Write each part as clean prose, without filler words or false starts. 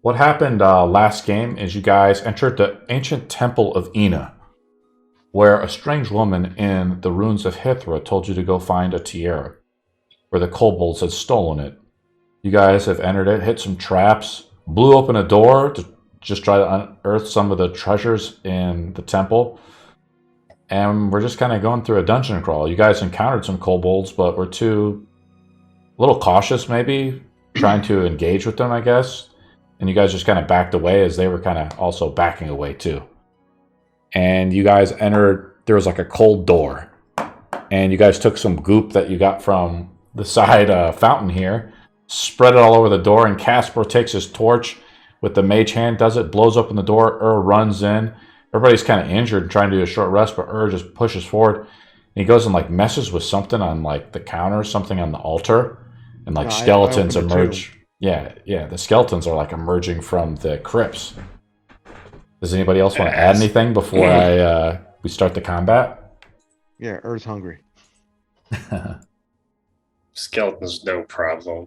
What happened last game is you guys entered the ancient temple of Ina, where a strange woman in the ruins of Hithra told you to go find a tiara, where the kobolds had stolen it. You guys have entered it, hit some traps, blew open a door to just try to unearth some of the treasures in the temple, and we're just kind of going through a dungeon crawl. You guys encountered some kobolds, but were a little cautious maybe, trying to engage with them, I guess. And you guys just kind of backed away as they were kind of also backing away too. And you guys entered, there was like a cold door. And you guys took some goop that you got from the side fountain here, spread it all over the door, and Casper takes his torch with the mage hand, does it, blows open the door, runs in. Everybody's kind of injured and trying to do a short rest, but just pushes forward. And he goes and like messes with something on like the counter, something on the altar, and like skeletons emerge. Yeah, the skeletons are like emerging from the crypts. Does anybody else want to add anything before we start the combat? Yeah, Earth's hungry. Skeletons, no problem.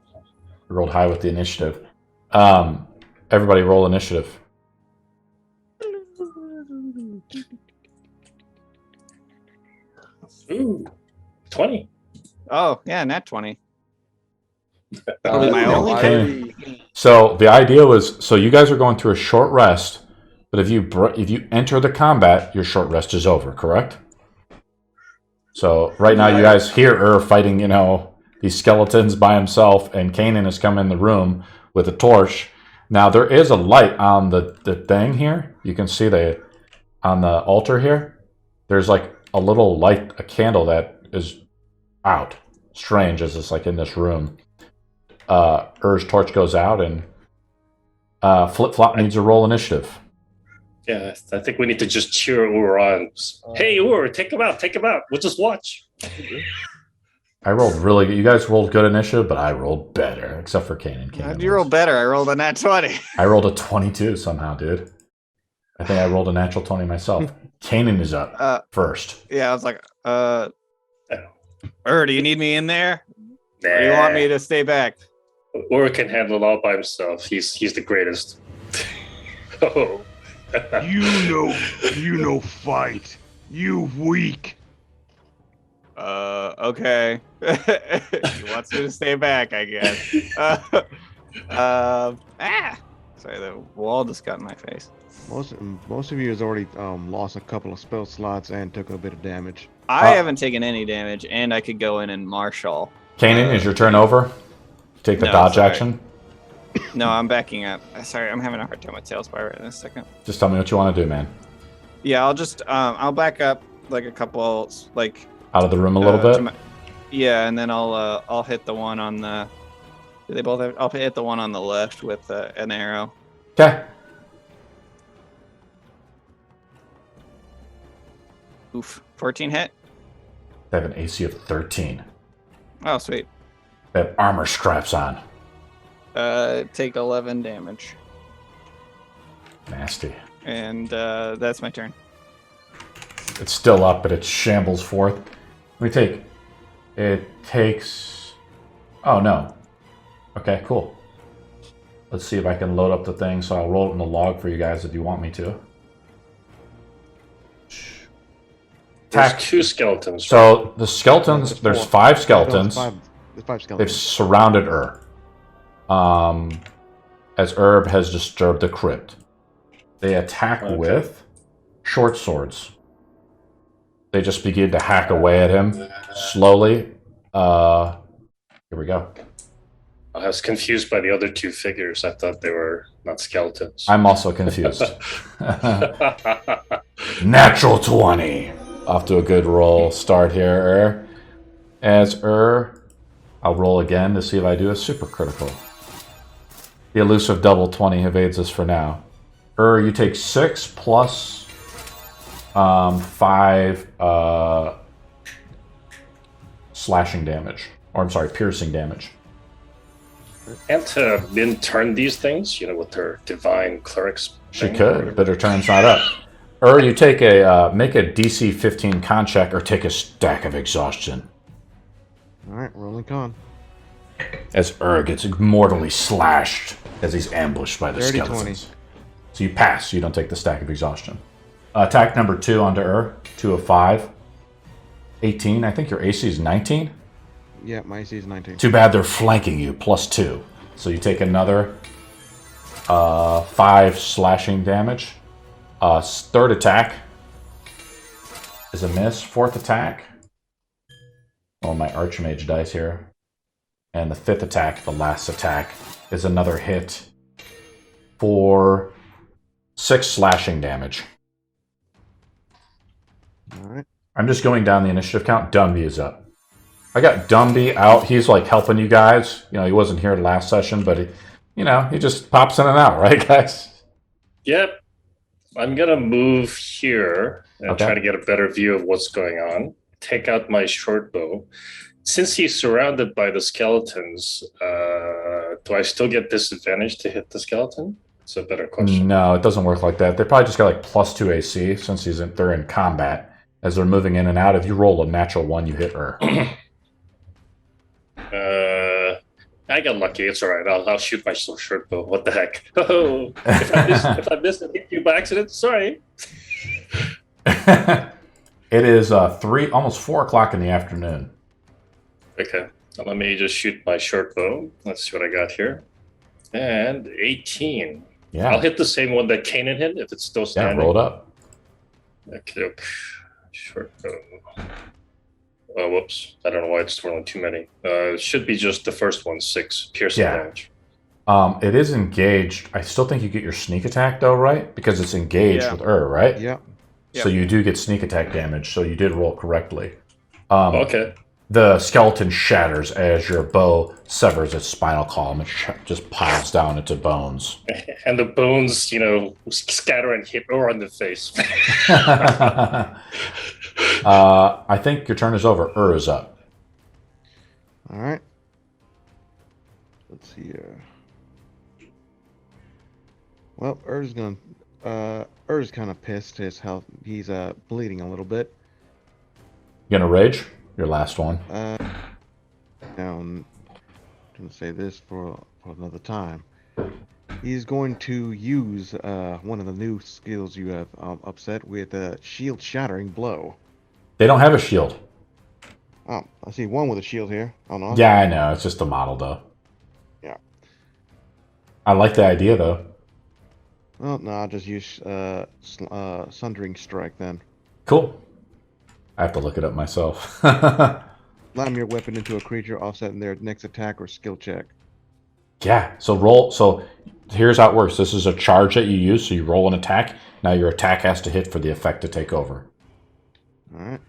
We rolled high with the initiative. Everybody roll initiative. Ooh, 20. Oh, yeah, nat 20. My only So the idea was, so you guys are going through a short rest, but if you enter the combat, your short rest is over, correct? So right now you guys hear fighting, these skeletons by himself, and Kanan has come in the room with a torch. Now there is a light on the thing here. You can see on the altar here, there's like a little light, a candle that is out. Strange as it's like in this room. Ur's torch goes out, and Flip-Flop needs a roll initiative. Yeah, I think we need to just cheer Ur on. Hey, Ur, take him out. We'll just watch. I rolled really good. You guys rolled good initiative, but I rolled better, except for Kanan. How'd you roll better? I rolled a nat 20. I rolled a 22 somehow, dude. I think I rolled a natural 20 myself. Kanan is up first. Yeah, I was like, Ur, do you need me in there? Nah. Or do you want me to stay back? Ur can handle it all by himself. He's the greatest. Oh. You know, fight. You weak. Okay. He wants me to stay back, I guess. Sorry, the wall just got in my face. Most of you has already lost a couple of spell slots and took a bit of damage. I haven't taken any damage, and I could go in and marshal. Kanan, is your turn over? Take the dodge action. No, I'm backing up. Sorry, I'm having a hard time with Tailspire right in a second. Just tell me what you want to do, man. Yeah, I'll just I'll back up like a couple out of the room a little bit. Yeah, and then I'll hit the one on the. Do they both have? I'll hit the one on the left with an arrow. Okay. Oof, 14 hit. They have an AC of 13. Oh, sweet. They have armor straps on. Take 11 damage. Nasty. And that's my turn. It's still up, but it shambles forth. It takes... Oh, no. Okay, cool. Let's see if I can load up the thing, so I'll roll it in the log for you guys if you want me to. There's 2 skeletons. So the skeletons, there's 5 skeletons. There's 5 skeletons. They've surrounded as Herb has disturbed the crypt. They attack with short swords. They just begin to hack away at him slowly. Here we go. I was confused by the other 2 figures. I thought they were not skeletons. I'm also confused. Natural 20. Off to a good roll start here, As I'll roll again to see if I do a super critical. The elusive double 20 evades us for now. You take 6 plus 5 slashing damage. Or I'm sorry, piercing damage. Can't Min turn these things, with her divine clerics? She could, but her turn's not up. You take make a DC 15 con check or take a stack of exhaustion. Alright, rolling con. As gets mortally slashed as he's ambushed by the 30, skeletons. 20. So you pass. You don't take the stack of exhaustion. Attack number 2 onto Ur. 2 of 5. 18. I think your AC is 19. Yeah, my AC is 19. Too bad they're flanking you. +2. So you take another 5 slashing damage. Third attack is a miss. Fourth attack. Oh, my Archmage dice here. And the fifth attack, the last attack, is another hit for 6 slashing damage. Alright. I'm just going down the initiative count. Dumby is up. I got Dumby out. He's like helping you guys. You know, he wasn't here last session, but he just pops in and out, right, guys? Yep. I'm going to move here and Okay. try to get a better view of what's going on. Take out my short bow. Since he's surrounded by the skeletons, do I still get disadvantage to hit the skeleton? It's a better question. No, it doesn't work like that. They probably just got like +2 AC since they're in combat. As they're moving in and out, if you roll a natural 1, you hit her. I got lucky. It's all right. I'll shoot my short bow. What the heck? Oh, if I miss and hit you by accident, sorry. It is almost 4 o'clock in the afternoon. Okay. So let me just shoot my short bow. Let's see what I got here. And 18. Yeah. I'll hit the same one that Kanan hit if it's still Yeah, standing. roll it up. Okay. Short bow. Oh, whoops. I don't know why it's rolling too many. It should be just the first one, 6 piercing Yeah. damage. It is engaged. I still think you get your sneak attack though, right? Because it's engaged Yeah. with right? Yep. So you do get sneak attack damage, so you did roll correctly. Okay. The skeleton shatters as your bow severs its spinal column. It just piles down into bones. And the bones, scatter and hit or on the face. I think your turn is over. Is up. Alright. Let's see here. Well, Ur's kind of pissed. His health, he's bleeding a little bit. You gonna rage? Your last one. Now, I'm gonna say this for another time. He's going to use one of the new skills you have upset with a shield shattering blow. They don't have a shield. Oh, I see one with a shield here. Oh no. Yeah, I know. It's just a model, though. Yeah. I like the idea, though. Well, no, I'll just use Sundering Strike then. Cool. I have to look it up myself. Slam your weapon into a creature, offsetting their next attack or skill check. Yeah. So roll. So here's how it works. This is a charge that you use. So you roll an attack. Now your attack has to hit for the effect to take over. Alright.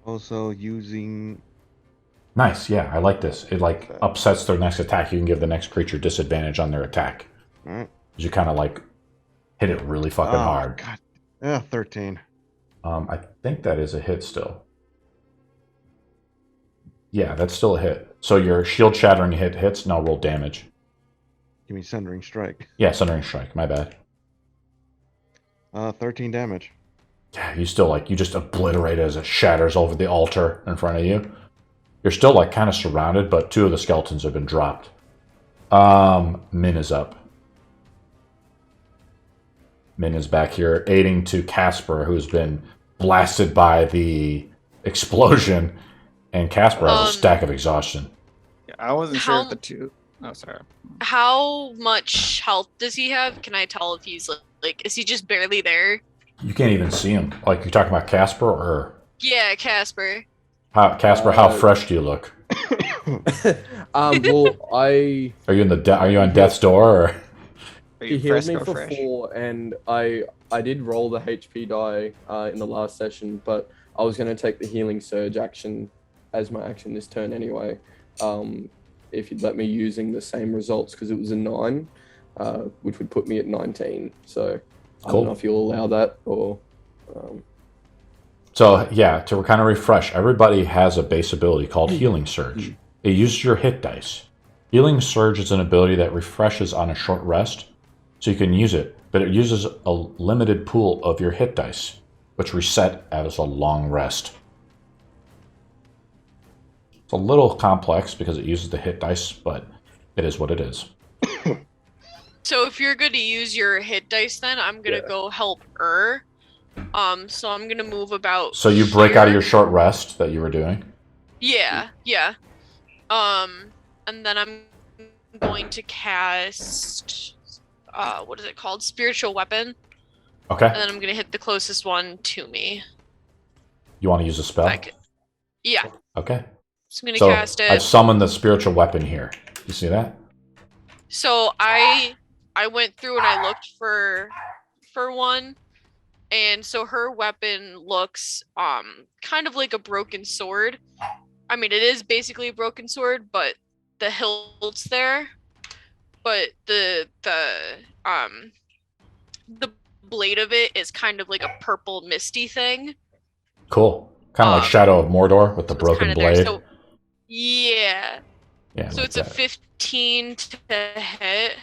Also using... Nice. Yeah, I like this. It like upsets their next attack. You can give the next creature disadvantage on their attack. Alright. You kind of like hit it really fucking hard. God. Yeah, 13. I think that is a hit still. Yeah, that's still a hit. So your shield shattering hit hits. Now roll damage. Give me Sundering Strike. Yeah, Sundering Strike. My bad. 13 damage. Yeah, you still you just obliterate it as it shatters over the altar in front of you. You're still kind of surrounded, but 2 of the skeletons have been dropped. Min is up. Min is back here aiding to Casper, who's been blasted by the explosion, and Casper has a stack of exhaustion. Yeah, I wasn't sure if the two. Oh, sorry. How much health does he have? Can I tell if he's is he just barely there? You can't even see him. You're talking about Casper or her? Yeah, Casper. Casper, how fresh do you look? Well, Are you are you on death's door? Or? Are he you healed me fresco for fresh? 4, and I did roll the HP die in the last session, but I was going to take the healing surge action as my action this turn anyway. If you'd let me using the same results, because it was a 9, which would put me at 19. So I Cool. don't know if you'll allow that or. So yeah, to kind of refresh, everybody has a base ability called Healing Surge. It uses your hit dice. Healing Surge is an ability that refreshes on a short rest, so you can use it, but it uses a limited pool of your hit dice, which reset as a long rest. It's a little complex because it uses the hit dice, but It is what it is. So if you're going to use your hit dice, then I'm going to go help So I'm going to move about. So you break here. out of your short rest that you were doing. Yeah. And then I'm going to cast. What is it called? Spiritual weapon. Okay. And then I'm going to hit the closest one to me. You want to use a spell? Yeah. Okay. So I'm going to cast it. I've summoned the spiritual weapon here. You see that? So I went through and I looked for one, and so her weapon looks kind of like a broken sword. I mean, it is basically a broken sword, but the hilt's there. But the blade of it is kind of like a purple misty thing. Cool. Kind of like Shadow of Mordor with the so broken blade. So, yeah. Yeah. So like it's a 15 to hit.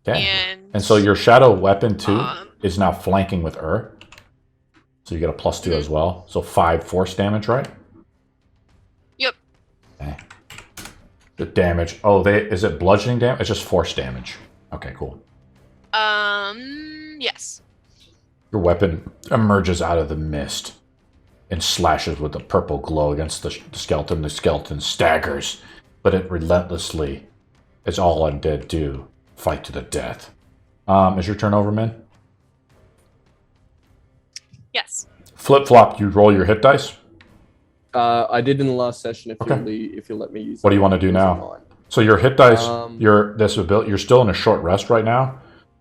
Okay. And so your shadow weapon too is now flanking with so you get a +2 as well. So 5 force damage, right? Yep. Okay. The damage. Oh, is it bludgeoning damage? It's just force damage. Okay, cool. Yes. Your weapon emerges out of the mist and slashes with a purple glow against the skeleton. The skeleton staggers, but it relentlessly, as all undead do, fight to the death. Is your turn over, Min? Yes. Flip-flop, you roll your hit dice. I did in the last session. If you'll let me use. What do you want to do now? So your hit dice, you're still in a short rest right now.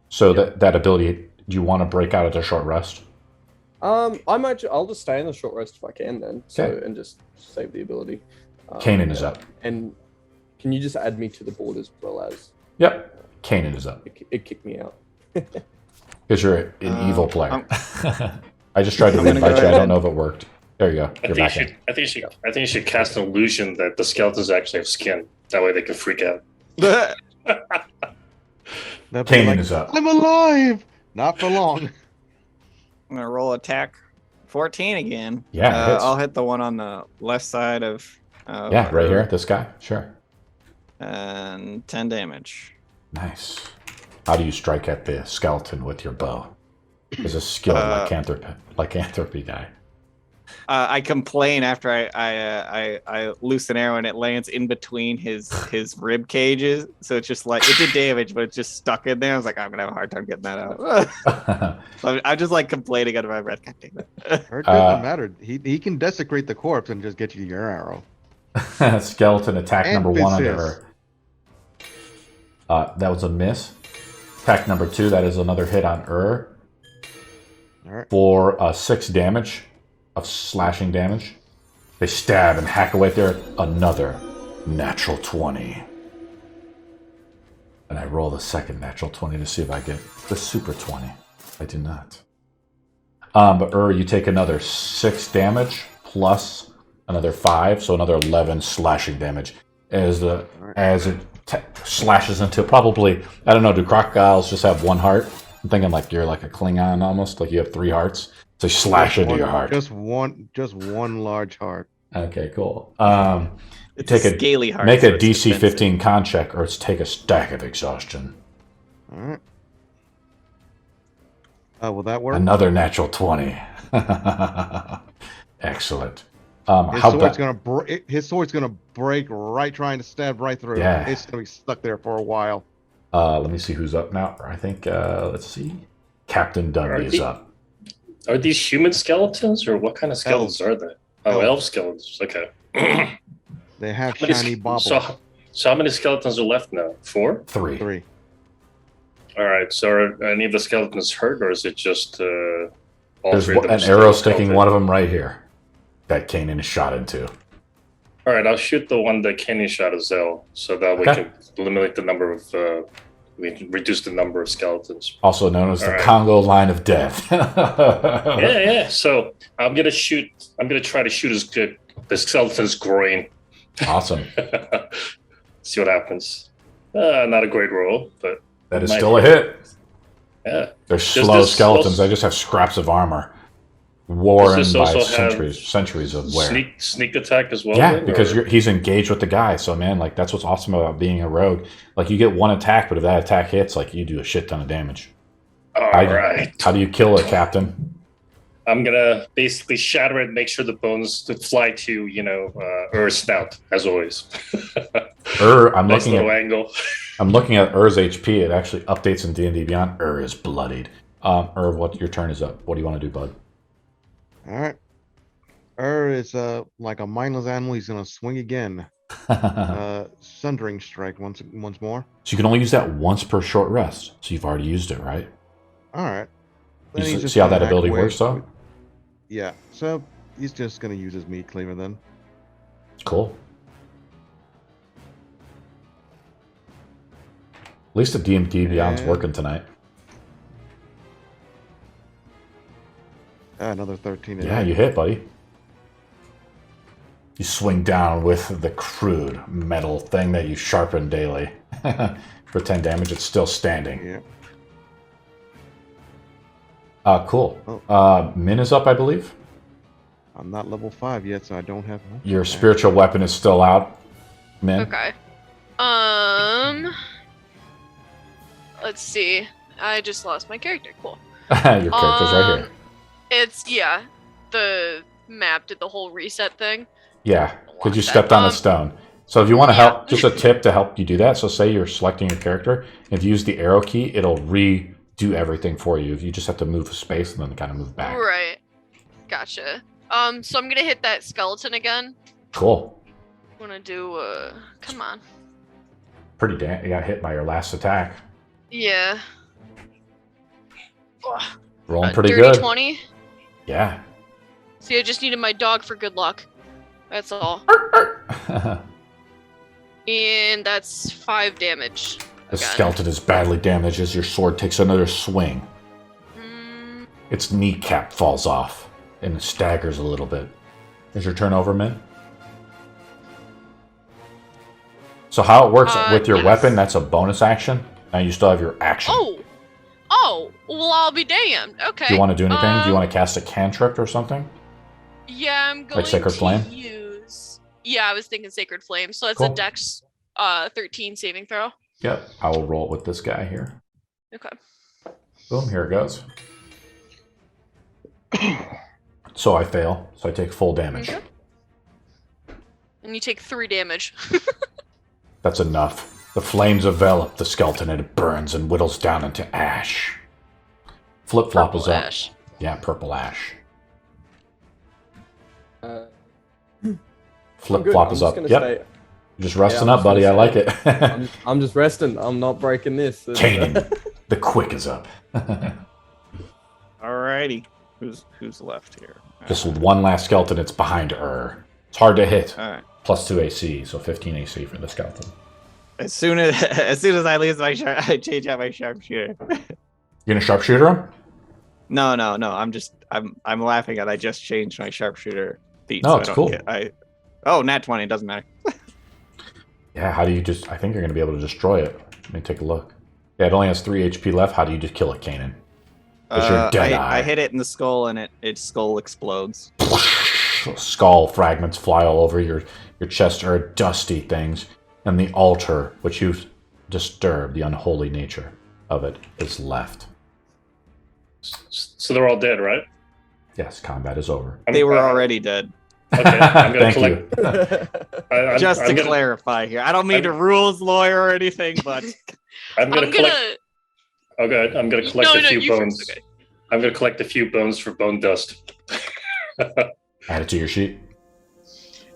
So that ability, do you want to break out of the short rest? I'll just stay in the short rest if I can then. So and just save the ability. Kanan is up. And can you just add me to the board as well as? Yep. Kanan is up. It kicked me out. Because you're an evil player. I just tried to invite you. I don't know if it worked. There you go. I think you should cast an illusion that the skeletons actually have skin. That way they can freak out. Kanan is up. I'm alive! Not for long. I'm gonna roll attack 14 again. Yeah, it hits. I'll hit the one on the left side of. Right here. This guy. Sure. And 10 damage. Nice. How do you strike at the skeleton with your bow? Is a skill lycanthropy die. I complain after I loose an arrow and it lands in between his rib cages. So it's just like, it did damage, but it's just stuck in there. I was like, I'm going to have a hard time getting that out. So I'm just like complaining under my breath. God damn it. Hurt doesn't matter. He can desecrate the corpse and just get you your arrow. Skeleton attack number 1 under that was a miss. Attack number 2, that is another hit on Alright. For 6 damage of slashing damage. They stab and hack away there. Another natural 20. And I roll the second natural 20 to see if I get the super 20. I do not. But you take another 6 damage plus another 5, so another 11 slashing damage as it slashes into probably, I don't know, do crocodiles just have 1 heart? I'm thinking like you're like a Klingon almost, like you have 3 hearts. So you slash into your heart. Just one large heart. Okay, cool. It's a scaly heart. Make a DC 15 con check, or it's take a stack of exhaustion. All right. Will that work? Another natural 20. Excellent. His sword's gonna break right, trying to stab right through. Yeah. It's gonna be stuck there for a while. Let me see who's up now. I think let's see. Captain Dundee is up. Are these human skeletons, or what kind of skeletons are they? Oh, elf skeletons. Okay. They have shiny baubles. So how many skeletons are left now? 4? 3. All right. So are any of the skeletons hurt, or is it just all There's 3 of them? an arrow sticking one of them right here that Kanan is shot into. All right. I'll shoot the one that Kenny shot as well, so that we can eliminate the number of. We can reduce the number of skeletons. Also known as the Congo line of death. Yeah. So I'm gonna try to shoot the skeleton's groin. Awesome. See what happens. Not a great roll, but that is still a hit. Yeah. They're slow skeletons. They just have scraps of armor. worn Does this by also have centuries of wear. Sneak attack as well? Yeah, then, because or- he's engaged with the guy. So man, like that's what's awesome about being a rogue. Like you get one attack, but if that attack hits, like you do a shit ton of damage. All right. How do you kill it, Captain? I'm gonna basically shatter it, make sure the bones fly to Ur's snout as always. I'm Nice looking little at angle. I'm looking at Ur's HP. It actually updates in D&D Beyond. Is bloodied. What your turn is up. What do you want to do, bud? All right. Is like a mindless animal. He's gonna swing again. Sundering strike once more. So you can only use that once per short rest. So you've already used it, right? All right. You Then he's just see how gonna that hack ability away works, though? with- Yeah. So he's just gonna use his meat cleaver then. Cool. At least the D&D Beyond's And- working tonight. Another 13. Yeah, you hit, buddy. You swing down with the crude metal thing that you sharpen daily. For 10 damage, it's still standing. Yeah. Cool. Oh. Min is up, I believe. I'm not level 5 yet, so I don't have. Your spiritual weapon is still out, Min. Okay. Let's see. I just lost my character. Cool. Your character's right here. It's the map did the whole reset thing. Yeah, because you Lost stepped that. on a stone. So if you want to yeah. help, just a tip to help you do that. So say you're selecting your character. If you use the arrow key, it'll redo everything for you. If you just have to move a space and then kind of move back. Right. Gotcha. So I'm gonna hit that skeleton again. Cool. I'm gonna do come on. Pretty damn. You got hit by your last attack. Yeah. Ugh. Rolling pretty dirty good. 20. Yeah. See, I just needed my dog for good luck. That's all. And that's 5 damage. The again. skeleton is badly damaged as your sword takes another swing. Mm, Its kneecap falls off and it staggers a little bit. Is your turn over, Min? So how it works with your yes. weapon, that's a bonus action. Now you still have your action. Oh, well, I'll be damned. Okay. Do you want to do anything? Do you want to cast a cantrip or something? Yeah, I'm going Sacred to Flame? use. Yeah, I was thinking Sacred Flame. So it's Cool. a Dex 13 saving throw. Yep. I will roll it with this guy here. Okay. Boom, here it goes. So I fail. So I take full damage. Okay. And you take 3 damage. That's enough. The flames envelop the skeleton and it burns and whittles down into ash. Flip-flop is Purple up. ash. Yeah, purple ash. I'm Flip-flop is just up. gonna Yep. stay- Just resting Yeah, I'm up, just buddy. I gonna like stay- it. I'm just resting. I'm not breaking this. Kanan, the quick is up. Alrighty. Who's left here? Just one last skeleton. It's behind It's hard to hit. Alright. Plus 2 AC, so 15 AC for the skeleton. As soon as I lose my I change out my sharpshooter. You gonna sharpshooter him? No. I'm laughing at I just changed my sharpshooter feat. No, so it's I cool. don't get, nat 20, it doesn't matter. Yeah, how do you just... I think you're gonna be able to destroy it. Let me take a look. Yeah, it only has 3 HP left. How do you just kill it, Kanan? It's your dead eye. I hit it in the skull and its skull explodes. Skull fragments fly all over your chest, are dusty things. And the altar, which you've disturbed, the unholy nature of it, is left. So they're all dead, right? Yes, combat is over. They were already dead. Okay, I'm gonna Thank collect. you. Just I'm to gonna, clarify here. I don't mean to rules lawyer or anything, but I'm gonna I'm collect. gonna. Oh, good. I'm gonna collect a few you bones. first, okay. I'm gonna collect a few bones for bone dust. Add it to your sheet.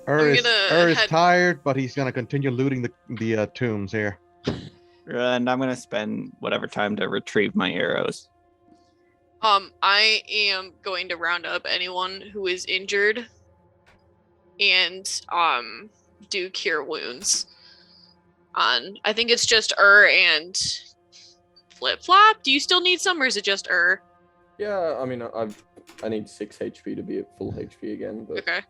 Is gonna head- tired, but he's gonna continue looting the tombs here. and I'm gonna spend whatever time to retrieve my arrows. I am going to round up anyone who is injured and do cure wounds on. I think it's just and Flip Flop. Do you still need some, or is it just Yeah, I mean, I need 6 HP to be at full HP again. But Okay.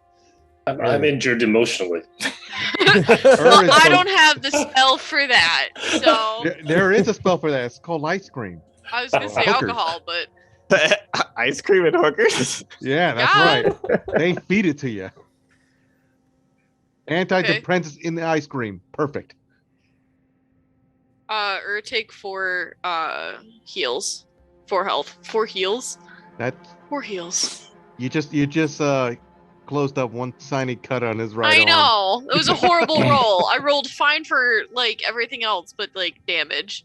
I'm injured emotionally. Well, I don't have the spell for that, so There is a spell for that. It's called ice cream. I was gonna say Hookers. alcohol, but Ice cream and hookers. Yeah, that's Yeah. right. They feed it to you. Antidepressants in the ice cream. Perfect. Take 4 heals. 4 health. 4 heals. That's 4 heals. you just closed up one tiny cut on his right I arm. know. It was a horrible roll. I rolled fine for like everything else, but like damage.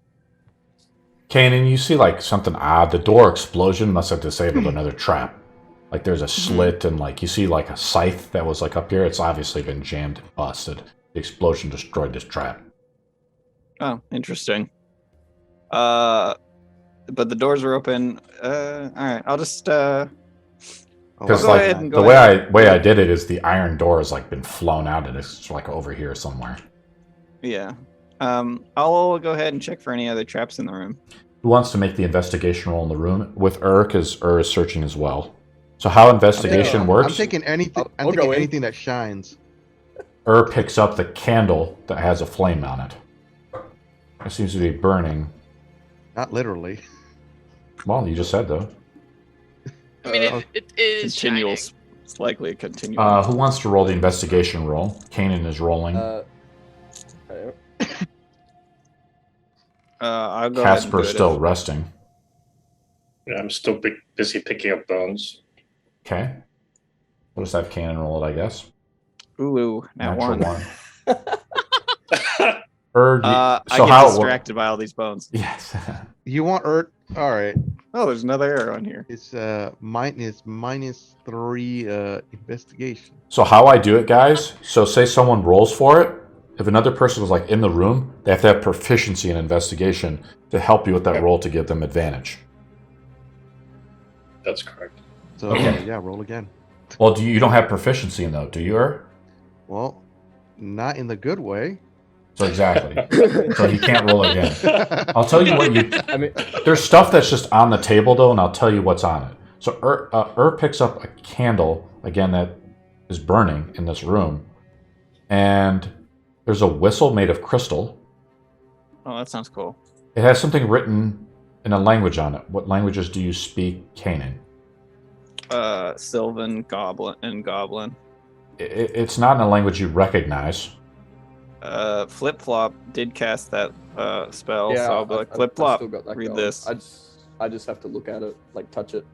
Kanan, you see like something odd. The door explosion must have disabled another trap. Like there's a slit and like you see like a scythe that was like up here. It's obviously been jammed and busted. The explosion destroyed this trap. Oh, interesting. But the doors are open. All right, I'll just Because go ahead and the go way I did it is the iron door has like been flown out and it's like over here somewhere. yeah. I'll go ahead and check for any other traps in the room. Who wants to make the investigation roll in the room with because Ur is searching as well. So how investigation works? I'm taking anything. I'm I'll go taking in. anything that shines. Ur picks up the candle that has a flame on it. It seems to be burning. Not literally. Well, you just said though. I mean, it is Continual. shining. It's likely a continual. Who wants to roll the investigation roll? Kanan is rolling. Okay. I'll go ahead and do Casper's it still if- resting. Yeah, I'm still busy picking up bones. Okay. We'll just have Kanan roll it, I guess. Ooh, not Natural one. Ur, I so get how distracted by all these bones. Yes. You want Earth? All right. Oh, there's another arrow in here. It's -3 investigation. So how I do it, guys? So say someone rolls for it. If another person is like in the room, they have to have proficiency in investigation to help you with that roll to give them advantage. That's correct. So Okay. yeah, roll again. Well, you don't have proficiency in though, do you, Ur? Well, not in the good way. So exactly. So you can't roll again. I'll tell you what you. I mean, There's stuff that's just on the table though, and I'll tell you what's on it. So Ur picks up a candle again that is burning in this room, and there's a whistle made of crystal. Oh, that sounds cool. It has something written in a language on it. What languages do you speak, Kanan? Sylvan, Goblin, and Goblin. It's not in a language you recognize. Flip Flop did cast that spell, yeah, so I'll be like, I Flip still Flop, got that read going. this. I just have to look at it, like touch it.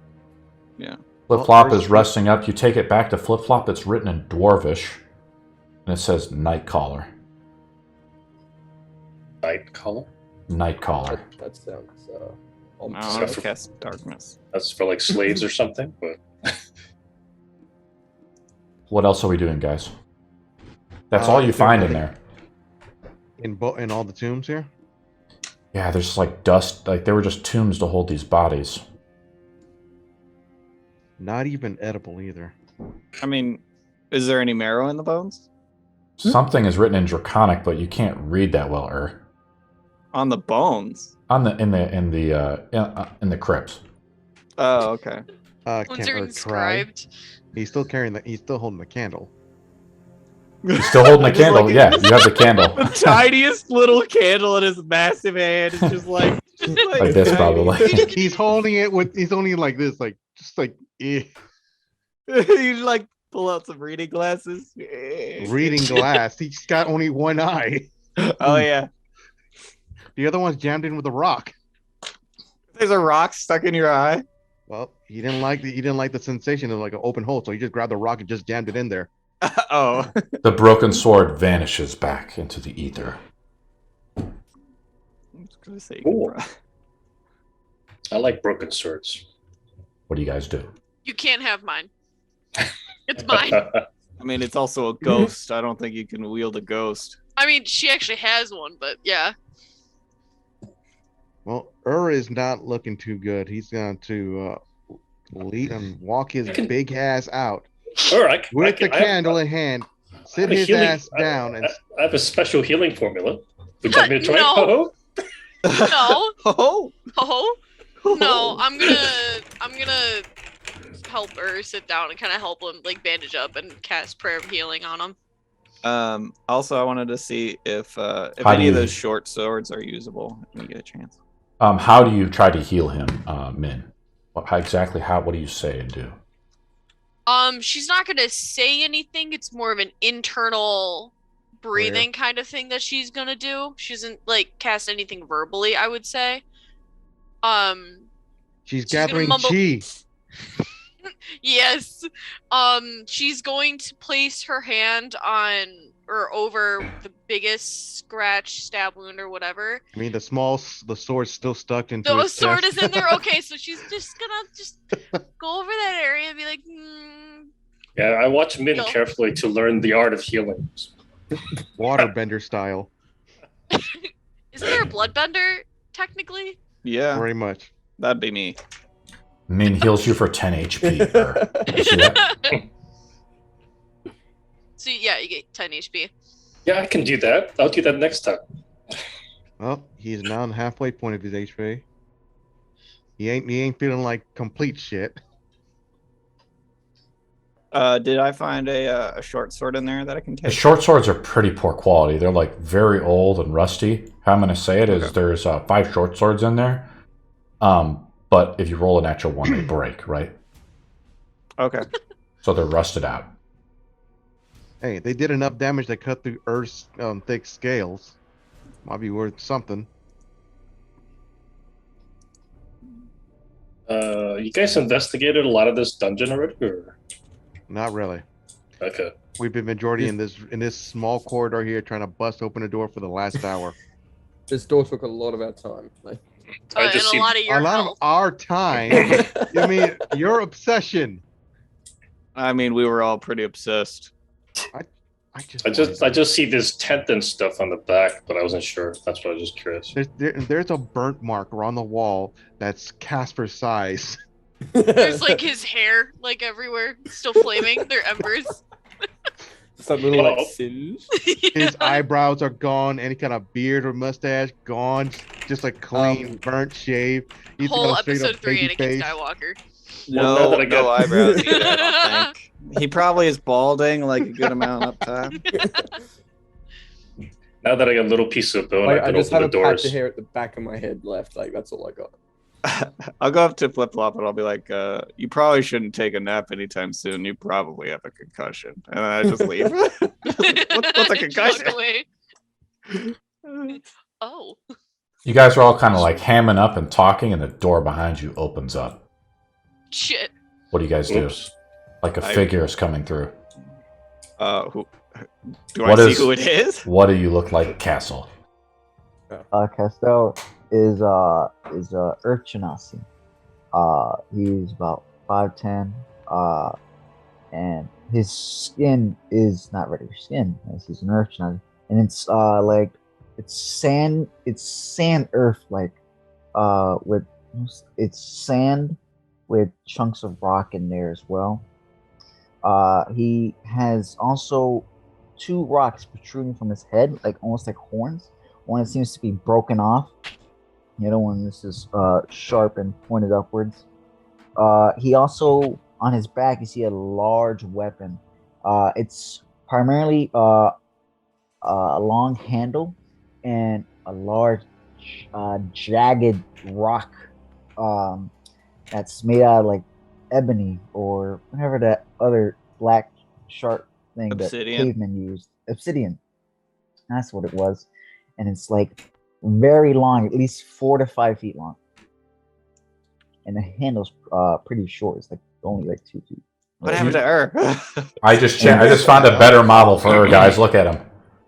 Yeah. Flip Flop is resting up. You take it back to Flip Flop. It's written in Dwarvish, and it says Nightcaller. Nightcaller? Nightcaller. That sounds. I don't know, Except for- cast darkness. That's for like slaves or something. But What else are we doing, guys? That's all you find in there. In all the tombs here. Yeah, there's just like dust. Like they were just tombs to hold these bodies. Not even edible either. I mean, is there any marrow in the bones? Something is written in Draconic, but you can't read that well, On the bones? in the crypts. Oh, okay. Ones Can't are try. inscribed. He's still carrying the. He's still holding the candle. You're still holding the I just candle. like it. Yeah, you have the candle. The tiniest little candle in his massive hand. It's just like Like this, tiny. probably. He's holding it with. He's only like this, like just like You like pull out some reading glasses. reading glass. He's got only one eye. Oh yeah. The other one's jammed in with a rock. There's a rock stuck in your eye. Well, he didn't like the sensation of like an open hole, so he just grabbed the rock and just jammed it in there. Oh. The broken sword vanishes back into the ether. I'm just gonna say. Cool. I like broken swords. What do you guys do? You can't have mine. It's mine. I mean, it's also a ghost. I don't think you can wield a ghost. I mean, she actually has one, but yeah. Well, is not looking too good. He's going to lead and walk his I can- big ass out All right. with the candle in hand. Sit have a his healing- ass down and I have a special healing formula. Would you like me to try? No. Oh, No. Oh. Oh. No, I'm gonna help her sit down and kind of help him like bandage up and cast prayer of healing on him. Also, I wanted to see if How any do of you- those short swords are usable when you get a chance. How do you try to heal him, Min? What do you say and do? She's not gonna say anything. It's more of an internal breathing kind of thing that she's gonna do. She doesn't like cast anything verbally, I would say. She's gathering chi. Yes. She's going to place her hand on or over the biggest scratch, stab wound, or whatever. I mean, the sword's still stuck into The his sword chest. is in there. Okay, so she's just gonna go over that area and be like, Yeah, I watch Min Go. carefully to learn the art of healing. Waterbender style. Isn't there a bloodbender technically? Yeah, Very much. that'd be me. Min heals you for 10 HP. You see that? So yeah, you get 10 HP. Yeah, I can do that. I'll do that next time. Well, he's now on the halfway point of his HP. He ain't feeling like complete shit. Did I find a short sword in there that I can The take? short swords are pretty poor quality. They're like very old and rusty. How I'm going to say it is Okay. there's 5 short swords in there. But if you roll a natural 1, they break, right? Okay. So they're rusted out. Hey, they did enough damage to cut through Earth's thick scales. Might be worth something. You guys investigated a lot of this dungeon already? Or? Not really. Okay. We've been majority in this small corridor here trying to bust open a door for the last hour. This door took a lot of our time. Like, I And just a see- lot of your A lot health. of our time. I mean, your obsession. I mean, we were all pretty obsessed. I just see this tent and stuff on the back, but I wasn't sure. That's why I was just curious. There's a burnt mark around the wall that's Casper's size. There's like his hair like everywhere, still flaming. They're embers. some little like Oh. singe. His eyebrows are gone. Any kind of beard or mustache gone. Just a clean, burnt shave. He's got Whole a straight episode up 3 baby Anakin face. Skywalker. Well, now No, that I no got- eyebrows either, I don't think. He probably is balding like a good amount up top. Now that I got a little piece of bone, Like, I I can just open have the a patch of doors. hair at the back of my head left. Like, that's all I got. I'll go up to Flip Flop and I'll be like, you probably shouldn't take a nap anytime soon. You probably have a concussion. And then I just leave. What's a concussion? Walk away. Oh. You guys are all kind of like hamming up and talking, and the door behind you opens up. Shit. What do you guys do? Oops. Like a I- figure is coming through. Who? Do What I is- see who it is? What do you look like, Castle? Castel is Urchinasi. He's about 5'10", and his skin is not regular skin, as he's an Urchinasi, and it's like it's sand earth like with it's sand with chunks of rock in there as well. He has also 2 rocks protruding from his head, like almost like horns. One seems to be broken off. The other one is sharp and pointed upwards. He also, on his back, you see a large weapon. It's primarily a long handle and a large jagged rock that's made out of like ebony or whatever that other black sharp thing Obsidian. that cavemen used. Obsidian. That's what it was. And it's like very long, at least 4 to 5 feet long. And the handle's pretty short. It's like only like 2 feet. What happened to her? I just found a better model for her, guys. Look at him.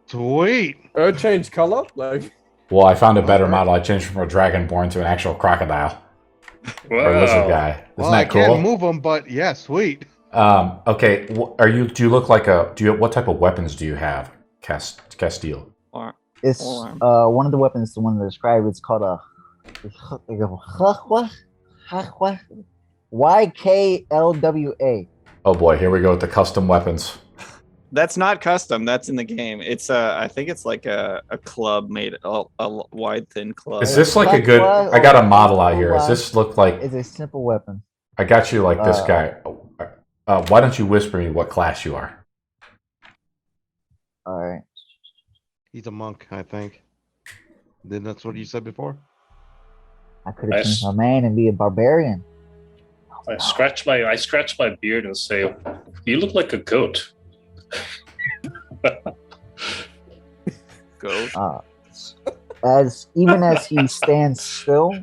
Sweet. Changed color. Like, Well, I found a better Alright. model. I changed from a dragonborn to an actual crocodile or a lizard Wow. guy. Isn't Well, that I cool? can't move him, but yeah, sweet. Okay. Do you look like what type of weapons do you have, Castile? It's Hold one of the weapons, the one that I described, it's called a YKLWA. Oh boy, here we go with the custom weapons. That's not custom. That's in the game. It's I think it's like a club made a wide thin club. Is this like a good? I got a model out here. Does this look like? It's a simple weapon. I got you like this guy. Why don't you whisper me what class you are? All right. He's a monk, I think. Then that's what you said before. I could have Nice. changed my name and be a barbarian. I scratch my beard and say, "You look like a goat." Go. Even as he stands still,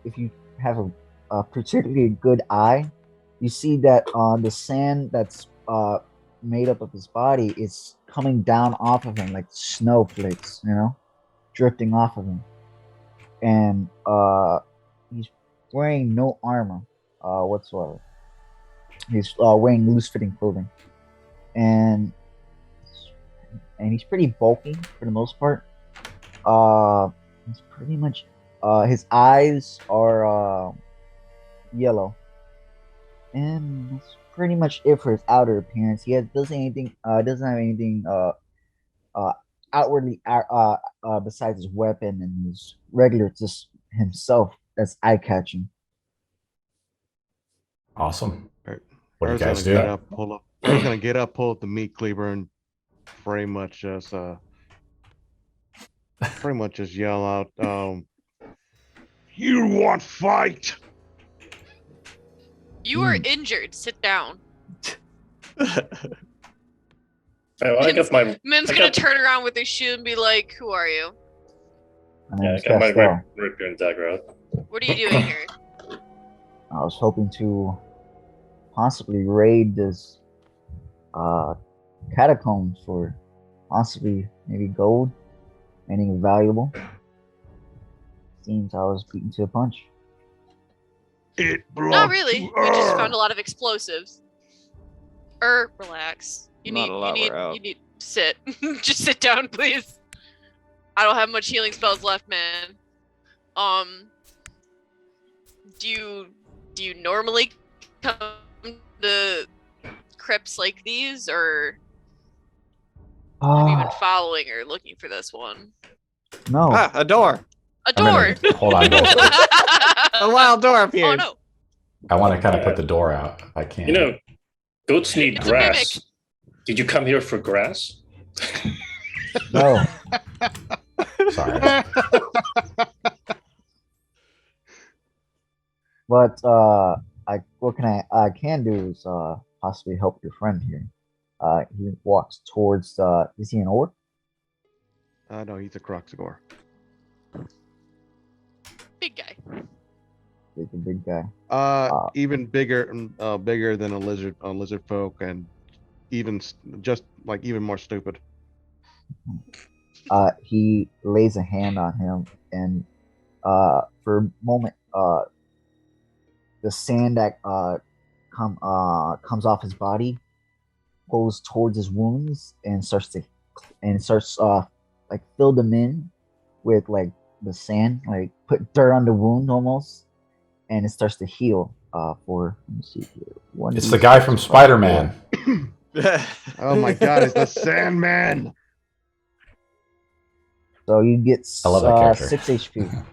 if you have a particularly good eye, you see that the sand that's made up of his body is coming down off of him like snowflakes, drifting off of him, and he's wearing no armor whatsoever. He's wearing loose-fitting clothing, and he's pretty bulky for the most part. He's pretty much his eyes are yellow, and that's pretty much it for his outer appearance. He doesn't have anything outwardly besides his weapon and his regular just himself that's eye-catching. Awesome. Alright. What do you guys Eric's gonna do? get up, Eric's gonna get up, pull up the meat cleaver, and pretty much just yell out, "You want fight?" You are injured. Sit down. I got my Min's I gonna got- turn around with his shield and be like, "Who are you? My yeah, I name's got my Gaston. rapier and dagger out. What are you doing here?" I was hoping to possibly raid this catacombs for possibly maybe gold, anything valuable. Seems I was beaten to a punch. It Not really. We just found a lot of explosives. Relax. You Not a lot, we're out. you need sit. Just sit down, please. I don't have much healing spells left, man. Do you normally come to crypts like these, or have you been following or looking for this one? No. Ah, a door. A door. Hold on. A wild door Oh appeared. no. I want to kind of put the door out if I can. You know, goats need It's a grass. Did you come here for grass? No. Sorry. But what I can do is possibly help your friend here. He walks towards is he an orc? No, he's a Croxagore. Big guy. He's a big guy. Even bigger than a lizard folk, and even more stupid. He lays a hand on him, and for a moment, the sand that comes off his body goes towards his wounds and starts fill them in with like the sand, like put dirt on the wound almost, and it starts to heal. For let me see here. It's the guy from Spider-Man. Oh my God! It's the Sandman. So you get I love that character. 6 HP.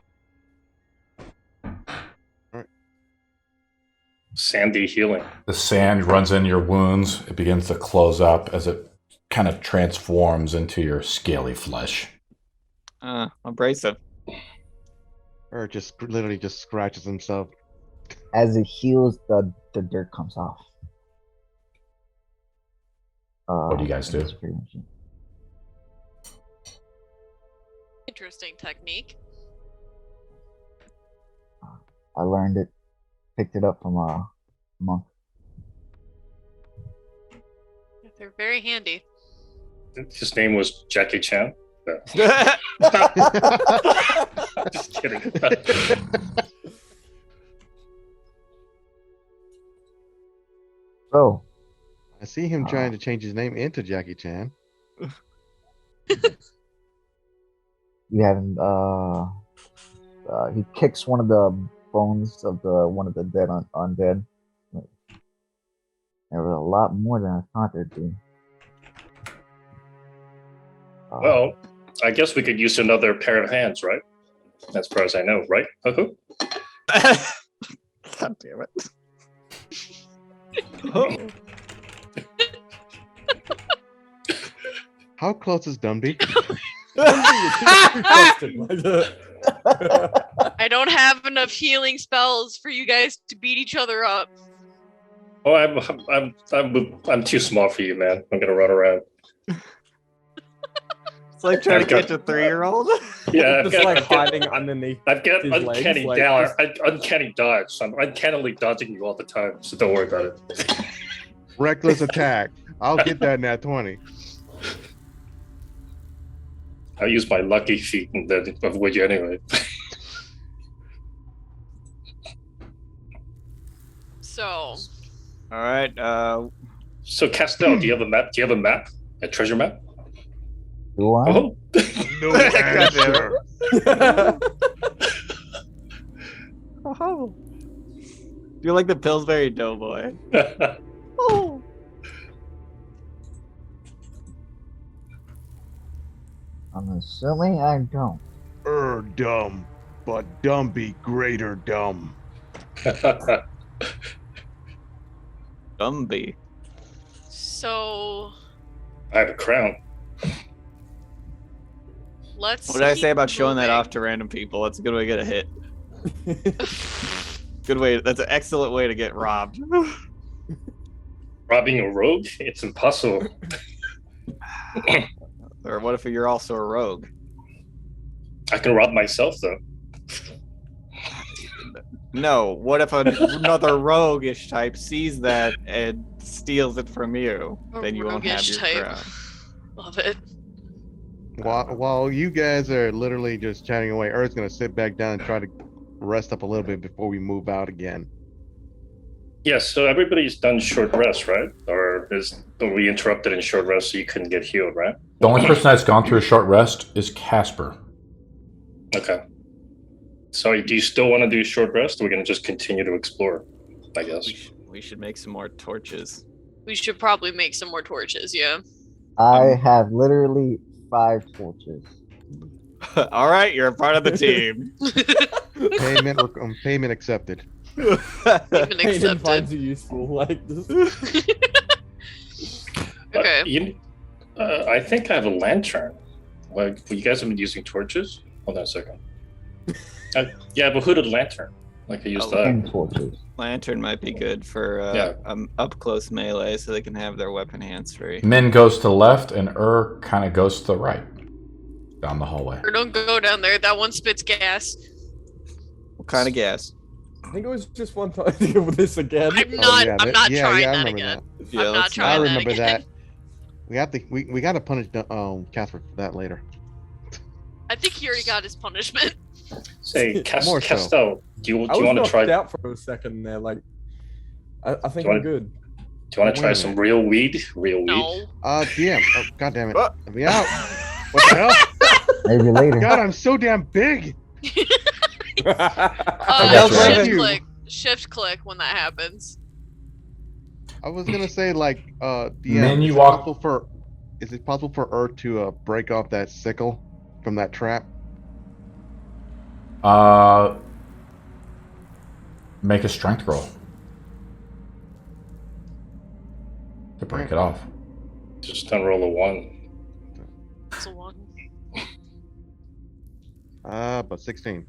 Sandy healing. The sand runs in your wounds. It begins to close up as it kind of transforms into your scaly flesh. Abrasive. Or just literally just scratches himself. As it heals, the dirt comes off. What do you guys do? That's pretty much it. Interesting technique. I learned it, picked it up from a monk. They're very handy. His name was Jackie Chan. No. Just kidding. So, I see him trying to change his name into Jackie Chan. you haven't. He kicks one of the bones of one of the dead undead. There was a lot more than I thought there'd be. Well, I guess we could use another pair of hands, right? As far as I know, right? God damn it. How close is Dundee? I don't have enough healing spells for you guys to beat each other up. Oh, I'm too small for you, man. I'm gonna run around. It's like trying to I've got- catch a 3-year-old. Yeah, I've Just got, like I've got, hiding underneath. I've got his uncanny legs, like, uncanny dodge. So I'm uncannily dodging you all the time. So don't worry about it. Reckless attack. I'll get that nat 20. I'll use my lucky feet and then avoid you anyway. So, All right. So Castell, do you have a map? Do you have a map? A treasure map? Do I? Oh, No answer. Oh. You're like the Pillsbury Doughboy. Oh. I'm assuming I don't. Dumb, but dumb be greater dumb. Gumby. so I have a crown. let's. What did I say keep about showing that moving. off to random people? That's a good way to get a hit. Good way. That's an excellent way to get robbed. Robbing a rogue? It's impossible. Or what if you're also a rogue? I can rob myself though. No. What if another roguish type sees that and steals it from you? A Then you won't have roguish your type. crown. Love it. While you guys are literally just chatting away, Earth's gonna sit back down and try to rest up a little bit before we move out again. Yes, so everybody's done short rest, right? Or are we interrupted in short rest so you couldn't get healed, right? The only person that's gone through a short rest is Casper. Okay. So do you still want to do short rest, or we're going to just continue to explore, I guess? We should make some more torches. We should probably make some more torches. Yeah. I have literally 5 torches. All right, you're a part of the team. Payment accepted. Even Hayden accepted. finds it useful. Like this. Okay. I think I have a lantern. Like, you guys have been using torches? Hold on a second. Yeah, I have a hooded lantern. Like I used Oh, that. 10 torches. Lantern might be good for Yeah. up close melee, so they can have their weapon hands free. Min goes to the left, and kind of goes to the right. Down the hallway. Or don't go down there. That one spits gas. What kind of gas? I think it was just one time to deal with this again. I'm not. yeah, I'm not yeah, trying yeah, I that remember again. Yeah, I'm not let's trying I that remember again. that. We have to. We got to punish Casper for that later. I think he already got his punishment. Say, More so. Castel, do you I want was to knocked try? Do out for a second there. Like, I think Do you I'm good. you want to try Wait a some real weed? Real weed. No. DM. Oh, God damn it. What? Let me out. What the hell? Maybe later. God, I'm so damn big. got you. Shift You. click. Shift click when that happens. I was gonna say like DM. Then you is it walk- possible for? Is it possible for Earth to break off that sickle from that trap? Make a strength roll to break it off. Just unroll a 1. It's a one. But 16.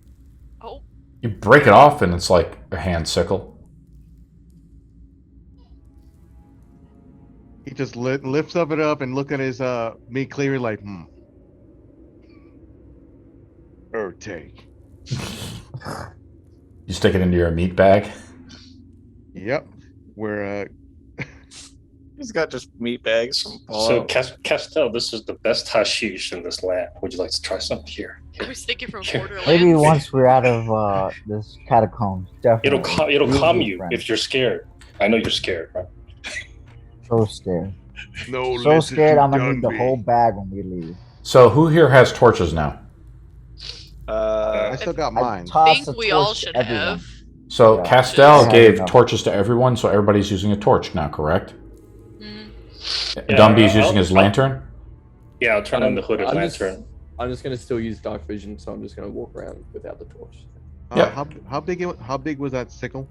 Oh, You break it off, and it's like a hand sickle. He just lifts up and look at his meat cleaver like, Earth take. You stick it into your meat bag. Yep. We're He's got just meat bags from So, Fallout. Castel, this is the best hashish in this land. Would you like to try some? Here. I was thinking from Here. Borderlands. Maybe once we're out of this catacombs, definitely. It'll We'll calm be you friends. if you're scared. I know you're scared, right? So scared. no. So scared I'm gonna need the whole bag when we leave. So who here has torches now? I still got I mine. toss think a we all torch to should everyone. have. So Yeah. Castel I gave have torches to everyone, so everybody's using a torch now, correct? Mm. Yeah, Dumby's I'll- using his lantern. Yeah, I'll turn on the hooded I'm lantern. I'm just gonna still use dark vision, so I'm just gonna walk around without the torch. Yeah. How big was that sickle?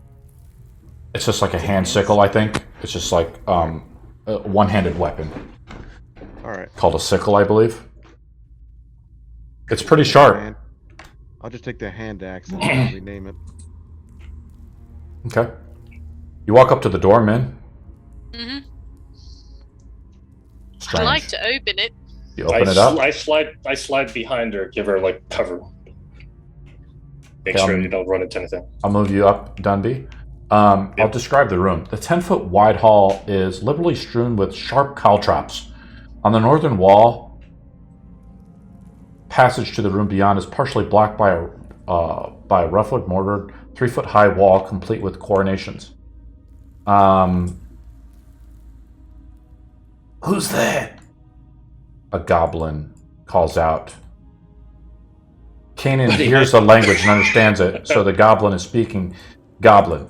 It's just like a hand sickle, I think. It's just like a one-handed weapon All right. called a sickle, I believe. It's pretty sharp. Man. I'll just take the hand axe and rename it. Okay. You walk up to the door, Min. Mm-hmm. I'd Strange. like to open it. You open it up. I slide behind her, give her like cover. Make sure you don't run into anything. I'll move you up, Dunby. I'll describe the room. The 10-foot wide hall is liberally strewn with sharp caltrops. On the northern wall, passage to the room beyond is partially blocked by a roughwood mortar, 3-foot high wall complete with coronations. Who's there? A goblin calls out. Kanan hears the language and understands it, so the goblin is speaking Goblin.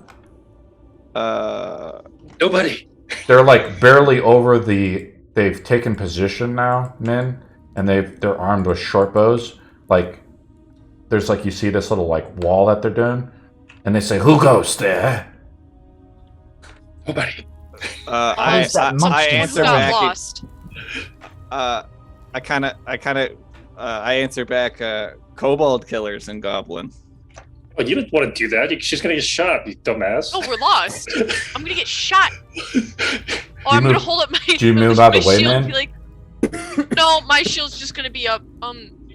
Nobody. They're like barely over they've taken position now, Min, and they're armed with short bows. Like there's like you see this little like wall that they're doing, and they say, "Who goes there?" Nobody. I answer Got back. lost. I answer back. Kobold killers and goblin. Oh, you didn't want to do that. She's gonna get shot, you dumbass. Oh, we're lost. I'm gonna get shot. I'm gonna hold up my. Do you move out of the way, shield man? and be like, no, my shield's just gonna be up.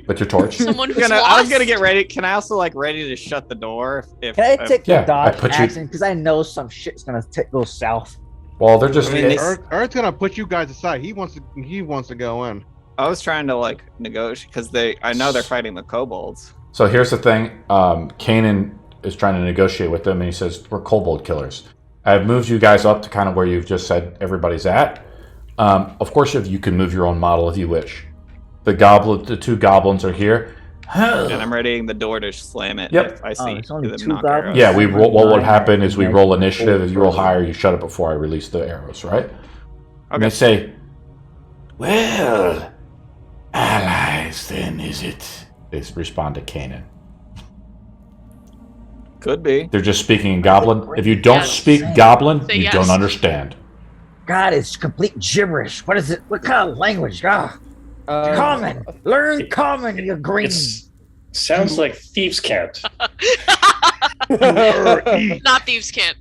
With your torch? Someone who's I was lost. gonna get ready. Can I also like ready to shut the door? If Can I take yeah, the dodge I put you- action? Because I know some shit's gonna go south. Well, they're just. I mean, Earth's gonna put you guys aside. He wants to go in. I was trying to like negotiate because I know they're fighting the kobolds. So here's the thing. Kanan is trying to negotiate with them, and he says, "We're kobold killers." I've moved you guys up to kind of where you've just said everybody's at. Of course, if you can move your own model if you wish. The two goblins are here. And I'm readying the door to slam it. Yep. If I see it's only them two knock goblins? arrows. Yeah, we roll, what would happen is we Nine, roll initiative. If you roll four. higher, you shut it before I release the arrows, right? And they Okay. say, "Well, allies then, is it?" They respond to Kanan. Could be. They're just speaking in Goblin. If you don't Yes. speak Goblin, Say you yes. don't understand. God, it's complete gibberish. What is it? What kind of language? Common. Learn common, you green. It sounds like thieves can't. Not thieves can't.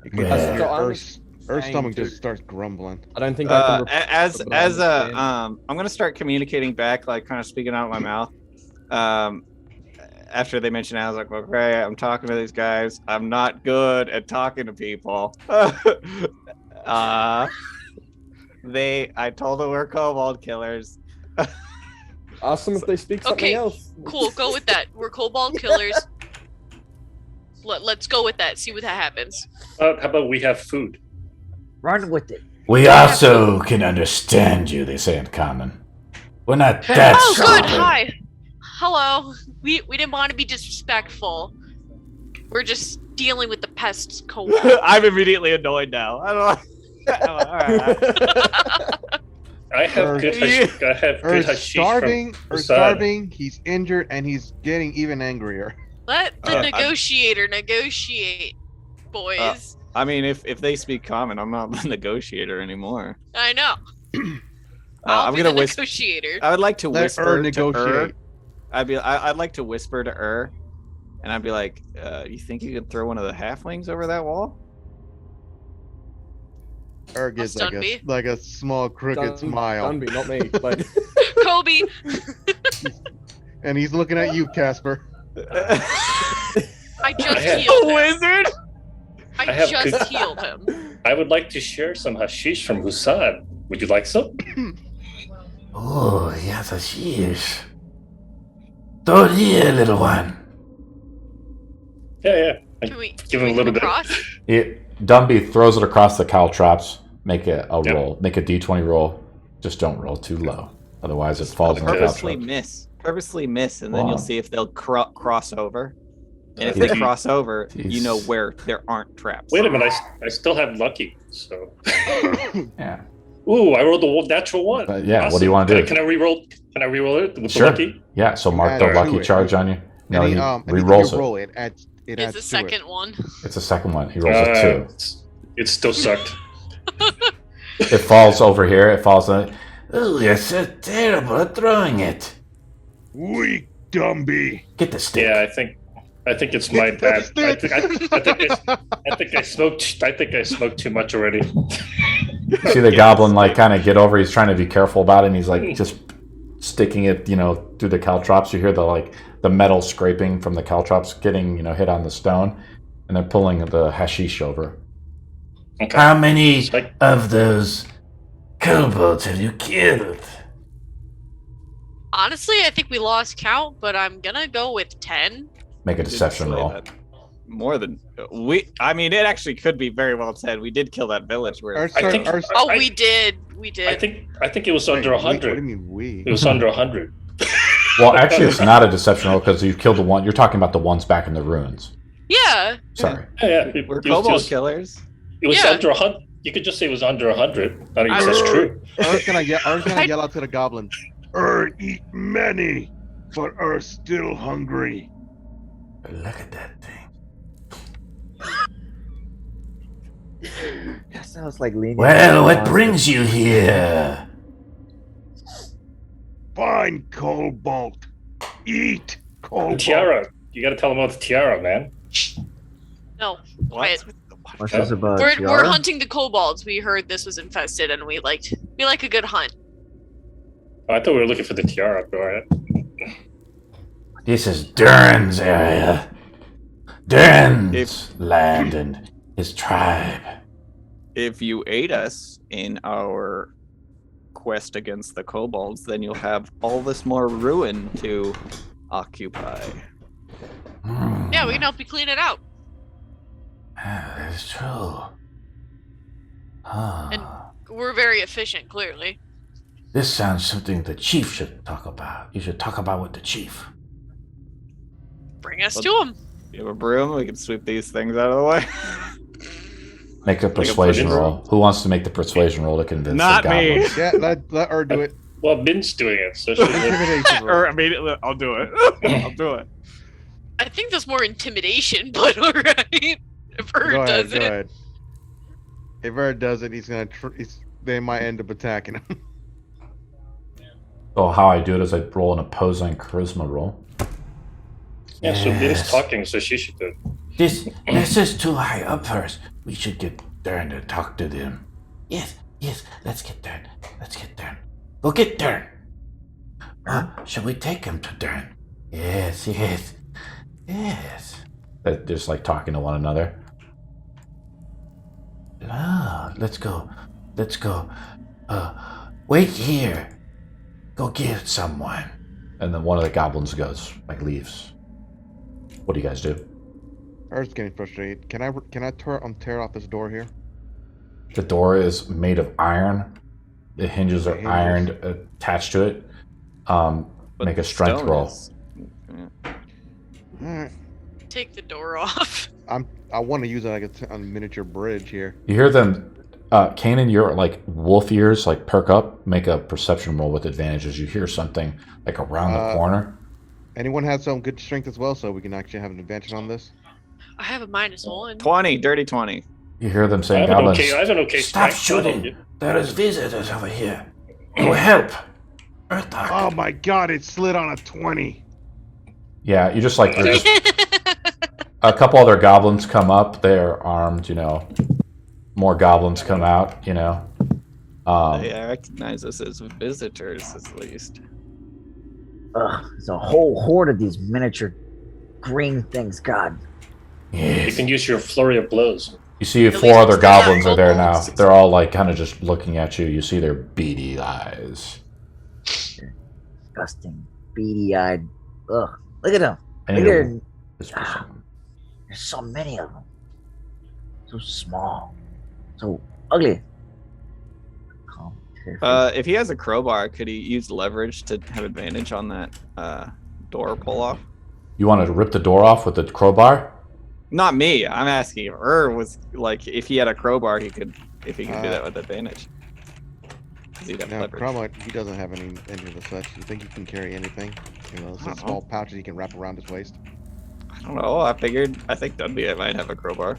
You can Yeah. hear So I'm Earth's trying stomach to- just starts grumbling. I don't think I can. I'm gonna start communicating back, like kind of speaking out of my mouth. After they mentioned it, I was like, okay, I'm talking to these guys. I'm not good at talking to people. I told them we're kobold killers. Ask them if they speak something Okay, else. Cool, go with that. We're kobold killers. Let's go with that. See what that happens. How about we have food? Run with it. We also can understand you, they say in common. We're not that Oh, good. stupid. Hi. Hello. We didn't want to be disrespectful. We're just dealing with the pests. I'm immediately annoyed now. I don't know. All right. I have good Earth's hashish starving. from Earth's Assad. starving. He's injured, and he's getting even angrier. Let the I'm- negotiator negotiate, boys. I mean, if they speak common, I'm not the negotiator anymore. I know. I'll I'm be gonna the whisper. negotiator. I would like to Let whisper to negotiate. I'd like to whisper to and I'd be like, "You think you could throw one of the halflings over that wall?" Gives That's like a small crooked smile, Dunby, not me. But Kobe. and he's looking at you, Casper. I just have- healed him. Wizard. I have just good- healed him. I would like to share some hashish from Hussad. Would you like some? Oh, yes, she is. Don't here, little one. Yeah. Can we Give him a come little bit. across? Dumby throws it across the caltrops. Make a Yep. roll. Make a d20 roll. Just don't roll too low. Otherwise, it falls in the Purposely caltrops. purposely miss, and then you'll Wow. see if they'll cross over. And if Yeah. they cross over, you know Jeez. where there aren't traps. Wait a minute, I still have lucky. So, Yeah. ooh, I rolled a natural one. Yeah, what do you wanna do? Can I re-roll? Can I re-roll it with Sure. the lucky? Yeah, so mark Add the to lucky it. charge on you. No, and he anytime re-rolls you it. roll it, adds It's adds the to second it. one. It's the second one. He rolls a 2. It still sucked. It falls over here. It falls on. Oh, you're so terrible at throwing it. Weak Dumby. Get the stick. Yeah, I think it's my Get bad. the I think I smoked too much already. You see the goblin like kind of get over. He's trying to be careful about it. And he's like just sticking it, through the caltrops. You hear the metal scraping from the caltrops getting hit on the stone, and they're pulling the hashish over. Okay. How many of those kobolds have you killed? Honestly, I think we lost count, but I'm gonna go with 10. Make a deception roll. More than it actually could be very well said. We did kill that village where We did. I think it was under 100. What do you mean we? It was under 100. Well, actually, it's not a deception roll because you killed the one. You're talking about the ones back in the ruins. Yeah. Sorry. Yeah, we're kobold killers. It was under 100. You could just say it was under 100. I mean, that's true. I was gonna yell out to the goblin. Eat many, but are still hungry. Look at that thing. That sounds like leaning. Well, what brings you here? Find Cobalt. Eat Cobalt. Tiara. You gotta tell him about the tiara, man. No. What? What's this about? We're Tiara? hunting the kobolds. We heard this was infested, and we like a good hunt. I thought we were looking for the tiara. Go ahead. This is Durin's area. Durin's land and his tribe. If you aid us in our quest against the kobolds, then you'll have all this more ruin to occupy. Yeah, we can help you clean it out. That is true. And we're very efficient, clearly. This sounds something the chief should talk about. You should talk about with the chief. Bring us to him. You have a broom? We can sweep these things out of the way. Make a persuasion roll. Who wants to make the persuasion roll to convince Not the me. goblins? Yeah, let her do it. Well, Bin's doing it, so she's Intimidation roll. Or immediately, I'll do it. I'll do it. I think that's more intimidation, but alright. If Bird does it. Go ahead. If Bird does it, he's gonna. They might end up attacking him. So how I do it is I roll an opposing charisma roll. Yeah, so Bin's talking, so she should do it. This is too high up first. We should get Dern to talk to them. Yes, let's get Dern. Go get Dern. Shall we take him to Dern? Yes. They're just like talking to one another. Let's go. Wait here. Go get someone. And then one of the goblins leaves. What do you guys do? I was getting frustrated. Can I tear off this door here? The door is made of iron. The hinges are ironed attached to it. Make a strength roll. Alright. Take the door off. I want to use it like a miniature bridge here. You hear them, Kanan, your wolf ears perk up. Make a perception roll with advantage as you hear something around the corner. Anyone has some good strength as well, so we can actually have an advantage on this. I have a -1. 20, dirty 20. You hear them I saying, have goblins, an okay stop strength. shooting. There is visitors over here. Go help. Oh my god, it slid on a 20. Yeah, you just a couple other goblins come up. They're armed, More goblins come out, I recognize us as visitors, at least. There's a whole horde of these miniature green things. God. Yes. You can use your flurry of blows. You see At four least other it's not goblins are there now. kobolds. They're all kind of just looking at you. You see their beady eyes. Disgusting, beady-eyed. Ugh. Look at them. I Look need at a- them. this person. There's so many of them. So small. So ugly. Calm, careful. If he has a crowbar, could he use leverage to have advantage on that door pull off? You want to rip the door off with the crowbar? Not me. I'm asking if if he had a crowbar, he could do that with advantage. 'Cause he'd have No, leverage. probably he doesn't have any of the such. You think he can carry anything? Some small pouches he can wrap around his waist. I don't know. I think Dundee might have a crowbar.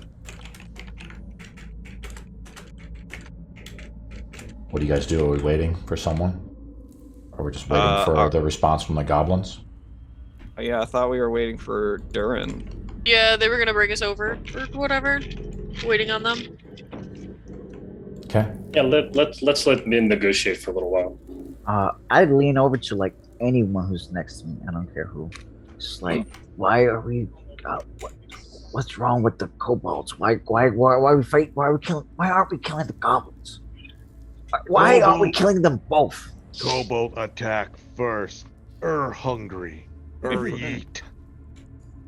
What do you guys do? Are we waiting for someone? Or are we just waiting for the response from the goblins? Yeah, I thought we were waiting for Durin. Yeah, they were gonna bring us over or whatever. Waiting on them. Okay. Yeah, let's let Min negotiate for a little while. I'd lean over to like anyone who's next to me. I don't care who. Just like, why are we? What's wrong with the kobolds? Why we fight? Why aren't we killing the goblins? Why aren't we killing them both? Kobold attack first. Hungry. Eat.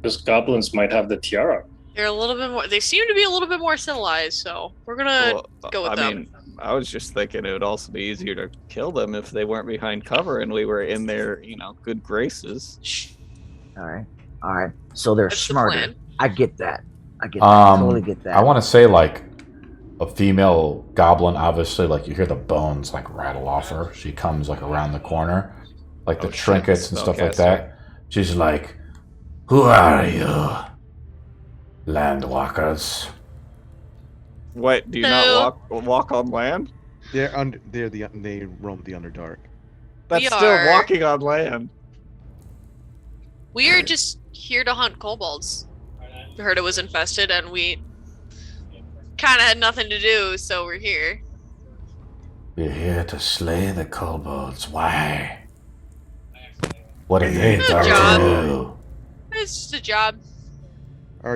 Because goblins might have the tiara. They're a little bit more. They seem to be a little bit more civilized, so we're gonna go with them. Mean, I was just thinking it would also be easier to kill them if they weren't behind cover and we were in their, good graces. All right. So they're That's the smarter. plan. I get that. I totally get that. I want to say like a female goblin. Obviously, like you hear the bones like rattle off her. She comes like around the corner, like the trinkets and stuff like that. She's like, "Who are you, landwalkers?" What? Do you not walk on land? They roam the Underdark. That's We still are- walking on land. We are just here to hunt kobolds. We heard it was infested, and we kind of had nothing to do, so we're here. We're here to slay the kobolds. Why? What have they done job. to you? It's just a job.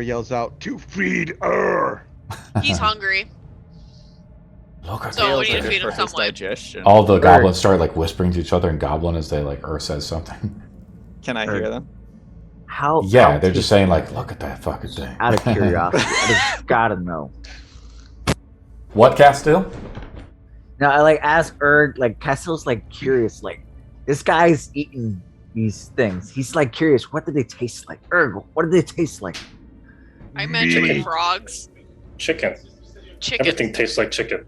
Yells out, "To feed Ur!" He's hungry. Look at So we these need to Good feed him for his some way. digestion. All the goblins start like whispering to each other in goblin as they like says something. Can I hear them? how? Yeah, how they're just saying like, look at that fucking thing. out of curiosity. I just gotta know. What, Castile? Now I like ask Erg. Like Castile's like curious. Like this guy's eating these things. He's like curious. What do they taste like? Erg, what do they taste like? I mentioned Meat. frogs, Chicken. chicken. Everything tastes like chicken.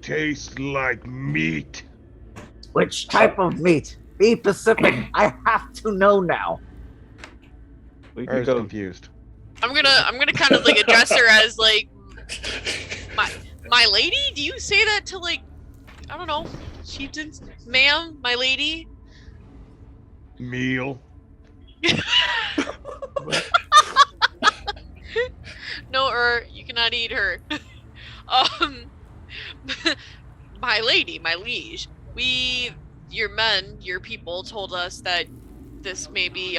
Tastes like meat. Which type of meat? Be specific. I have to know now. We can Ur's go. confused. I'm gonna kind of like address her as like my lady. Do you say that to like I don't know, chieftains, ma'am, my lady? Meal. No, you cannot eat her. My lady, my liege. Your men, your people told us that this may be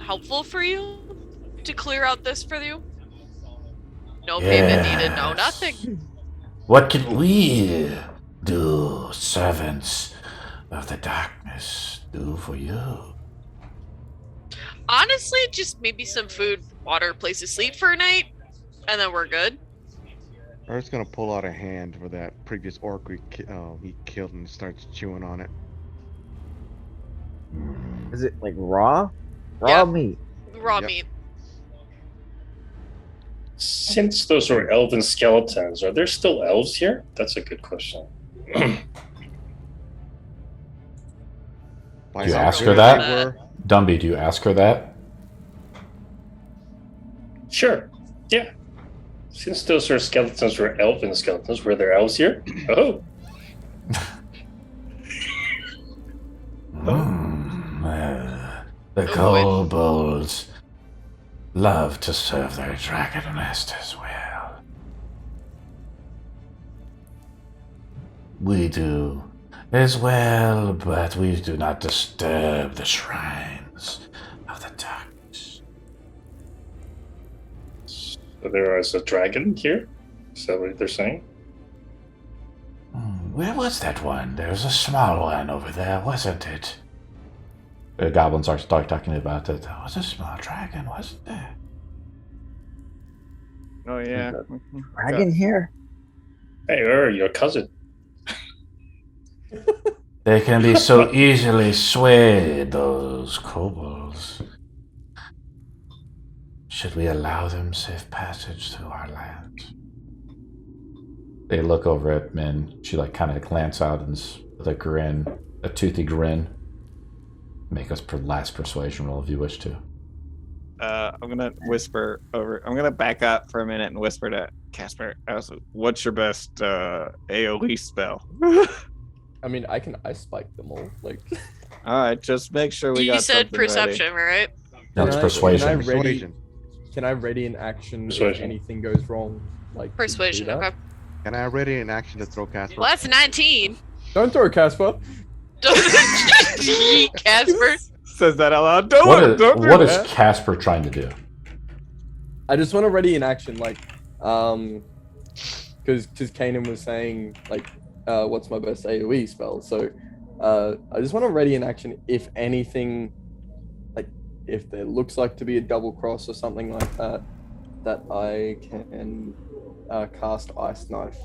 helpful for you to clear out this for you. No payment needed, no Yes. nothing. What can we do, servants of the darkness, do for you? Honestly, just maybe some food, water, place to sleep for a night, and then we're good. Ur's gonna pull out a hand for that previous orc he killed and starts chewing on it. Is it like raw? Yeah. Meat. Raw Yep. meat. Since those are elven skeletons, are there still elves here? That's a good question. Do By you how ask her good that? they were, Dumby, do you ask her that? Sure. Yeah. Since those are skeletons were elven skeletons, were there elves here? Oh. The kobolds love to serve their dragon nest as well. We do as well, but we do not disturb the shrines of the darkness. So there is a dragon here? Is that what they're saying? Where was that one? There was a small one over there, wasn't it? The goblins start talking about it. There was a small dragon, wasn't there? Oh yeah. Dragon here? Hey, your cousin. They can be so easily swayed, those kobolds. Should we allow them safe passage through our land? They look over at Min. She kind of glance out and with a grin, a toothy grin. Make us last persuasion roll if you wish to. I'm gonna whisper over. I'm gonna back up for a minute and whisper to Casper. What's your best AOE spell? I mean, I can ice spike them all. Like, All right, just make sure we You got said something ready. perception, right? No, it's persuasion. Can I ready an action if Persuasion. anything goes wrong? Like to do Persuasion. that? Okay. Can I ready an action to throw Casper? Well, that's 19. Don't throw Casper. Casper. Says that out loud. Don't What do is that. Casper trying to do? I just want to ready an action, like, because Kanan was saying, like, what's my best AoE spell? So, I just want to ready an action if anything, like, if there looks like to be a double cross or something like that, that I can cast Ice Knife.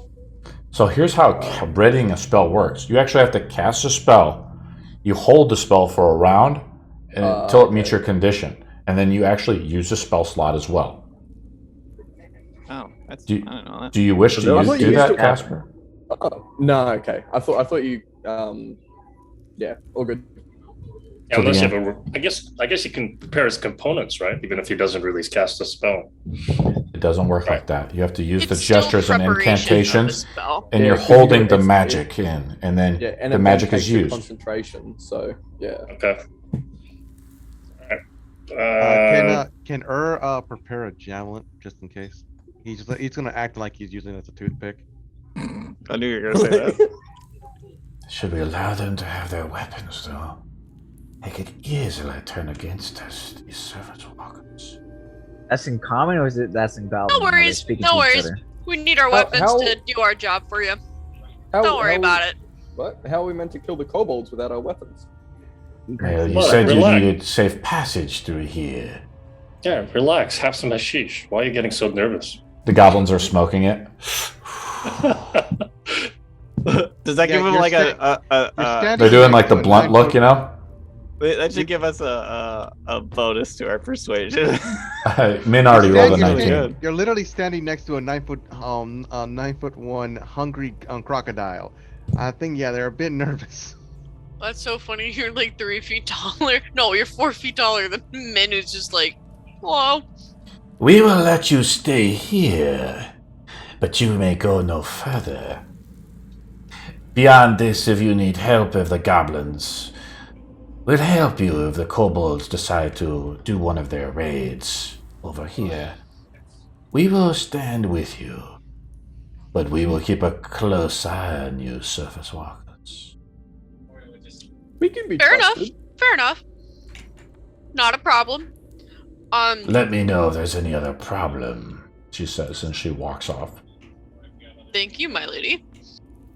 So here's how readying a spell works. You actually have to cast a spell. You hold the spell for a round until it meets your condition, and then you actually use the spell slot as well. Oh, that's, Do I you- don't know that. Do you wish to I thought you do used that, to- Casper? No, okay. I thought you, yeah, all good. Yeah, So unless the you have I guess you can prepare his components, right? Even if he doesn't really cast a spell. It doesn't work like that. You have to use It's the still gestures and preparation of the incantations, spell. and Yeah, you're 'cause you holding do- the it's- magic in, and then Yeah, and the it magic takes is your used. concentration. So yeah. Okay. Alright. Can prepare a javelin just in case? He's gonna act like he's using it as a toothpick. I knew you were gonna say that. Should we allow them to have their weapons, though? They could easily turn against us, these servant walkers. That's in common, or is it that's in goblin? No Are they worries. speaking No to each worries. other? We need our How- weapons how- to do our job for you. How- Don't worry how- about it. What? How are we meant to kill the kobolds without our weapons? Well, you Well, said you relax. needed safe passage through here. Yeah, relax. Have some hashish. Why are you getting so nervous? The goblins are smoking it. Does that Yeah, give him you're like sta- a standing They're doing like next the to a blunt look, 9-foot you know? that should give us a bonus to our persuasion. Min already rolled a You're 19. Good. You're literally standing next to a 9'1" hungry crocodile. I think they're a bit nervous. That's so funny. You're like 3 feet taller. No, you're 4 feet taller than Min, who's just like, hello. We will let you stay here, but you may go no further. Beyond this, if you need help of the goblins, we'll help you if the kobolds decide to do one of their raids over here. We will stand with you, but we will keep a close eye on you, surface walkers. We can be Fair enough. trusted. Fair enough. Not a problem. Let me know if there's any other problem, she says, and she walks off. Thank you, my lady.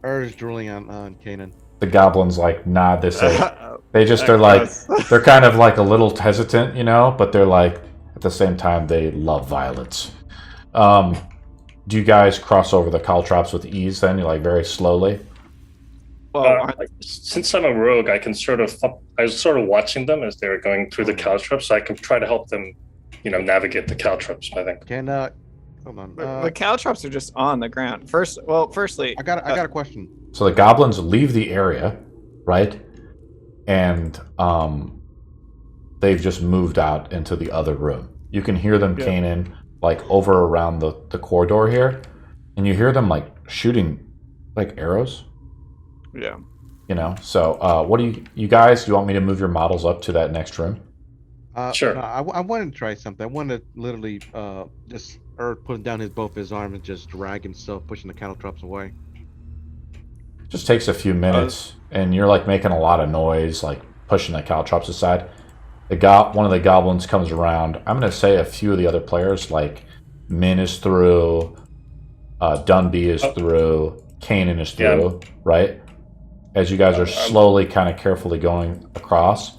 Is drooling on Kanan. The goblins like nod. They say they're like they're kind of like a little hesitant, you know, but they're like at the same time they love violence. Do you guys cross over the caltrops with ease? Then you like very slowly. Since I'm a rogue, I can I was sort of watching them as they were going through the caltrops, so I can try to help them, navigate the caltrops. I think. Hold on. The caltrops are just on the ground. Firstly, I got a question. So the goblins leave the area, right? And they've just moved out into the other room. You can hear them caning like over around the corridor here, and you hear them like shooting like arrows. yeah. You know. So what do you guys? Do you want me to move your models up to that next room? Sure. No, I wanted to try something. I wanted to literally just put down both his arms and just drag himself, pushing the caltrops away. Just takes a few minutes, and you're like making a lot of noise, like pushing the caltrops aside. One of the goblins comes around. I'm gonna say a few of the other players, like Min is through, Dunby is through, Kanan is through, right? As you guys are slowly, kind of carefully going across,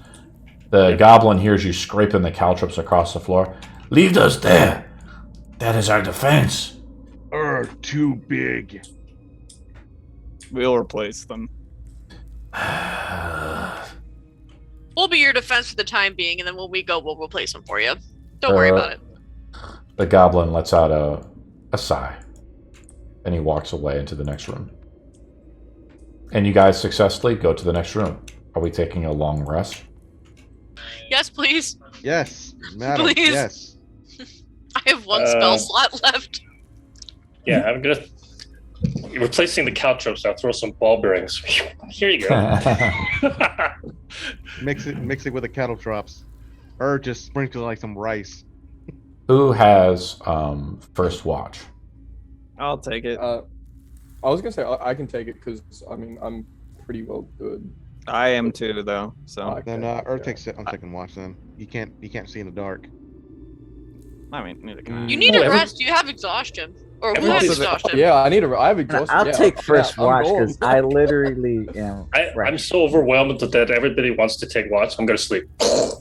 the goblin hears you scraping the caltrops across the floor. Leave those there. That is our defense. Too big. We'll replace them. We'll be your defense for the time being, and then when we go, we'll replace them for you. Don't worry about it. The goblin lets out a sigh, and he walks away into the next room. And you guys successfully go to the next room. Are we taking a long rest? Yes, please. Yes, madam. Please. Yes. I have one spell slot left. Yeah, I'm gonna. replacing the caltrops. I'll throw some ball bearings. Here you go. Mix it with the cattle drops. Or just sprinkle like some rice. Who has first watch? I'll take it. I was gonna say I can take it because I mean I'm pretty well good. I am too, though. So Okay, Then Earth yeah. takes it on second watch. Then you can't see in the dark. I mean, neither can I. You need No, to every- rest. You have exhaustion. Or who Everyone's- has exhaustion? Yeah, I have exhaustion. I'll yeah, take first I'm watch going. because I literally am. I'm fresh. so overwhelmed that everybody wants to take watch. I'm going to sleep. Good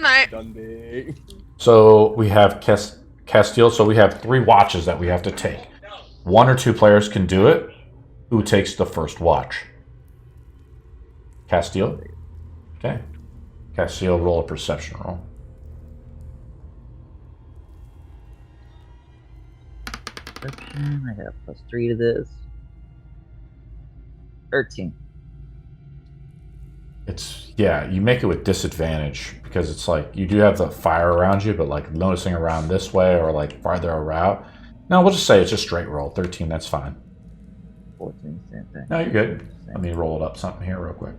night. Dundee. So we have Castile. So we have 3 watches that we have to take. 1 or 2 players can do it. Who takes the first watch? Castile. Okay. Castile, roll a perception roll. I got +3 to this. 13. You make it with disadvantage because it's like you do have the fire around you, but like noticing around this way or like farther around. No, we'll just say it's just straight roll. 13, that's fine. 14, same thing. No, you're good. Let me roll it up something here real quick.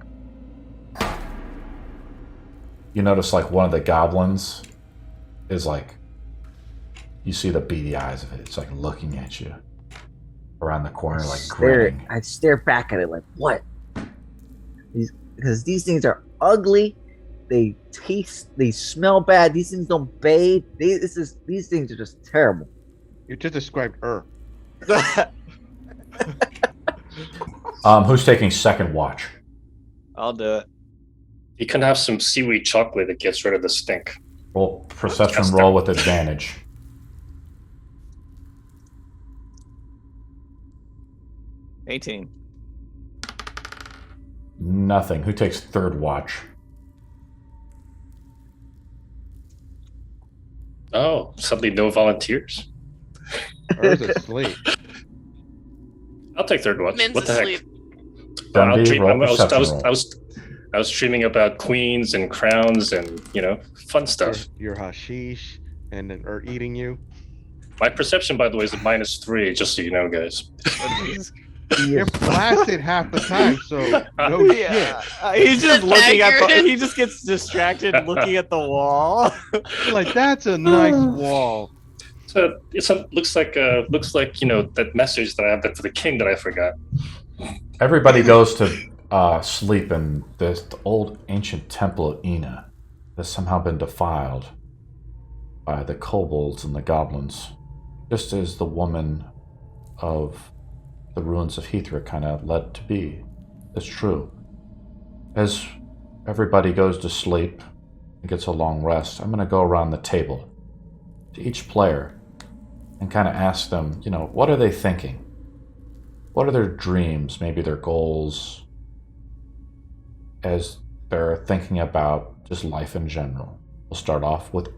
You notice like one of the goblins is like, you see the beady eyes of it. It's like looking at you around the corner, like grinning. I stare back at it like, what? Because these things are ugly. They smell bad. These things don't bathe. These things are just terrible. You just described Earth. Who's taking second watch? I'll do it. You can have some seaweed chocolate that gets rid of the stink. Roll perception roll with advantage. $18. Nothing. Who takes third watch? Oh, suddenly no volunteers. Earth's asleep. I'll take third watch. Min's What the heck? asleep. I'll Dundee, dream- roll perception roll. I was dreaming about queens and crowns and fun stuff. Your hashish and then Earth eating you. My perception, by the way, is a -3. Just so you know, guys. You're blasted half the time, so no shit. He's just looking at the. Accurate. He just gets distracted looking at the wall. Like that's a nice wall. So looks like that message that I have for the king that I forgot. Everybody goes to sleep in this old ancient temple of Ina that's somehow been defiled by the kobolds and the goblins, just as the woman of the ruins of Hethra kind of led to be. It's true. As everybody goes to sleep and gets a long rest, I'm going to go around the table to each player and kind of ask them, what are they thinking? What are their dreams, maybe their goals, as they're thinking about just life in general? We'll start off with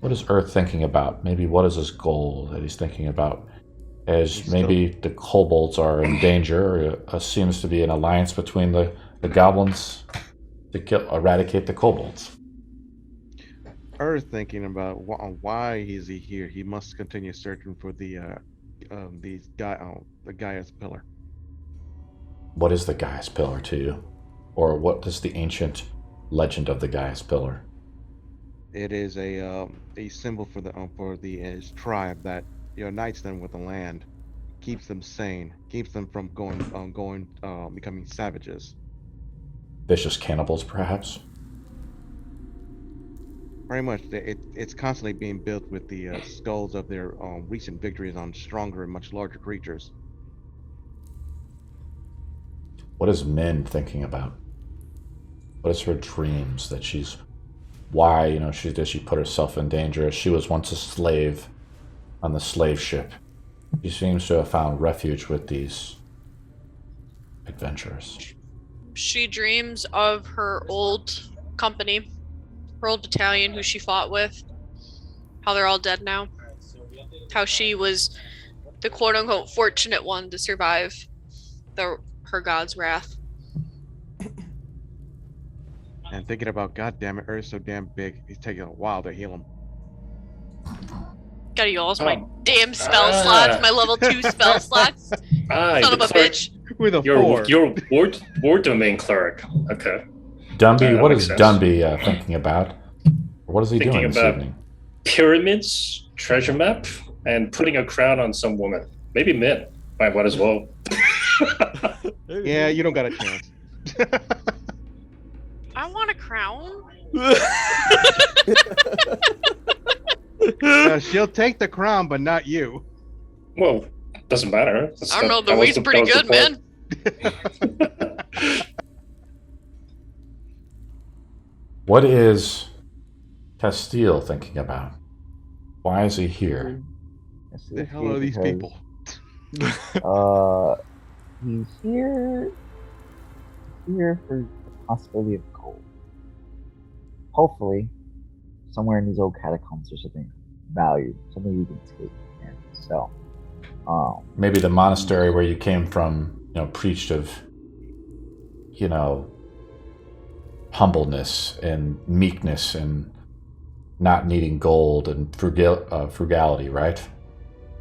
What is thinking about? Maybe what is his goal that he's thinking about? As maybe the kobolds are in danger, or seems to be an alliance between the goblins to eradicate the kobolds. Earth thinking about why is he here? He must continue searching for the Gaia's pillar. What is the Gaia's pillar to you? Or what is the ancient legend of the Gaia's pillar? It is a symbol for his tribe that unites them with the land, keeps them sane, keeps them from becoming savages. Vicious cannibals, perhaps? Very much. It's constantly being built with the skulls of their recent victories on stronger and much larger creatures. What is Min thinking about? What is her dreams that she's... Why, does she put herself in danger? She was once a slave on the slave ship. She seems to have found refuge with these adventurers. She dreams of her old company, her old battalion who she fought with, how they're all dead now, how she was the quote-unquote fortunate one to survive her god's wrath. And thinking about, God damn it, Earth's so damn big, he's taking a while to heal him. Gotta use my damn spell slots, my level 2 spell slots. Son of a bitch. With a You're 4. war domain cleric. Okay. Dumby, what makes is sense. Dumby thinking about? What is he Thinking doing this about- evening? Pyramids, treasure map, and putting a crown on some woman. Maybe men. Might as well. Yeah, you don't got a chance. I want a crown. She'll take the crown, but not you. Well, doesn't matter. I don't know, the weed's pretty good, man. What is Castile thinking about? Why is he here? The hell are these people? He's here for the possibility of gold. Hopefully, somewhere in these old catacombs there's something valued, something we can take and sell. Maybe the monastery where you came from, preached of, humbleness and meekness and not needing gold and frugality, right?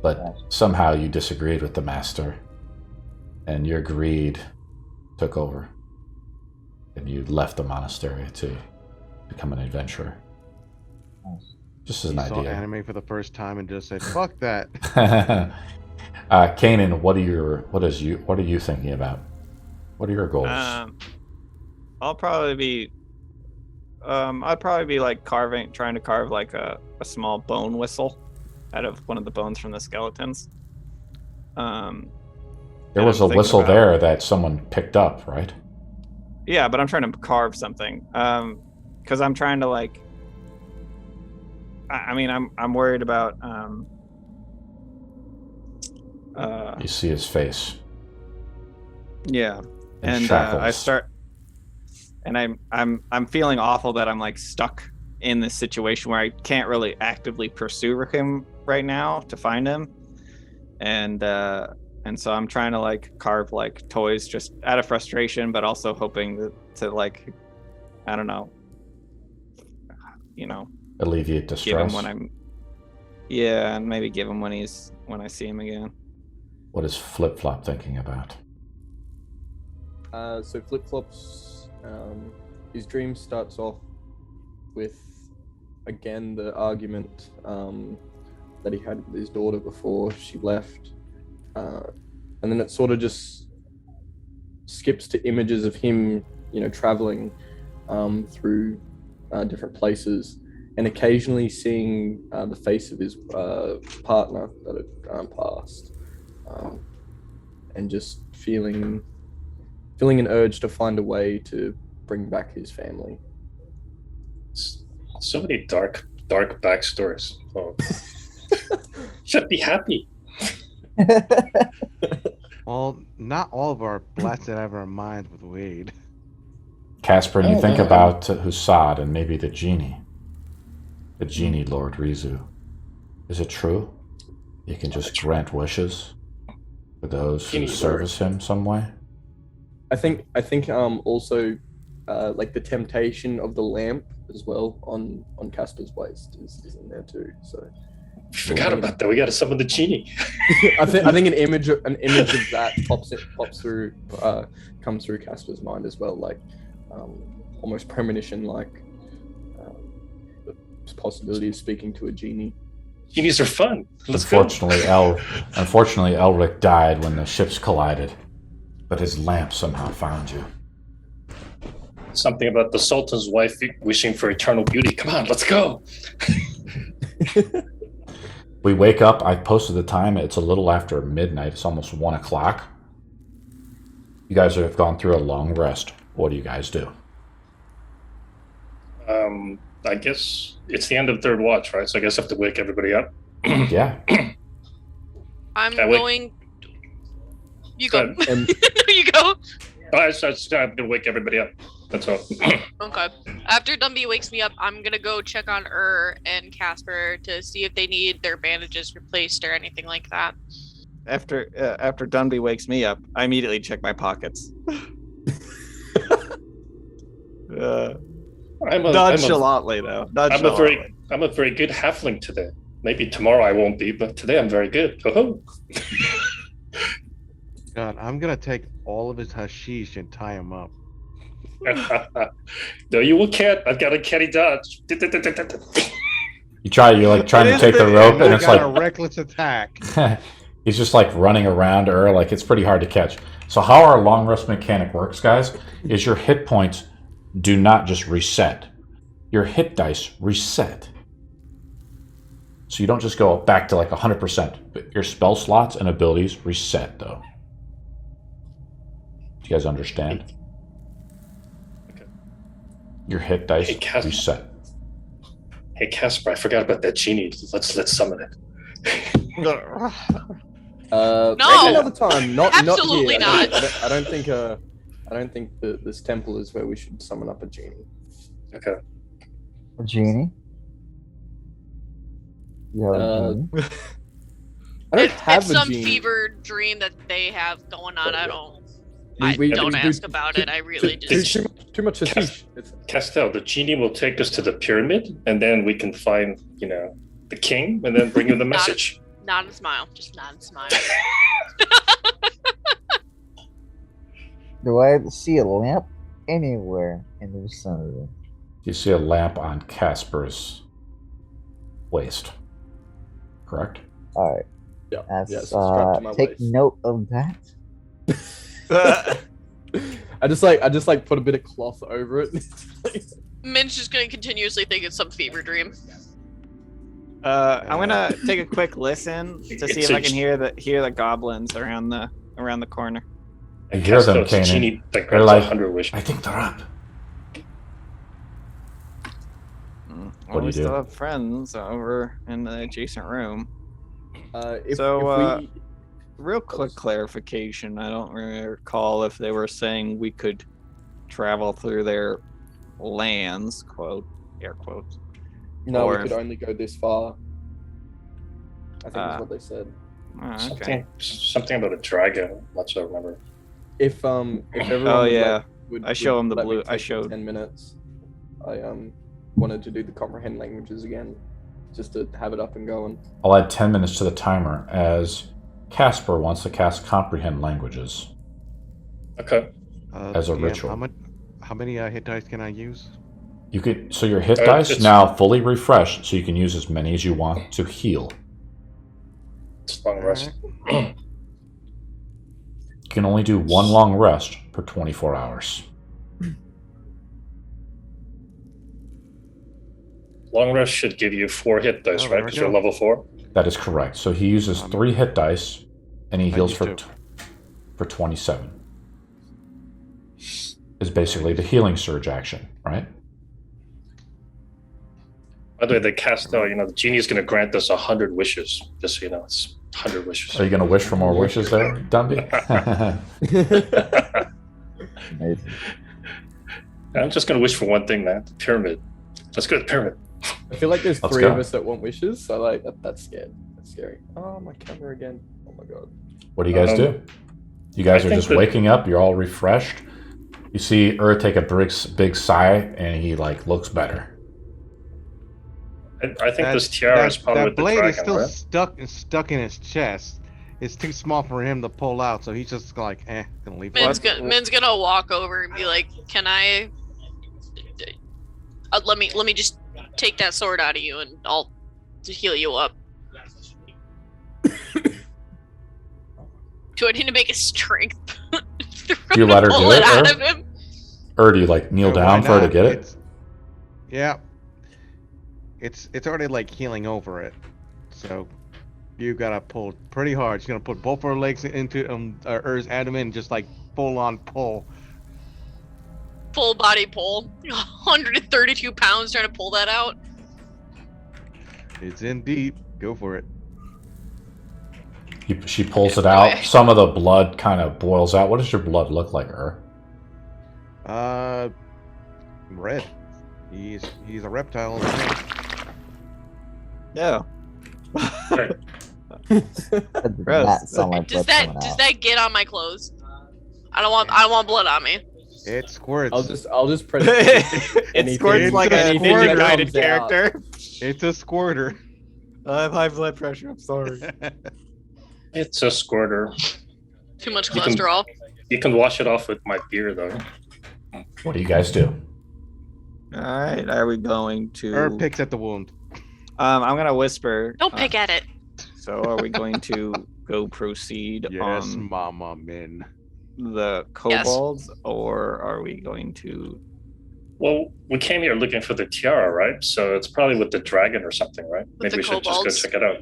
But somehow you disagreed with the master, and your greed took over, and you left the monastery to become an adventurer. Just as an Saw idea. anime for the first time and just said, "Fuck that." Kanan, what are you thinking about? What are your goals? I'd probably be like trying to carve like a small bone whistle out of one of the bones from the skeletons. There was a whistle there that someone picked up, right? Yeah, but I'm trying to carve something. Because I'm trying to like. I'm worried about. You see his face. Yeah, And and shackles. I start, and I'm feeling awful that I'm like stuck in this situation where I can't really actively pursue him right now to find him, and so I'm trying to like carve like toys just out of frustration, but also hoping to like, I don't know, Alleviate give distress. him when I'm, yeah, and maybe give him when I see him again. What is Flip Flop thinking about? So Flip Flop's his dream starts off with again the argument that he had with his daughter before she left, and then it sort of just skips to images of him, traveling through different places, and occasionally seeing the face of his partner that had passed, and just feeling an urge to find a way to bring back his family. So many dark backstories. Oh. Should be happy. Well, not all of our blasted out of our minds with Wade. Casper, and you Oh, think no. about Hussad and maybe the genie Lord Rizu. Is it true? You can just grant wishes for those who Genie service him some way? I think also like the temptation of the lamp as well on Casper's waist is in there too. So Forgot about that. We got to summon the genie. I think an image of that comes through Casper's mind as well, like almost premonition, like the possibility of speaking to a genie. Genies are fun. Let's go. Unfortunately, Elric died when the ships collided, but his lamp somehow found you. Something about the Sultan's wife wishing for eternal beauty. Come on, let's go. We wake up. I posted the time. It's a little after midnight. It's almost 1 o'clock. You guys have gone through a long rest. What do you guys do? I guess it's the end of third watch, right? So I guess I have to wake everybody up. Yeah. I'm Can I wait? going. You go. Go And You go. I'm going to wake everybody up. That's all. Okay. After Dumby wakes me up, I'm gonna go check on and Casper to see if they need their bandages replaced or anything like that. After Dunby wakes me up, I immediately check my pockets. I'm Nonchalantly, though. a very good halfling today. Maybe tomorrow I won't be, but today I'm very good. Oh. God, I'm gonna take all of his hashish and tie him up. No, you can't. I've got a canny dodge. You're like trying to take the rope, and I it's got a like reckless attack. he's just like running around her. Like it's pretty hard to catch. So how our long rest mechanic works, guys, is your hit points do not just reset. Your hit dice reset. So you don't just go back to like 100%. But your spell slots and abilities reset, though. Do you guys understand? Okay. Your hit dice Hey, Casper. reset. Hey Casper, I forgot about that genie. Let's summon it. No! Maybe another time. Absolutely not here. not. I don't think that this temple is where we should summon up a genie. Okay. A genie? You have a genie? I don't It's have a some genie. fever dream that they have going on. I don't. We don't do ask about it. I really just. too much hashish. Castel, the genie will take us to the pyramid, and then we can find, the king, and then bring him the message. Nod and smile. Just nod and smile. Do I see a lamp anywhere in the vicinity? You see a lamp on Casper's waist. Correct? Alright. Yeah. Let's Yes, strapped to my take waist. note of that. I just like put a bit of cloth over it. Min's just gonna continuously think it's some fever dream. I'm gonna take a quick listen to see if I can hear the goblins around the corner. You hear them, Castel, it's a Kanan. genie that They're grants like, 100 wishes. I think they're up. Well, do we you still do? have friends over in the adjacent room. If we Real quick clarification. I don't really recall if they were saying we could travel through their lands, quote, air quotes. No, Or we could if- only go this far. I think that's Ah. what they said. Oh, okay. Something about a dragon. Let's remember. If everyone Oh, would yeah. like- would- I show would him the let me blue- I take showed- 10 minutes. I wanted to do the comprehend languages again, just to have it up and going. I'll add 10 minutes to the timer as Casper wants to cast Comprehend Languages. Okay. As a DM, ritual. How many hit dice can I use? You could so your hit Uh, dice it's- now fully refreshed, so you can use as many as you want to heal. It's long rest. You can only do one long rest per 24 hours. Long rest should give you 4 hit dice, Oh, right? there we Because you're go. level 4. That is correct. So he uses 3 hit dice, and he I heals use for 2. for 27. Is basically the healing surge action, right? By the way, the Castel, the genie is going to grant us 100 wishes. Just so you know, it's 100 wishes. Are you going to wish for more wishes there, Dumby? Amazing. I'm just going to wish for one thing, man. The pyramid. Let's go to the pyramid. I feel like there's Let's 3 go. of us that want wishes, so like that's scared. That's scary. Oh, my camera again. Oh my god. What do you guys do? You guys I are think just that- waking up. You're all refreshed. You see take a big sigh, and he looks better. I think this tiara is probably that with the blade dragon, is still right? stuck in his chest. It's too small for him to pull out, so he's just gonna leave Min's it. Min's gonna walk over and be like, "Can I? Let me just take that sword out of you, and I'll heal you up." Do I need to make a strength? Do you let her do pull it, out or- of him? Or do you kneel Why down for her to not? get it? Yeah. It's already healing over it, so you gotta pull pretty hard. She's gonna put both her legs into Ur's abdomen, and just full on pull. Full body pull. 132 pounds trying to pull that out. It's in deep. Go for it. She pulls it out. Some of the blood kind of boils out. What does your blood look like, Red. He's a reptile. Yeah. That did Gross. not sound like Does blood coming that out. get on my clothes? I don't want blood on me. It squirts. I'll just press It squirts like a Anything ninja that guided comes out. character. It's a squirter. I have high blood pressure. I'm sorry. It's a squirter. Too much You can- cholesterol. You can wash it off with my beer, though. What do you guys do? All right. Are we going to? Picks at the wound. I'm gonna whisper. Don't pick at it. So are we going to go proceed Yes, on mama min. the kobolds, or are we going to? Well, we came here looking for the tiara, right? So it's probably with the dragon or something, right? With Maybe the we should kobolds. just go check it out.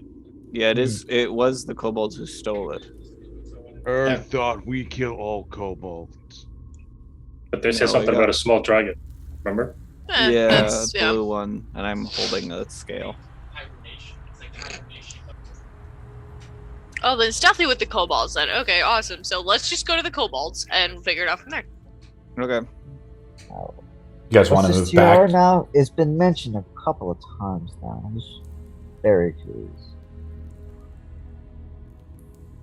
Yeah, it is. It was the kobolds who stole it. Yeah. Thought we kill all kobolds. But they No, said something yeah. about a small dragon. Remember? Yeah, That's, the blue one, and I'm holding a scale. Oh, then it's definitely with the kobolds then. Okay, awesome. So let's just go to the kobolds and figure it out from there. Okay. Oh. You guys want to What's move this tiara back? now? It's been mentioned a couple of times now. I'm just very curious.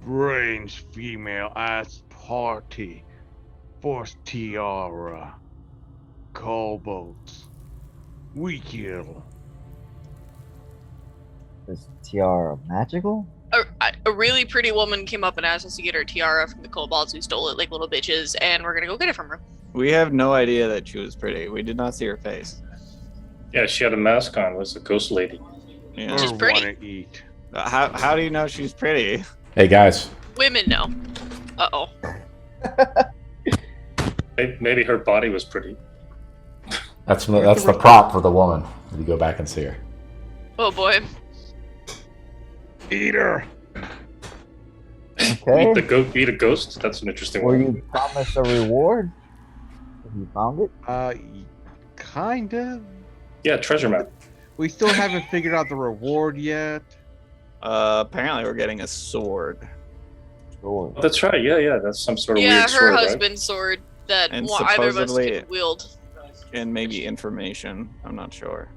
Strange female ass party. Force tiara. Kobolds. We kill. Is tiara magical? A really pretty woman came up and asked us to get her tiara from the kobolds who stole it like little bitches, and we're gonna go get it from her. We have no idea that she was pretty. We did not see her face. Yeah, she had a mask on. Was a ghost lady. Yeah. She's pretty. Wanna eat. How do you know she's pretty? Hey guys, Women know. Uh-oh. Maybe her body was pretty. that's the prop for the woman. You go back and see her. Oh boy. Eat her. Okay. Eat a ghost? That's an interesting Were one. you promised a reward? Have you found it? Kinda. Yeah, treasure map. We still haven't figured out the reward yet. Apparently we're getting a sword. Sure. Oh, that's right. Yeah. That's some sort of Yeah, weird her sword, right? husband's sword that And either of us supposedly- can wield. And maybe information. I'm not sure.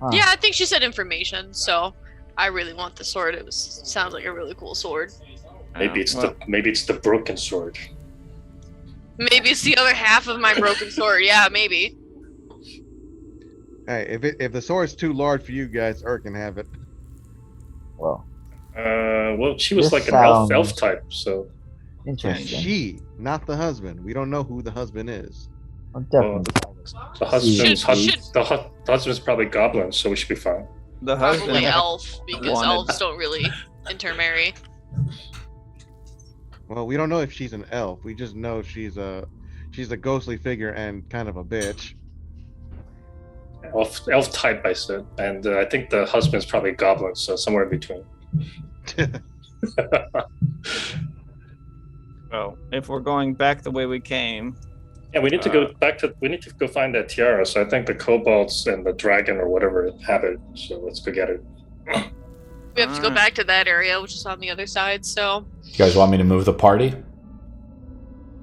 Huh. Yeah, I think she said information, so I really want the sword. Sounds like a really cool sword. Maybe it's the broken sword. Maybe it's the other half of my broken sword. Yeah, maybe. Hey, if the sword's too large for you guys, can have it. Well, Well, she was This like an sounds- elf type, so interesting. She, not the husband. We don't know who the husband is. I'm definitely. the husband's Should- the husband's probably goblin, so we should be fine. The Probably husband. elf, because wanted- elves don't really intermarry. Well, we don't know if she's an elf. We just know she's a ghostly figure and kind of a bitch. Elf type, I said, and I think the husband's probably goblin, so somewhere in between. Oh, if we're going back the way we came, Yeah, we need to go back to. We need to go find that tiara. So I think the kobolds and the dragon or whatever have it. So let's go get it. We have to go back to that area, which is on the other side, so. You guys want me to move the party?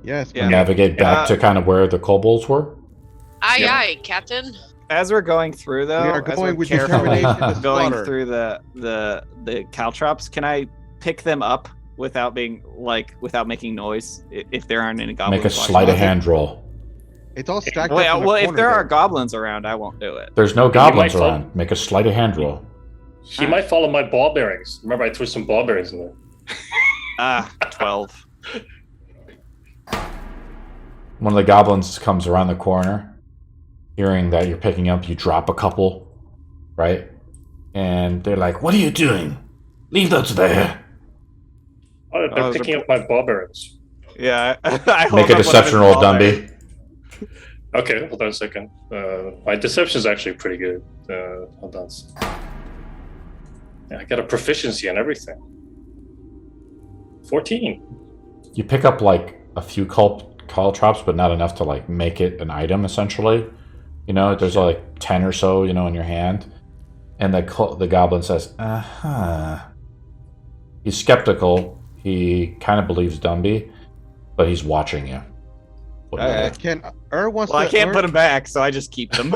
Yes. Yeah. And navigate back Yeah. to kind of where the kobolds were? Aye, Yeah. aye, Captain. as we're going through though, We are as going we're with carefully determination to going slaughter. through the caltrops, can I pick them up without making noise if there aren't any goblins? Make a watching? sleight of hand roll. It's all stacked Wait, up in the well, if corner there are there. goblins around, I won't do it. There's no might goblins fall- around. Make a sleight of hand roll. He might follow my ball bearings. Remember, I threw some ball bearings in there. 12. One of the goblins comes around the corner, hearing that you're picking up, you drop a couple, right? And they're like, "What are you doing? Leave those there." Oh, they're those are picking up my ball bearings. Yeah. I hold Make a up one of his deception roll, ball bearings. Dumby. Okay, hold on a second. My deception is actually pretty good. Hold on. Yeah, I got a proficiency and everything. 14. You pick up like a few caltrops, but not enough to like make it an item. Essentially, you know, there's like 10 or so, you know, in your hand, and the goblin says, "Uh huh." He's skeptical. He kind of believes Dumby, but he's watching you. Okay. Can wants Well, I to? can't put them back, so I just keep them.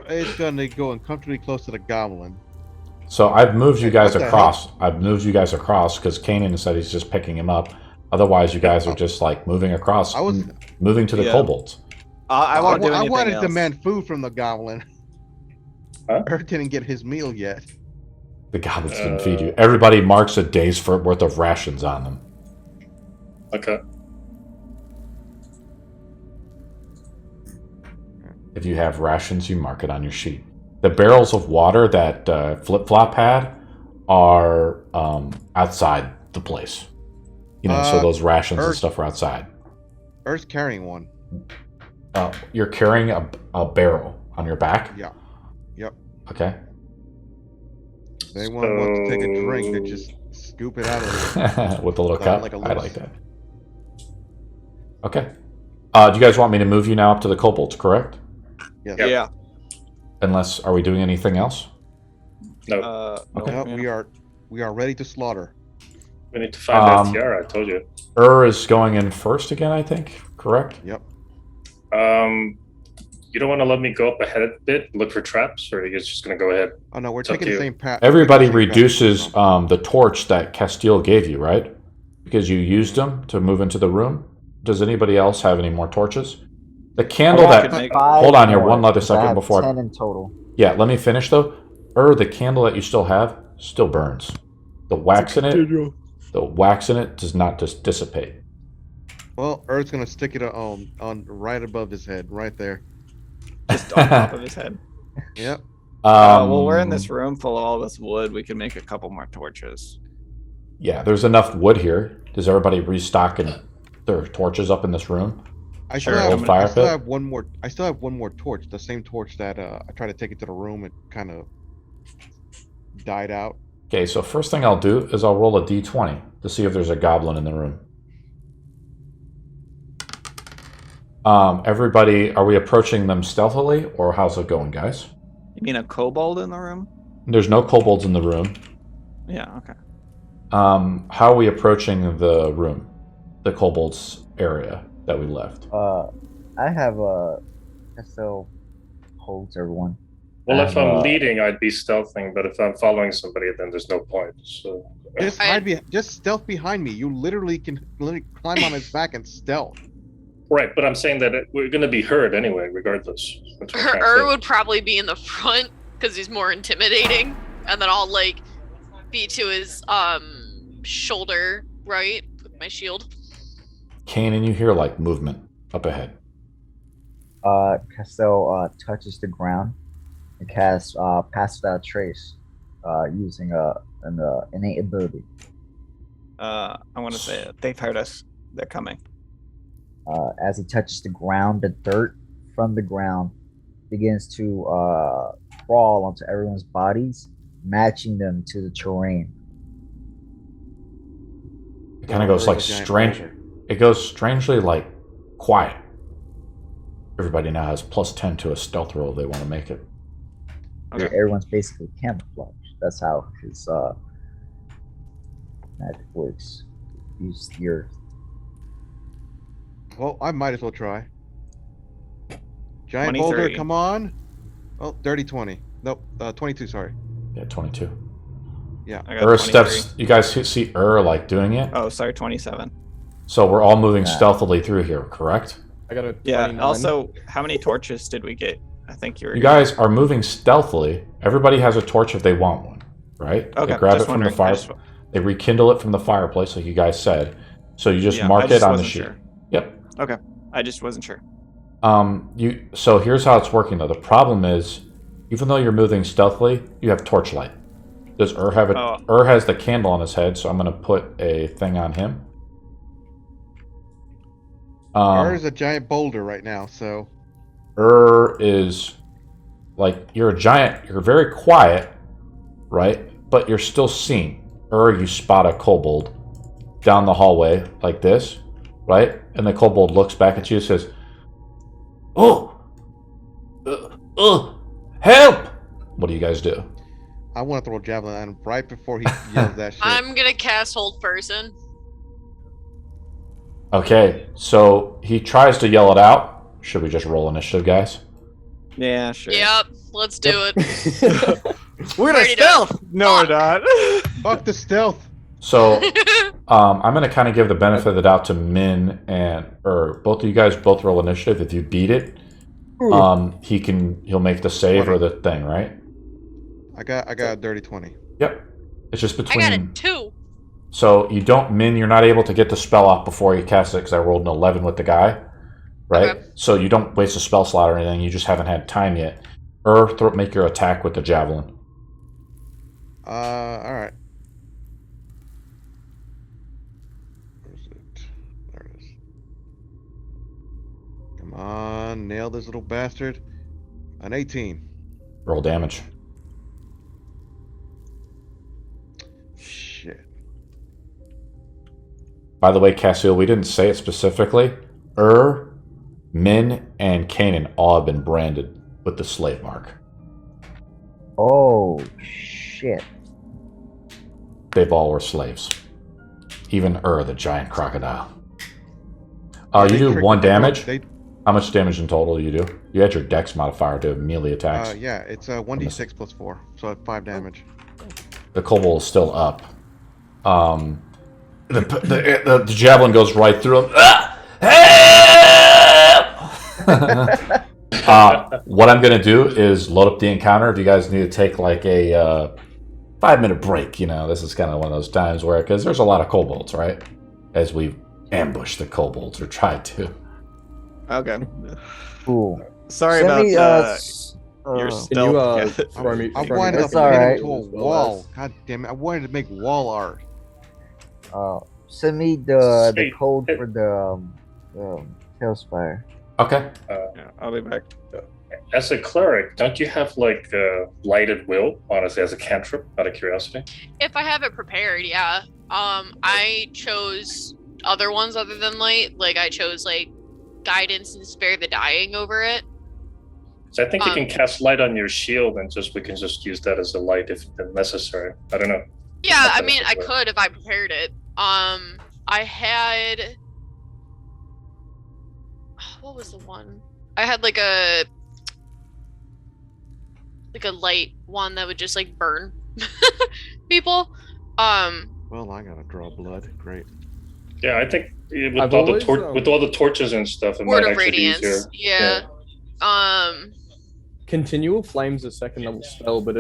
Is gonna go uncomfortably close to the goblin. So I've moved you guys What the across. I've moved you guys across because Kanan said he's just picking him up. Otherwise, you guys are just like moving across, I was- moving to the Yeah. kobolds. I won't do I anything wanted else. to demand food from the goblin. Huh? Didn't get his meal yet. The goblins didn't feed you. Everybody marks a day's worth of rations on them. Okay. If you have rations, you mark it on your sheet. The barrels of water that Flip-Flop had are outside the place. You know, so those rations and stuff are outside. Earth's carrying one. You're carrying a barrel on your back? Yeah. Yep. Okay. If anyone wants to take a drink, they just scoop it out of there. With a little cup? Like a I like that. Okay. Do you guys want me to move you now up to the kobolds, correct? Yes. Yeah. Unless, are we doing anything else? No. Okay. No, we are ready to slaughter. We need to find that tiara, I told you. Is going in first again, I think, correct? Yep. You don't want to let me go up ahead a bit, look for traps, or are you just going to go ahead? Oh no, we're It's up taking to the you. same path. Everybody reduces the torch that Castile gave you, right? Because you used them to move into the room. Does anybody else have any more torches? The candle I that... could make- Hold on here, more, one other 'cause I second have before... 10 in total. Yeah, let me finish though. The candle that you still have still burns. The wax in it does not just dissipate. Well, Earth's gonna stick it on right above his head, right there. Just on top of his head. Yep. Well, we're in this room full of all this wood. We can make a couple more torches. Yeah, there's enough wood here. Does everybody restock their torches up in this room? I Sure, still, old have, fire I still pit? have one more. I still have one more torch. The same torch that I tried to take it to the room. It kind of died out. Okay, so first thing I'll do is I'll roll a d20 to see if there's a goblin in the room. Everybody, are we approaching them stealthily, or how's it going, guys? You mean a kobold in the room? There's no kobolds in the room. Yeah, okay. How are we approaching the room? The kobolds area that we left? I have Castile holds everyone. Well, if I'm Uh, leading, I'd be stealthing, but if I'm following somebody, then there's no point. So, Just stealth behind me. You literally can climb on his back and stealth. right, but I'm saying that we're going to be heard anyway, regardless. That's what I'm trying to say. Would probably be in the front because he's more intimidating, and then I'll like be to his shoulder, right, with my shield. Kane, and you hear like movement up ahead. Castile touches the ground and casts Pass Without Trace using an innate ability. I want to say it. They've heard us. They're coming. As he touches the ground, the dirt from the ground begins to crawl onto everyone's bodies, matching them to the terrain. It kind of goes like strange. It goes strangely like quiet. Everybody now has +10 to a stealth roll if they want to make it. Okay. Everyone's basically camouflage. That's how his magic works. Use the earth. Well, I might as well try. Giant boulder, 23. come on. Oh, dirty 20. Nope, 22, sorry. Yeah, 22. I got 23. Steps. You guys see like doing it. Oh, sorry, 27. So we're all moving Yeah. stealthily through here, correct? I got a Yeah. 29. Also, how many torches did we get? I think you were. You guys are moving stealthily. Everybody has a torch if they want one, right? Okay. They grab it just from the wondering. fire. They rekindle it from the fireplace, like you guys said. So you just Yeah, mark I just it on the wasn't sheet. sure. Yep. Okay. I just wasn't sure. So here's how it's working though. The problem is, even though you're moving stealthily, you have torchlight. Does have it? Oh. Has the candle on his head, so I'm gonna put a thing on him. There's a giant boulder right now, so Is like you're a giant. You're very quiet, right? But you're still seen. You spot a kobold down the hallway like this, right? And the kobold looks back at you and says, "Oh, help!" What do you guys do? I want to throw a javelin at him right before he yells that shit. I'm gonna cast Hold Person. Okay, so he tries to yell it out. Should we just roll initiative, guys? Yeah, sure. Yep, let's do it. We're Ready to stealth. No, we're fuck. not. Fuck the stealth. So I'm going to kind of give the benefit of the doubt to Min or both of you guys. Both roll initiative. If you beat it, he'll make the save or the thing, right? I got a dirty 20. Yep. It's just I between. got a 2. So you don't min. You're not able to get the spell off before you cast it because I rolled an 11 with the guy, right? Okay. So you don't waste a spell slot or anything. You just haven't had time yet. Make your attack with the javelin. All right. Where is it? There it is. Come on, nail this little bastard. An 18. Roll damage. Shit. By the way, Cassiel, we didn't say it specifically. Min, and Kanan all have been branded with the slave mark. Oh shit! They've all were slaves. Even the giant crocodile. You They do tricked 1 me. damage? They, How much damage in total do you do? You had your dex modifier to melee attacks. yeah, it's 1d6 plus 4, so 5 damage. The kobold is still up. The javelin goes right through him. What I'm going to do is load up the encounter. If you guys need to take like a 5-minute break, this is kind of one of those times where, because there's a lot of kobolds, right? As we ambush the kobolds or try to. Okay. Cool. Sorry Send about me, your Can stealth. you Yeah. throw me? I throw me wanted That's to all paint right. him to a as well wall. as- God damn it! I wanted to make wall art. Send me the Sweet. code for the Tailspire. Okay. Yeah, I'll be back. As a cleric, don't you have like lighted will, honestly, as a cantrip? Out of curiosity. If I have it prepared, yeah. I chose other ones other than light. Like I chose like guidance and spare the dying over it. So I think you can cast light on your shield, and we can just use that as a light if necessary. I don't know. Yeah, I Okay, mean I that's could if I prepared it. I had what was the one? I had like a light one that would just like burn people. Well, I gotta draw blood. Great. Yeah, I think with I've all the always, with all the torches and stuff, it Word might of actually be Radiance. easier. Yeah. Continual Flame's a second level spell, but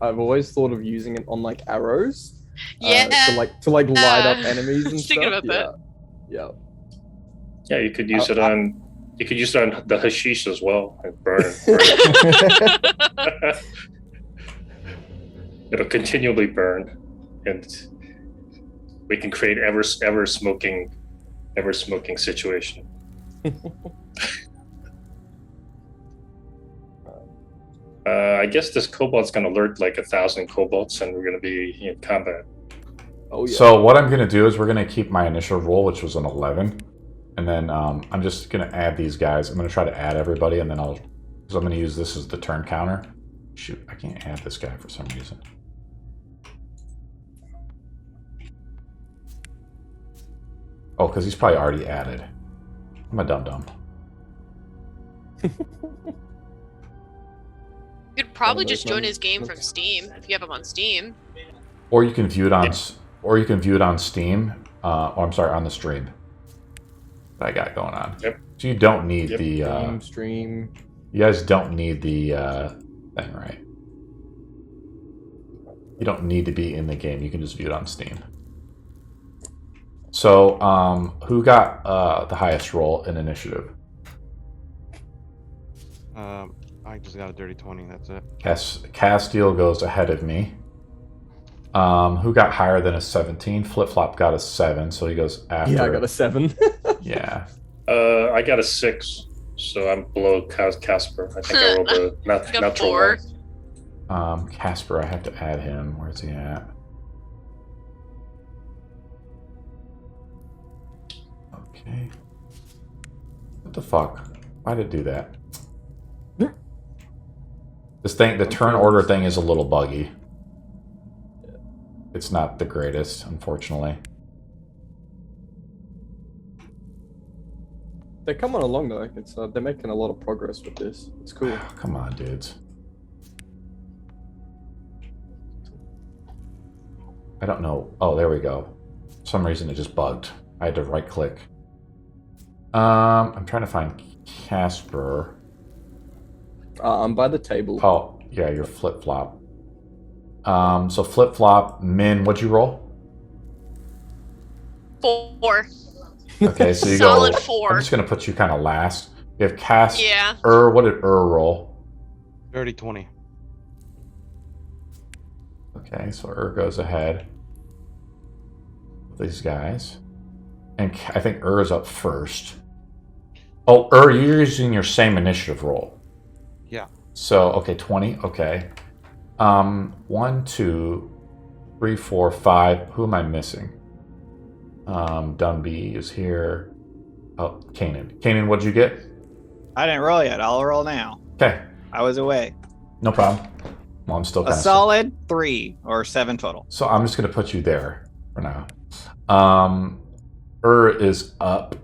I've always thought of using it on like arrows. Yeah. To light up enemies and I was thinking stuff. about Yeah. Yeah, you could use it on. You could use it on the hashish as well and burn it. It'll continually burn, and we can create ever smoking situation. I guess this kobold's gonna alert like 1,000 kobolds, and we're gonna be in combat. Oh yeah. So what I'm going to do is we're going to keep my initial roll, which was an 11. And then I'm just going to add these guys. I'm going to try to add everybody, and then because I'm going to use this as the turn counter. Shoot, I can't add this guy for some reason. Oh, because he's probably already added. I'm a dum-dum. You could probably Oh, just there's join no- his game from Steam if you have him on Steam. Or you can view it on Steam. I'm sorry, on the stream that I got going on. Yep. So you don't need Yep. the. Stream. You guys don't need the thing, right? You don't need to be in the game. You can just view it on Steam. So, who got the highest roll in initiative? I just got a dirty 20. That's it. Castiel goes ahead of me. Who got higher than a 17? Flip Flop got a 7, so he goes after. Yeah, I got a 7. Yeah. I got a 6, so I'm below Casper. I think I rolled a Got natural 4. 1. Casper, I have to add him. Where's he at? Okay. What the fuck? Why did it do that? This thing, the turn order thing is a little buggy. It's not the greatest, unfortunately. They're coming along though. It's they're making a lot of progress with this. It's cool. Come on, dudes. I don't know. Oh, there we go. For some reason it just bugged. I had to right click. I'm trying to find Casper. I'm by the table. Oh, yeah, your flip flop. So flip flop. Min, what'd you roll? 4. Okay, so you Solid go. 4. I'm just gonna put you kind of last. You have cast. Yeah. What did roll? Dirty 20. Okay, so goes ahead. These guys. And I think is up first. Oh, you're using your same initiative roll. Yeah. So, okay, 20. Okay. 1, 2, 3, 4, 5. Who am I missing? Dunby is here. Oh, Kanan. Kanan, what'd you get? I didn't roll yet. I'll roll now. Okay. I was away. No problem. Well, I'm still A kind of solid 3 or 7 total. So I'm just going to put you there for now. Is up.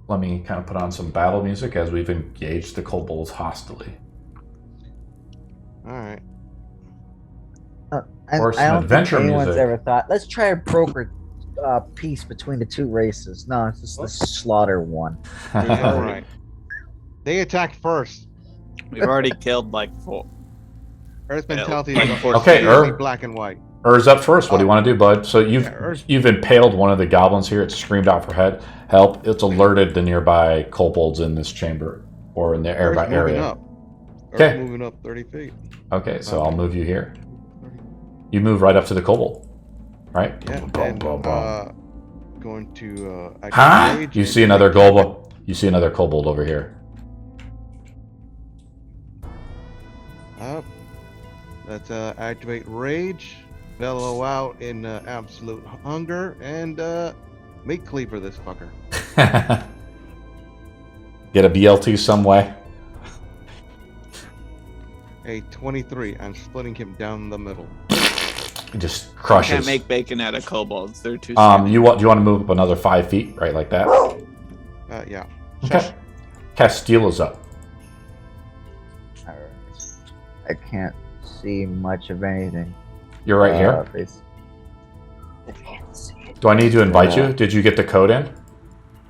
Let me kind of put on some battle music as we've engaged the kobolds hostily. All right. Or some I don't adventure think anyone's music. ever thought, let's try a broker peace between the two races. No, it's just the slaughter one. Yeah, right. They attacked first. We've already killed like 4. Earth Yeah, mentality like is Okay, extremely black and white. Ur's up first. What do you want to do, bud? So Ur's- you've impaled one of the goblins here. It's screamed out for help. It's alerted the nearby kobolds in this chamber or in the Earth's nearby moving area. up. Okay. Earth's moving up 30 feet. Okay, so Okay. I'll move you here. You move right up to the kobold, right? Yeah, Boom, and boom, boom. going to activate Huh? rage You and see another kobold. You see another kobold over here. Up. Let's activate rage, bellow out in absolute hunger, and meat cleaver this fucker. Get a BLT some way. A 23. I'm splitting him down the middle. It just You crushes. can't make bacon out of kobolds. They're too Do you want to move up another 5 feet, right, like that? Yeah. Okay. Castile is up. Alright. I can't see much of anything. You're right here. I can't see it. Do I need to invite you? Did you get the code in?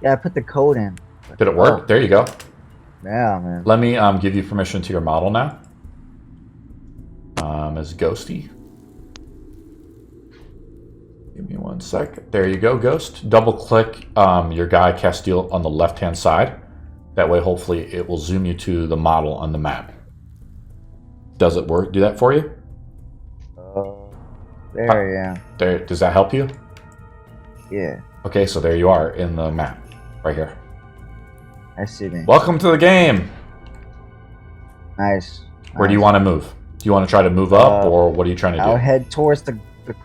Yeah, I put the code in. Did it work? There you go. Yeah, man. Let me give you permission to your model now. As Ghosty. Give me 1 sec. There you go, Ghost. Double click your guy Castile on the left hand side. That way, hopefully, it will zoom you to the model on the map. Does it work? Do that for you? There, yeah. There. Does that help you? Yeah, Okay, so there you are in the map, right here. I see them. Welcome to the game. Nice. Where do you want to move? Do you want to try to move up, or what are you trying to I'll do? head towards the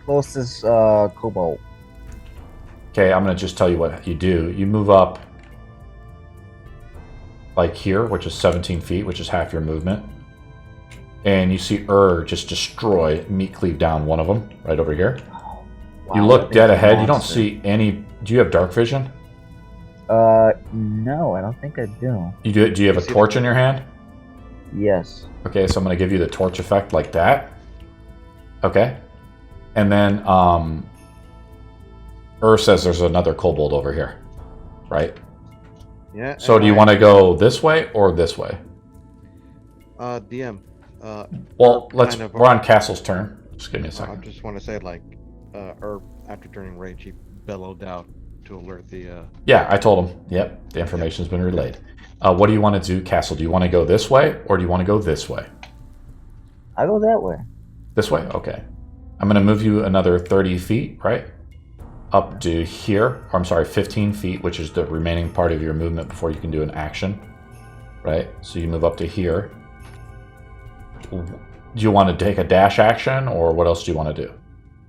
closest kobold. Okay, I'm going to just tell you what you do. You move up like here, which is 17 feet, which is half your movement. And you see just destroy, meat cleave down one of them, right over here. Wow, You that look thing's dead a ahead. You don't monster. see any... Do you have dark vision? No, I don't think I do. You do. Do you have a see torch in your hand? Yes. Okay, so I'm going to give you the torch effect like that. Okay. And then says there's another kobold over here, right? Yeah. So do you want to go this way or this way? DM. Well, kind of- we're on Castle's turn. Just give me a I second. just want to say, like, Herb, after turning rage, he bellowed out to alert the. Yeah, I told him. Yep, the information's been relayed. What do you want to do, Castle? Do you want to go this way or do you want to go this way? I go that way. This way? Okay. I'm going to move you another 30 feet, right? Up to here. Or, I'm sorry, 15 feet, which is the remaining part of your movement before you can do an action. Right? So you move up to here. Do you want to take a dash action or what else do you want to do?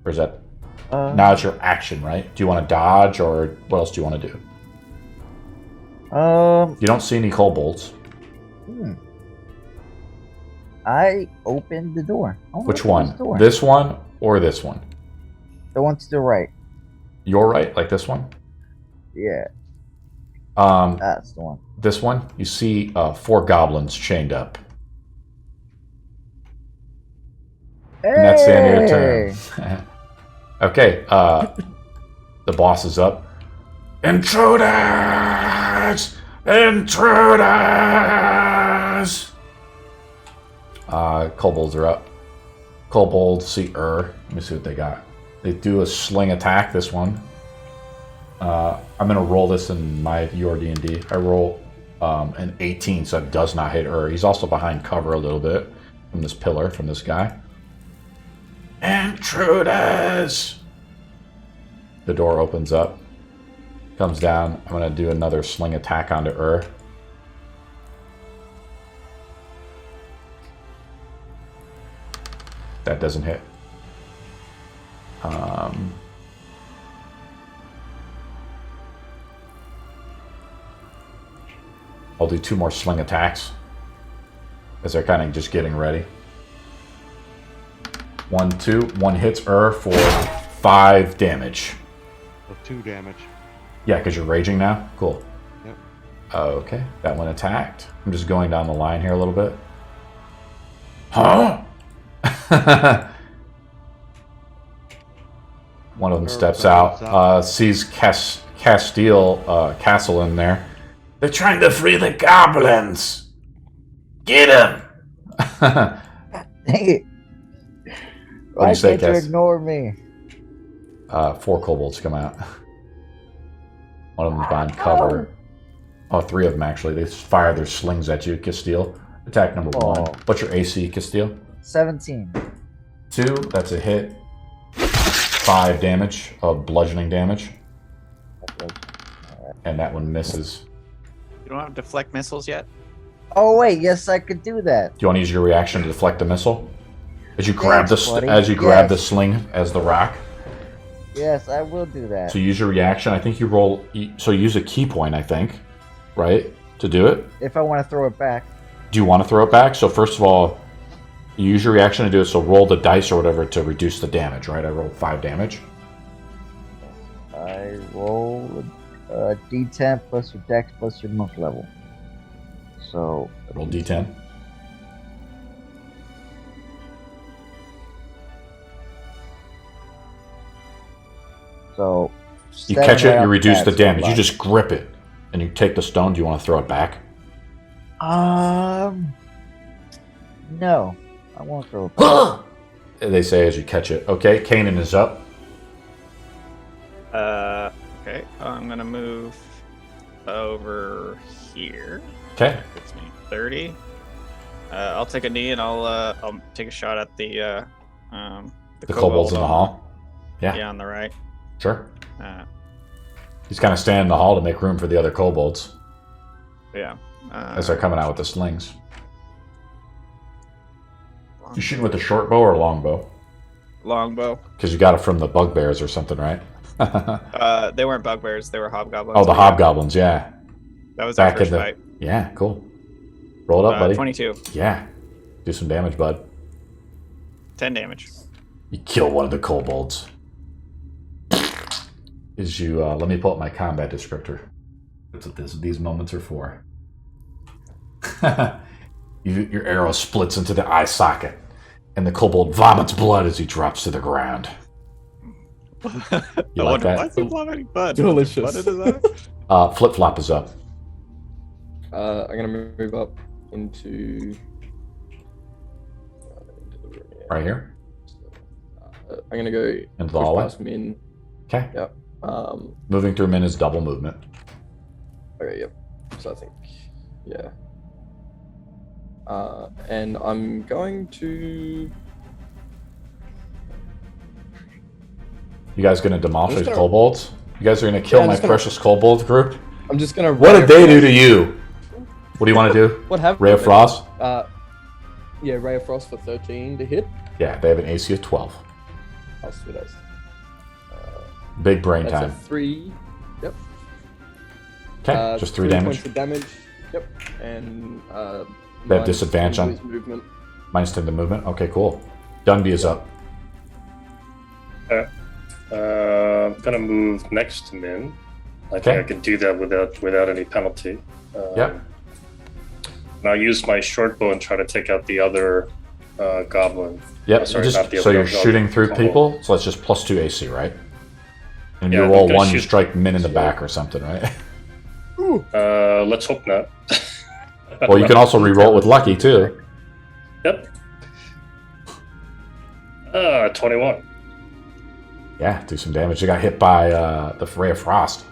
Or is that... now it's your action, right? Do you want to dodge or what else do you want to do? You don't see any kobolds. I opened the door. I wanna Which open one? this door. This one or this one? The one to the right. Your right, like this one? Yeah, that's the one. This one, you see 4 goblins chained up. And that's the end of your turn. Okay, the boss is up. Intruders! Intruders! Kobolds are up. kobolds see Let me see what they got. They do a sling attack, this one. I'm going to roll this in your D&D. I roll an 18, so it does not hit He's also behind cover a little bit from this pillar, from this guy. Intruders! The door opens up. Comes down. I'm going to do another sling attack onto That doesn't hit. I'll do 2 more sling attacks as they're kind of just getting ready. 1, 2. 1 hits for 5 damage. 2 damage. Yeah, because you're raging now? Cool. Yep. Okay, that one attacked. I'm just going down the line here a little bit. Huh? One of them steps out, sees Castle in there. They're trying to free the goblins! Get him! Dang it. Why you say, can't you Cass? ignore me? 4 kobolds come out. One of them's behind cover. Oh, 3 of them actually. They fire their slings at you, Castile. Attack number 1. What's your AC, Castile? 17. 2, that's a hit. 5 damage of bludgeoning damage. And that one misses. You don't have deflect missiles yet? Oh wait, yes, I could do that. Do you want to use your reaction to deflect the missile? As you grab Thanks, the buddy. grab the Yes. sling as the rock. Yes, I will do that. So use your reaction. I think you roll. So use a key point. I think, right, to do it. If I want to throw it back. Do you want to throw it back? So first of all, you use your reaction to do it. So roll the dice or whatever to reduce the damage. Right? I rolled 5 damage. I roll a D10 plus your dex plus your monk level. So Roll D10. So You 7 catch it. right You off reduce bat, the so damage. You like- just grip it and you take the stone. Do you want to throw it back? No, I won't throw it back. They say as you catch it. Okay, Kanan is up. Okay. I'm gonna move over here. Okay. Puts me 30. I'll take a knee and I'll take a shot at the The kobolds in the hall. Yeah. Yeah, on the right. Sure. Uh, He's kind of standing in the hall to make room for the other kobolds yeah. as they're coming out with the slings. You shooting with a short bow or a long bow? Longbow. Because you got it from the bugbears or something, right? They weren't bugbears. They were hobgoblins. Oh, the hobgoblins, yeah. That was our Back in first the. fight. Yeah, cool. Roll it up, buddy. 22. Yeah. Do some damage, bud. 10 damage. You kill one of the kobolds. Is you? Let me pull up my combat descriptor. That's what these moments are for. Your arrow splits into the eye socket, and the kobold vomits blood as he drops to the ground. You like that? Why is he vomiting blood? Delicious. What is that? Flip flop is up. I'm gonna move up into the room, yeah. Right here. I'm gonna go Into the push hallway. past Min. Okay. Yep. Moving through Min is double movement. Okay. Yep. So I think, yeah. And I'm going to. You guys gonna demolish I'm these just gonna- kobolds? You guys are gonna kill I'm my just gonna- precious kobold group? I'm just gonna. What did they do to you? What do you want to do? What happened? Ray of Frost? Yeah, Ray of Frost for 13 to hit. Yeah, they have an AC of 12. Oh, sweet as. Big brain That's time. a 3. Yep. Okay, just 3 damage. Points of damage. Yep. And They have minus disadvantage on- his movement. Minus 10 to movement. Okay, cool. Dunby is up. I'm gonna move next to Min. I think Okay. I can do that without any penalty. Yep. And I'll use my short bow and try to take out the other goblin. Yep. Sorry, you not the so other you're goblin, shooting through kobold. people, so that's just plus 2 AC, right? And Yeah, you I'm roll gonna 1, you shoot- strike Min in the back or something, right? Let's hope not. Well, you can also re-roll it with lucky too. Yep. 21. Yeah, do some damage. You got hit by the Ray of Frost.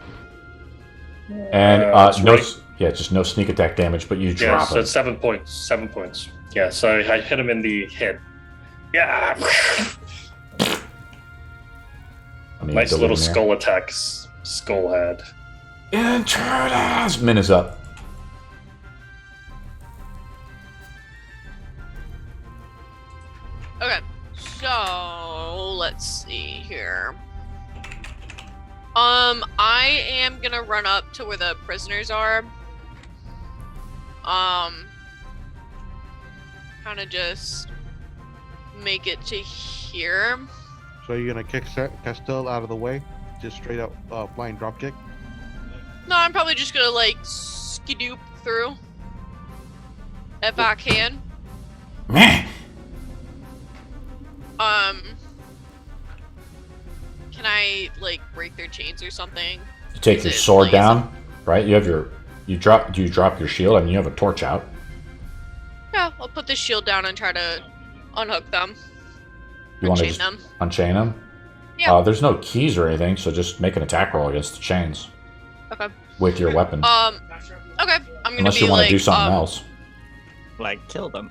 And That's no, right. yeah, just no sneak attack damage, but you Yeah, drop so it. it's 7 points. 7 points. Yeah, so I hit him in the head. Yeah. I mean, Nice build little in there. skull attacks. Skull head. Intruders! Min is up. Okay, so let's see here. I am gonna run up to where the prisoners are. Kind of just make it to here. So you're gonna kick Castell out of the way, just straight up flying drop kick. No, I'm probably just gonna like skidoop through if I can. Meh. Can I like break their chains or something? You take Is your it sword like- down, right? You have your do you drop your shield? I mean, you have a torch out. Yeah, I'll put the shield down and try to unhook them. You want to Unchain just them. unchain them? Yeah. There's no keys or anything, so just make an attack roll against the chains Okay. with your weapon. Okay. I'm gonna Unless be you want like, to do something else. Like, kill them.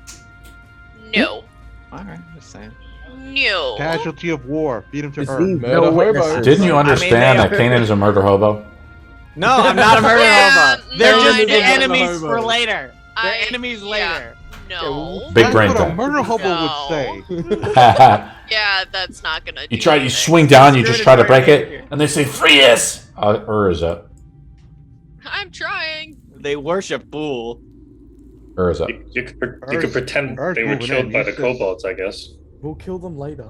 No. Alright, just saying. No. Casualty of war. Beat him to Just earth. leave Murder no hobo. witnesses. Didn't you I understand mean, that Kanan is a murder hobo? No, I'm not a murder Yeah, hobo. They're no, just I the didn't. enemies for Hobo. later. They're I- enemies yeah. later. No. Big That's brain what a thing. murder hobo No. would say. Yeah, that's not gonna. You do try, you anything. swing down, you Screw just it, try to try break to it, make it. and they say, "Free us!" Is up. I'm trying. They worship Bool. Is up. You could pretend Earth's they were moving killed in. by He's the just- kobolds, I guess. We'll kill them later.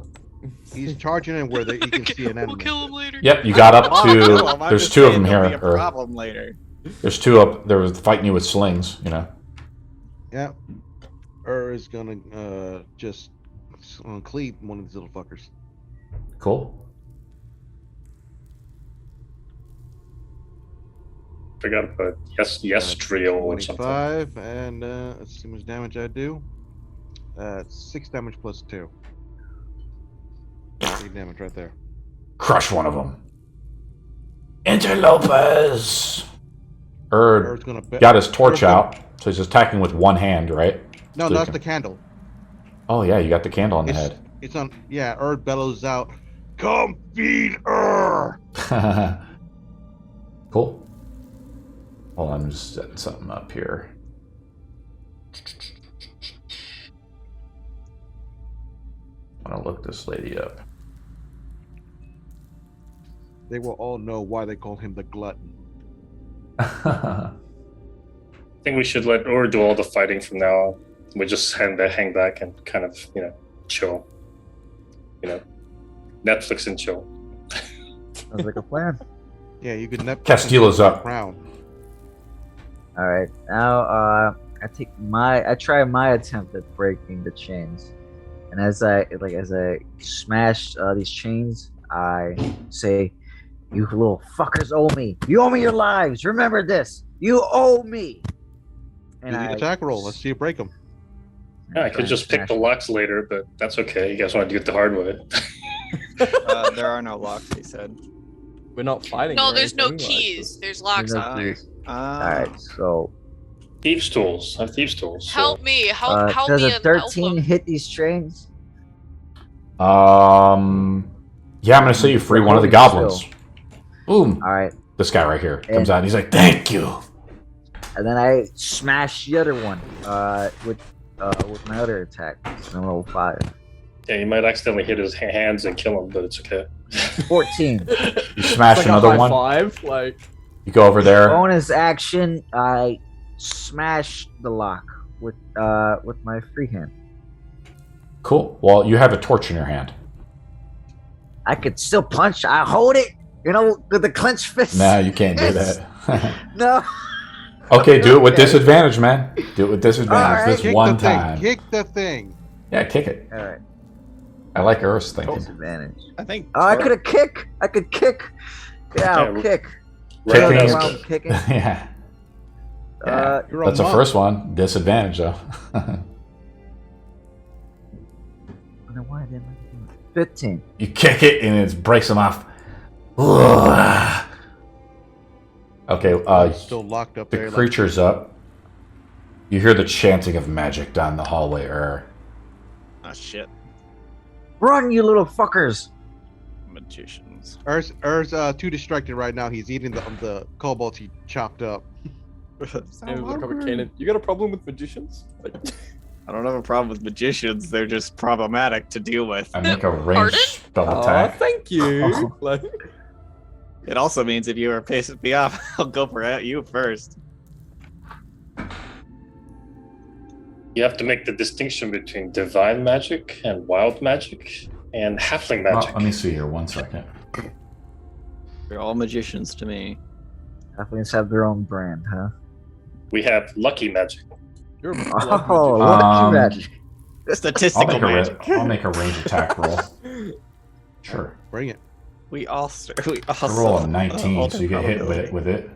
He's charging in where he can see an We'll enemy. kill him later. Yep, you got up Kill 'em, to. I'm There's just two of saying them there'll here. be a Or problem later. there's two up. There was fighting you with slings. You know. Yeah. Is gonna just cleave one of these little fuckers. Cool. Forgot to put yes trio or something. 25, and let's see how much damage I do. 6 damage plus 2. 8 damage right there. Crush one of them. Interlopers. Erd's gonna Got his torch Erd's gonna- out, so he's attacking with one hand, right? No, So that's you the can- candle. Oh yeah, you got the candle on the It's, head. it's on. Yeah, Erd bellows out. Come feed Erd. Cool. Hold on, I'm just setting something up here. I'm gonna look this lady up. They will all know why they call him the glutton. I think we should let Ur do all the fighting from now on. We just hang back and kind of, chill. Netflix and chill. Sounds like a plan. Yeah, you could net. Castilla's up. Crown. All right, now I try my attempt at breaking the chains, and as I smash these chains, I say, "You little fuckers owe me. You owe me your lives. Remember this. You owe me." Do the attack roll. Let's see you break them. Yeah, I could just pick the locks later, but that's okay. You guys want to do it the hard way. There are no locks, he said. We're not fighting. No, or there's no anything, like, keys. There's locks no on there. keys. All All right, so Thieves' tools. I have thieves' tools. so- Help me! Help does me! a and help 13 them. hit these chains? Yeah, I'm gonna say you free one of the goblins. Boom. All right, This guy right here comes And- out and he's like, "Thank you." and then I smash the other one with my other attack. It's level 5. Yeah, you might accidentally hit his hands and kill him, but it's okay. 14. You smash Like another a high one. five, like You go over there. Bonus action, I smash the lock with my free hand. Cool. Well, you have a torch in your hand. I could still punch. I hold it, with the clenched fist. No, you can't do Yes. that. No. Okay, do it with Okay. disadvantage, man. Do it with disadvantage Alright. this Kick one the thing. time. Kick the thing. Yeah, kick it. All right. I like Earth's thinking. Disadvantage. I think. Oh, I could have kick. I could kick. Yeah, I'll Yeah, kick. Right Kicking now, is While good. I'm kicking. Yeah, You're that's the monk. first one. Disadvantage, though. wonder why I didn't like it. 15. You kick it and it breaks him off. Ugh. Okay, Still locked up the there. creature's up. You hear the chanting of magic down the hallway. Oh shit. Run, you little fuckers! Magicians. Ur's too distracted right now. He's eating the kobolds he chopped up. And look over Kanan. You got a problem with magicians? Like, I don't have a problem with magicians. They're just problematic to deal with. I make a Pardon? ranged spell oh, attack. thank you. Like, It also means if you are pissing me off, I'll go for you first. You have to make the distinction between divine magic and wild magic and halfling Well, magic. let me see here. 1 second. They're all magicians to me. Halflings have their own brand, huh? We have lucky magic. you're a Oh, lucky magic. Statistical magic. I'll make a range attack roll. Sure. Bring it. We all I roll a 19, so you get hit with it.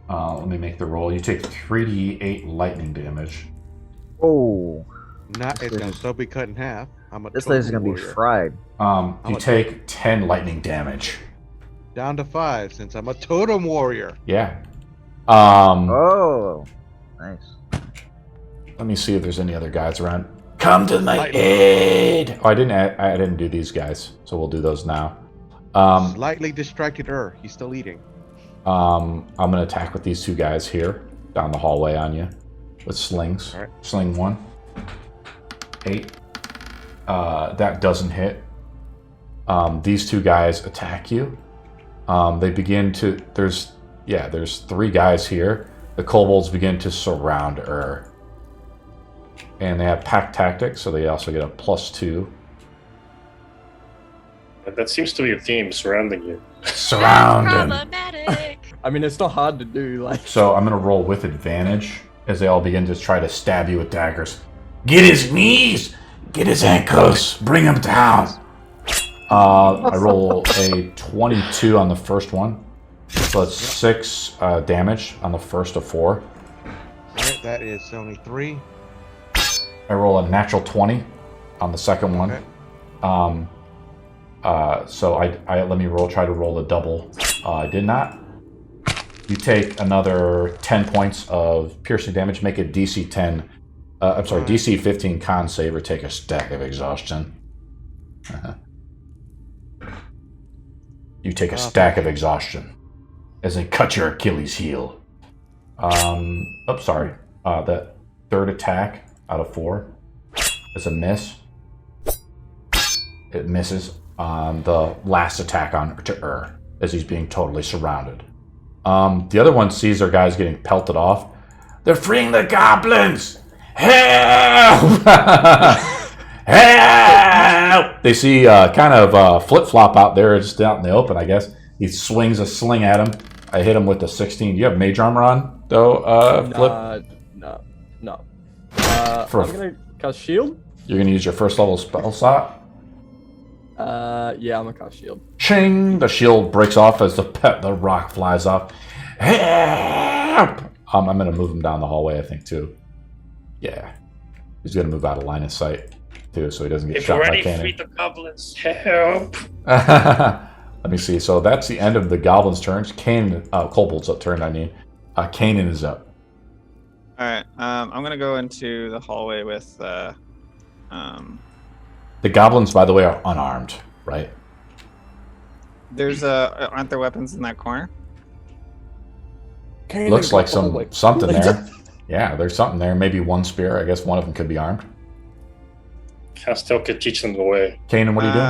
Let me make the roll. You take 3d8 lightning damage. Oh, It's gonna still be cut in half. I'm a this total lady's gonna be warrior. fried. You take 10 lightning damage. Down to 5 since I'm a totem warrior. Yeah. Oh, nice. Let me see if there's any other guys around. Come to my Lightning. aid! Oh, I didn't do these guys, so we'll do those now. Slightly distracted He's still eating. I'm gonna attack with these two guys here down the hallway on you with slings. All right. Sling 1. 8. That doesn't hit. These two guys attack you. They begin to. There's 3 guys here. The kobolds begin to surround and they have pack tactics, so they also get a +2. That seems to be a theme surrounding you. Surround him. Problematic. I mean, it's not hard to do. Like, So I'm gonna roll with advantage as they all begin to try to stab you with daggers. Get his knees, get his ankles, bring him down. I roll a 22 on the first one, so that's 6 damage on the first of 4. Alright, that is only 3. I roll a natural 20 on the second one. Okay. So I let me try to roll a double. I did not. You take another 10 points of piercing damage. Make it DC 10. DC 15 con save or take a stack of exhaustion. You take a stack of exhaustion, as in cut your Achilles heel. That third attack out of 4 is a miss. It misses on the last attack to as he's being totally surrounded. The other one sees their guys getting pelted off. They're freeing the goblins! Help! Help! They see kind of flip-flop out there, just out in the open, I guess. He swings a sling at him. I hit him with a 16. Do you have mage armor on, though, Flip? No. For- I'm gonna cast shield. You're going to use your first level spell slot? Yeah, I'm gonna cast shield. Ching! The shield breaks off as the rock flies off. Help! I'm going to move him down the hallway, I think, too. Yeah. He's going to move out of line of sight, too, so he doesn't get If shot you're by ready, cannon. free the goblins. Help! Let me see. So that's the end of the goblins' turns. Kobold's turn, I mean. Kanan is up. Alright, I'm gonna go into the hallway with The goblins, by the way, are unarmed, right? there's aren't there weapons in that corner? Looks like something there. Yeah, there's something there. Maybe one spear. I guess one of them could be armed. Castel could teach them the way. Kanan, what are you doing?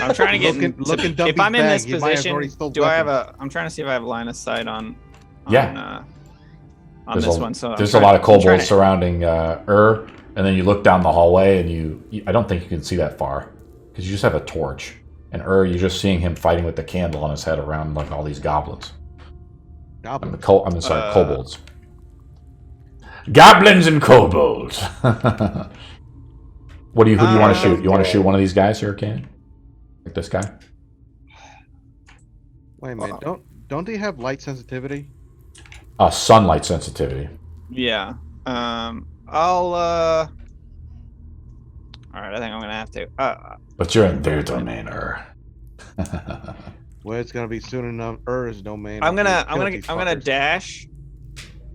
I'm trying to get Look in if Dumpy's I'm in bag, this he might have already position, stole do I have weapons. I'm trying to see if I have line of sight on Yeah. on this one. So there's a lot of kobolds surrounding and then you look down the hallway and I don't think you can see that far because you just have a torch. And you're just seeing him fighting with the candle on his head around like all these goblins. Goblin. Kobolds. Goblins and kobolds. Who do you want to shoot? You want to shoot one of these guys here, Kanan? Like this guy? Wait a minute. Don't they have light sensitivity? Sunlight sensitivity. Yeah. I'm right, I think I'm gonna have to. But you're in their domain, Well, it's gonna be soon enough. Ur's domain. I'm gonna dash.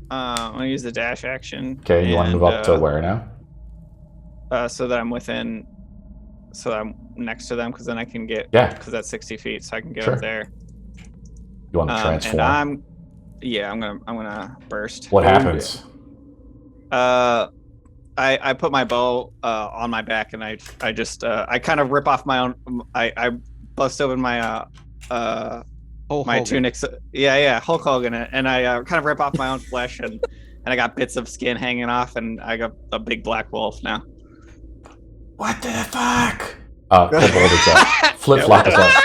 I'm gonna use the dash action. Okay, you want to move up to where now? So that I'm within. So that I'm next to them, because then I can get. Yeah. Because that's 60 feet, so I can get Sure. up there. You want to transform? And I'm gonna burst. What happens? I put my bow on my back, and I just I kind of rip off my own. I bust open my my Hogan. tunics. Yeah, Hulk Hogan, and I kind of rip off my own flesh, and I got bits of skin hanging off, and I got a big black wolf now. What the fuck? Kobold is up. Flip flop is up.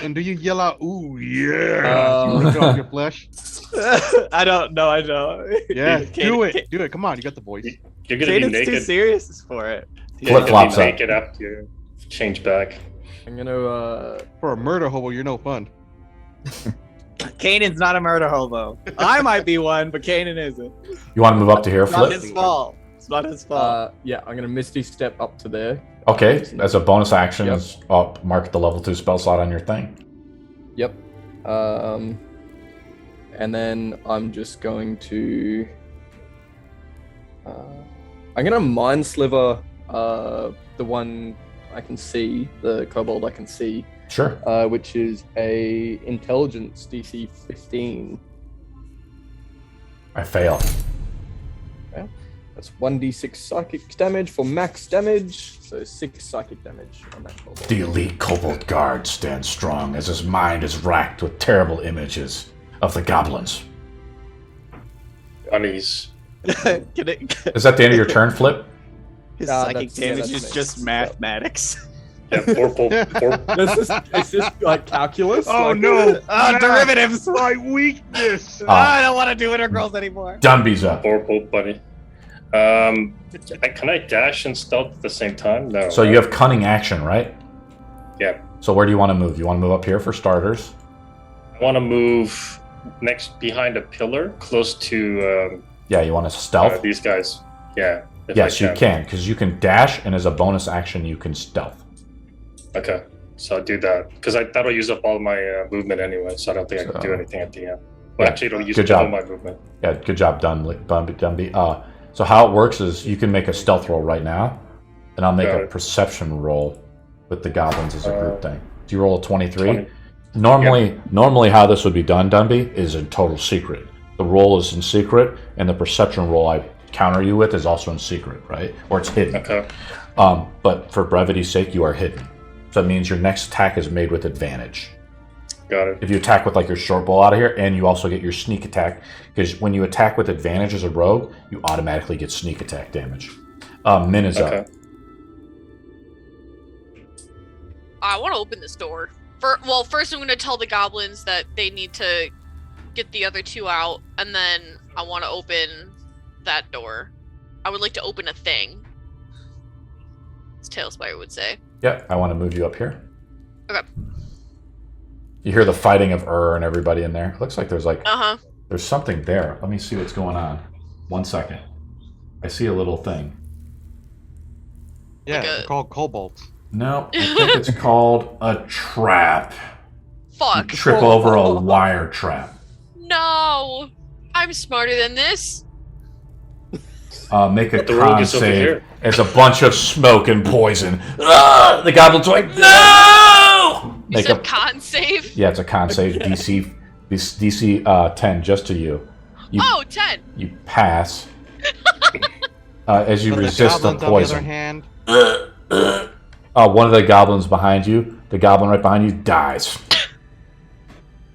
and do you yell out, "Ooh yeah"? You rip off your flesh. I don't. Yeah, do it. Come on, you got the voice. You're gonna be Caden's too naked. serious for it. Flip flops up. Naked up. You change back. I'm gonna For a murder hobo, you're no fun. Kanan's not a murder hobo. I might be one, but Kanan isn't. You want to move up to here, It's not Flip? his fault. It's not his fault. yeah, I'm gonna Misty Step up to there. Okay, as a bonus action, Yep. is up. Mark the level 2 spell slot on your thing. Yep. And then I'm just going to. I'm gonna Mind Sliver the one I can see, the kobold I can see, Sure. which is a Intelligence DC 15. I fail. That's 1d6 psychic damage for max damage, so 6 psychic damage on that kobold. The elite kobold guard stands strong as his mind is racked with terrible images of the goblins. Bunnies. Can it, Is that the end of your turn, Flip? his That's- psychic yeah, damage that's is me. just mathematics. Yeah, four. Is this like calculus? Oh Like- no! Derivatives. My weakness. I don't want to do integrals anymore. Dumby's up. Four bunny. Can I dash and stealth at the same time? No. So you have cunning action, right? Yeah. So where do you want to move? You want to move up here for starters? I want to move next behind a pillar, close to Yeah, you want to stealth? these guys. Yeah. if Yes, I you can, because you can dash, and as a bonus action, you can stealth. Okay, so I'll do that because that'll use up all my movement anyway. So I don't think I can do So- anything at the end. Well, Yeah, actually, it'll use good up all job. my movement. Yeah, good job done, Dumby. So how it works is you can make a stealth roll right now, and I'll make Got a it. perception roll with the goblins as a group thing. Do you roll a 23? 20. Normally how this would be done, Dumby, is in total secret. The roll is in secret, and the perception roll I counter you with is also in secret, right? Or it's hidden. Okay. But for brevity's sake, you are hidden. So that means your next attack is made with advantage. Got it. If you attack with like your short bow out of here, and you also get your sneak attack, because when you attack with advantage as a rogue, you automatically get sneak attack damage. Min is Okay. up. I want to open this door. First I'm going to tell the goblins that they need to get the other two out, and then I want to open that door. I would like to open a thing, as Tailspire would say. Yeah, I want to move you up here. Okay. You hear the fighting of and everybody in there. Looks like there's Uh-huh. there's something there. Let me see what's going on. 1 second. I see a little thing. Yeah, Like they're called kobolds. No, I think it's called a trap. Fuck. Trip over a wire trap. No! I'm smarter than this. Make a The rogue con is over save. here. It's a bunch of smoke and poison. Ah! The goblin's like, no! You Make said a con save? yeah, it's a con save. DC 10 just to you. You Oh, 10. you pass as you But resist the goblins, on the other poison. hand, One of the goblins behind you, the goblin right behind you, dies.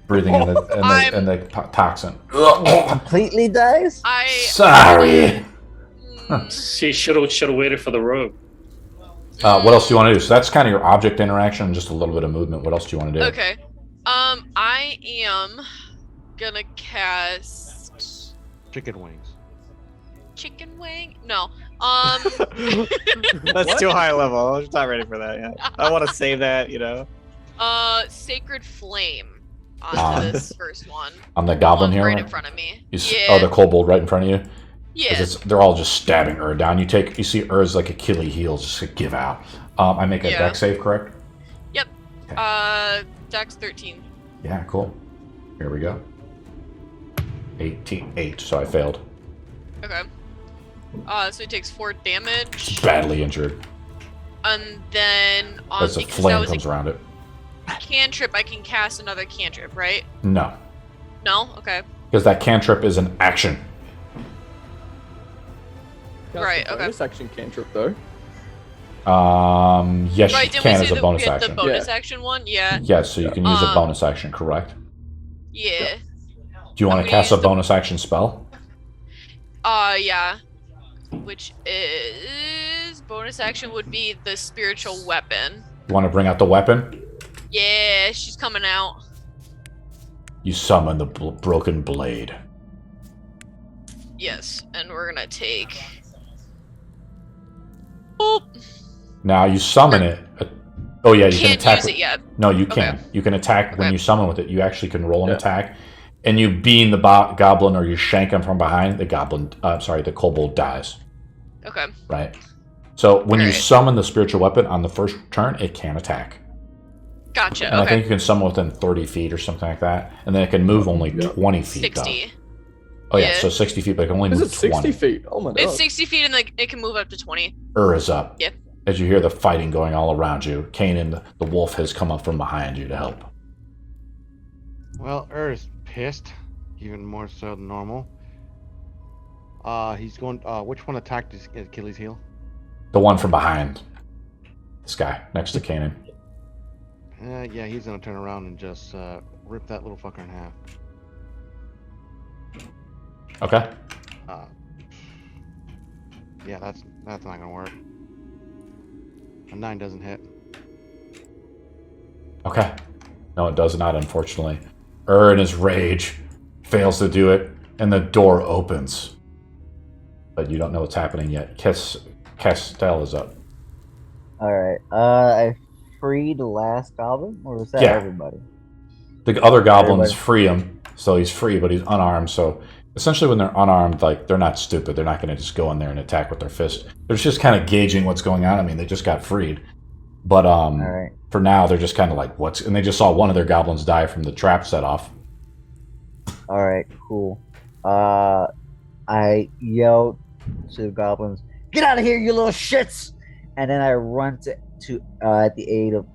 Breathing in the toxin. Completely dies? Sorry. She should have waited for the rogue. What else do you want to do? So that's kind of your object interaction and just a little bit of movement. What else do you want to do? Okay. I am gonna cast chicken wings. chicken wing. No. That's too high level. I'm just not ready for that yet. I want to save that, you know. Sacred flame onto this first one. I'm the goblin One here. right in front of me. Oh, the kobold right in front of you. Yeah. They're all just stabbing down. You see Ur's like Achilles heels just give out. I make a Yeah. dex save, correct? Yep. Okay. Dex 13. Yeah, cool. Here we go. 8, so I failed. Okay. So he takes 4 damage. Badly injured. And then As the because flame that was comes around it. a cantrip, I can cast another cantrip, right? No, No? Okay. because that cantrip is an action. Cast Right, a okay. bonus action cantrip though. Yes, Right, you didn't can we as say a that bonus we had action. the bonus action one? Yeah. Yes, so you can use a Um, bonus action, correct? Yeah. Do you want I'm to gonna cast a use the- bonus action spell? Yeah. Which is bonus action would be the spiritual weapon. You want to bring out the weapon? Yeah, she's coming out. You summon the broken blade. Yes, and we're gonna take. Boop. Now you summon it. Oh yeah, you can Can't attack. use it yet. No, you Okay. can. You can attack when Okay. you summon with it. You actually can roll an Yeah. attack, and you beam the goblin or you shank him from behind. The kobold dies. Okay. Right. So when you Alright. summon the spiritual weapon on the first turn, it can attack. Gotcha. And I Okay. think you can summon within 30 feet or something like that, and then it can move only Yeah. 20 feet. 60. Oh yeah, Yeah. so 60 feet, but it can only Is move it 60 20. feet? Oh my god. It's 60 feet and like it can move up to 20. Is up. Yep. As you hear the fighting going all around you, Kanan, the wolf, has come up from behind you to help. Well, is pissed, even more so than normal. He's going. Which one attacked his Achilles heel? The one from behind. This guy next to Kanan. Yeah, he's gonna turn around and just rip that little fucker in half. Okay. Yeah, that's not gonna work. A 9 doesn't hit. Okay. No, it does not, unfortunately. In his rage, fails to do it, and the door opens. But you don't know what's happening yet. Castell is up. Alright. I freed the last goblin, or was that Yeah. everybody? The other goblins Everybody. free him, so he's free, but he's unarmed. So essentially, when they're unarmed, like they're not stupid. They're not going to just go in there and attack with their fist. They're just kind of gauging what's going on. I mean, they just got freed, but Alright. for now, they're just kind of like, "What's?" And they just saw one of their goblins die from the trap set off. Alright, cool. I yelled to the goblins, "Get out of here, you little shits!" And then I run to at the aid of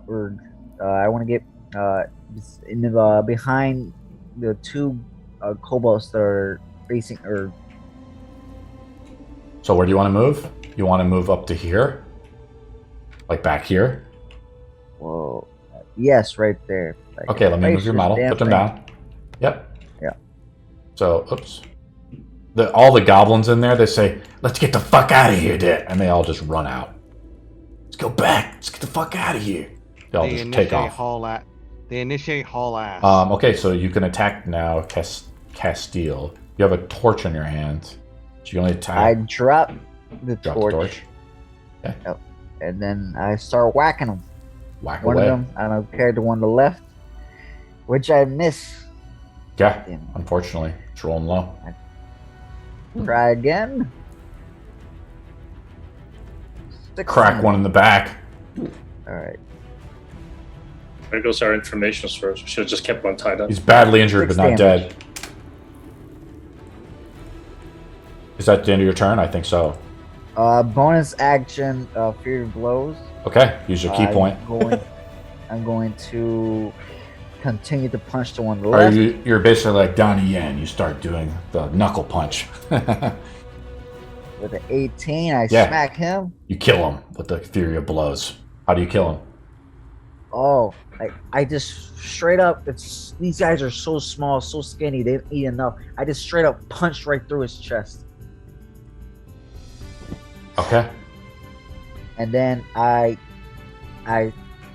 Urg. I want to get in the behind the 2 kobolds that are facing Urg. So where do you want to move? You want to move up to here, like back here? Whoa. Yes, right there. Like, Okay, let me move face your this model. damn Put them thing. down. Yep. Yeah. So, oops. All the goblins in there, they say, "Let's get the fuck out of here, Dit," and they all just run out. Let's go back. Let's get the fuck out of here. They all just take off. They initiate haul ass. Okay, so you can attack now, Castile. You have a torch in your hand. So you can only I attack. drop the Drop the torch, torch. Okay. and then I start whacking them. Whack One away. of them, I don't care, the one on the left, which I miss. Yeah, Damn it. unfortunately. It's rolling low. Try again. Crack one in the back. Alright. There goes our information source. We should have just kept one tied up. He's badly injured, but 6 not damage. dead. Is that the end of your turn? I think so. Bonus action, Fear Blows. Okay, use your key point. I'm going to continue to punch the one on the Or left. you're basically like Donnie Yen. You start doing the knuckle punch. With an 18, I Yeah. smack him. You kill him with the fury of blows. How do you kill him? Oh, I just straight up, these guys are so small, so skinny, they didn't eat enough. I just straight up punched right through his chest. Okay. And then I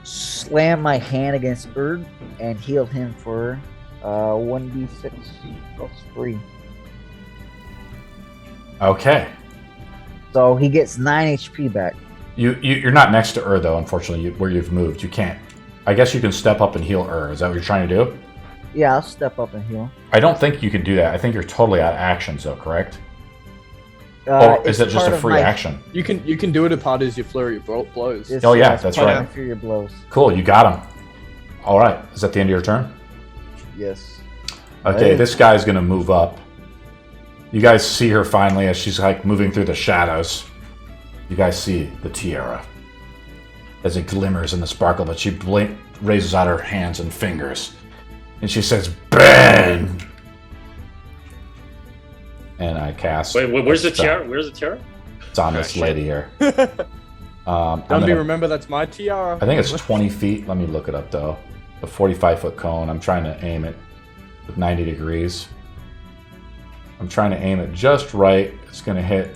slammed my hand against Urg and healed him for 1d6 plus 3. Okay. So he gets 9 HP back. You're not next to though, unfortunately, where you've moved. You can't. I guess you can step up and heal Is that what you're trying to do? Yeah, I'll step up and heal. I don't think you can do that. I think you're totally out of actions, though, correct? Or is it's it just part a of free my- action? You can do it as part as your flurry of blows. It's, Oh, yeah, it's that's part of right. my Fury of blows. Cool, you got him. All right, is that the end of your turn? Yes. Okay, Hey. this guy's gonna move up. You guys see her finally as she's like moving through the shadows. You guys see the tiara as it glimmers in the sparkle, but she raises out her hands and fingers, and she says, "Ben!" And I cast. Wait, where's the a spell. tiara? Where's the tiara? It's on this Shit. lady here. I'm Don't gonna- remember that's my tiara. I think it's 20 feet. Let me look it up though. A 45-foot cone. I'm trying to aim it with 90 degrees. I'm trying to aim it just right. It's gonna hit.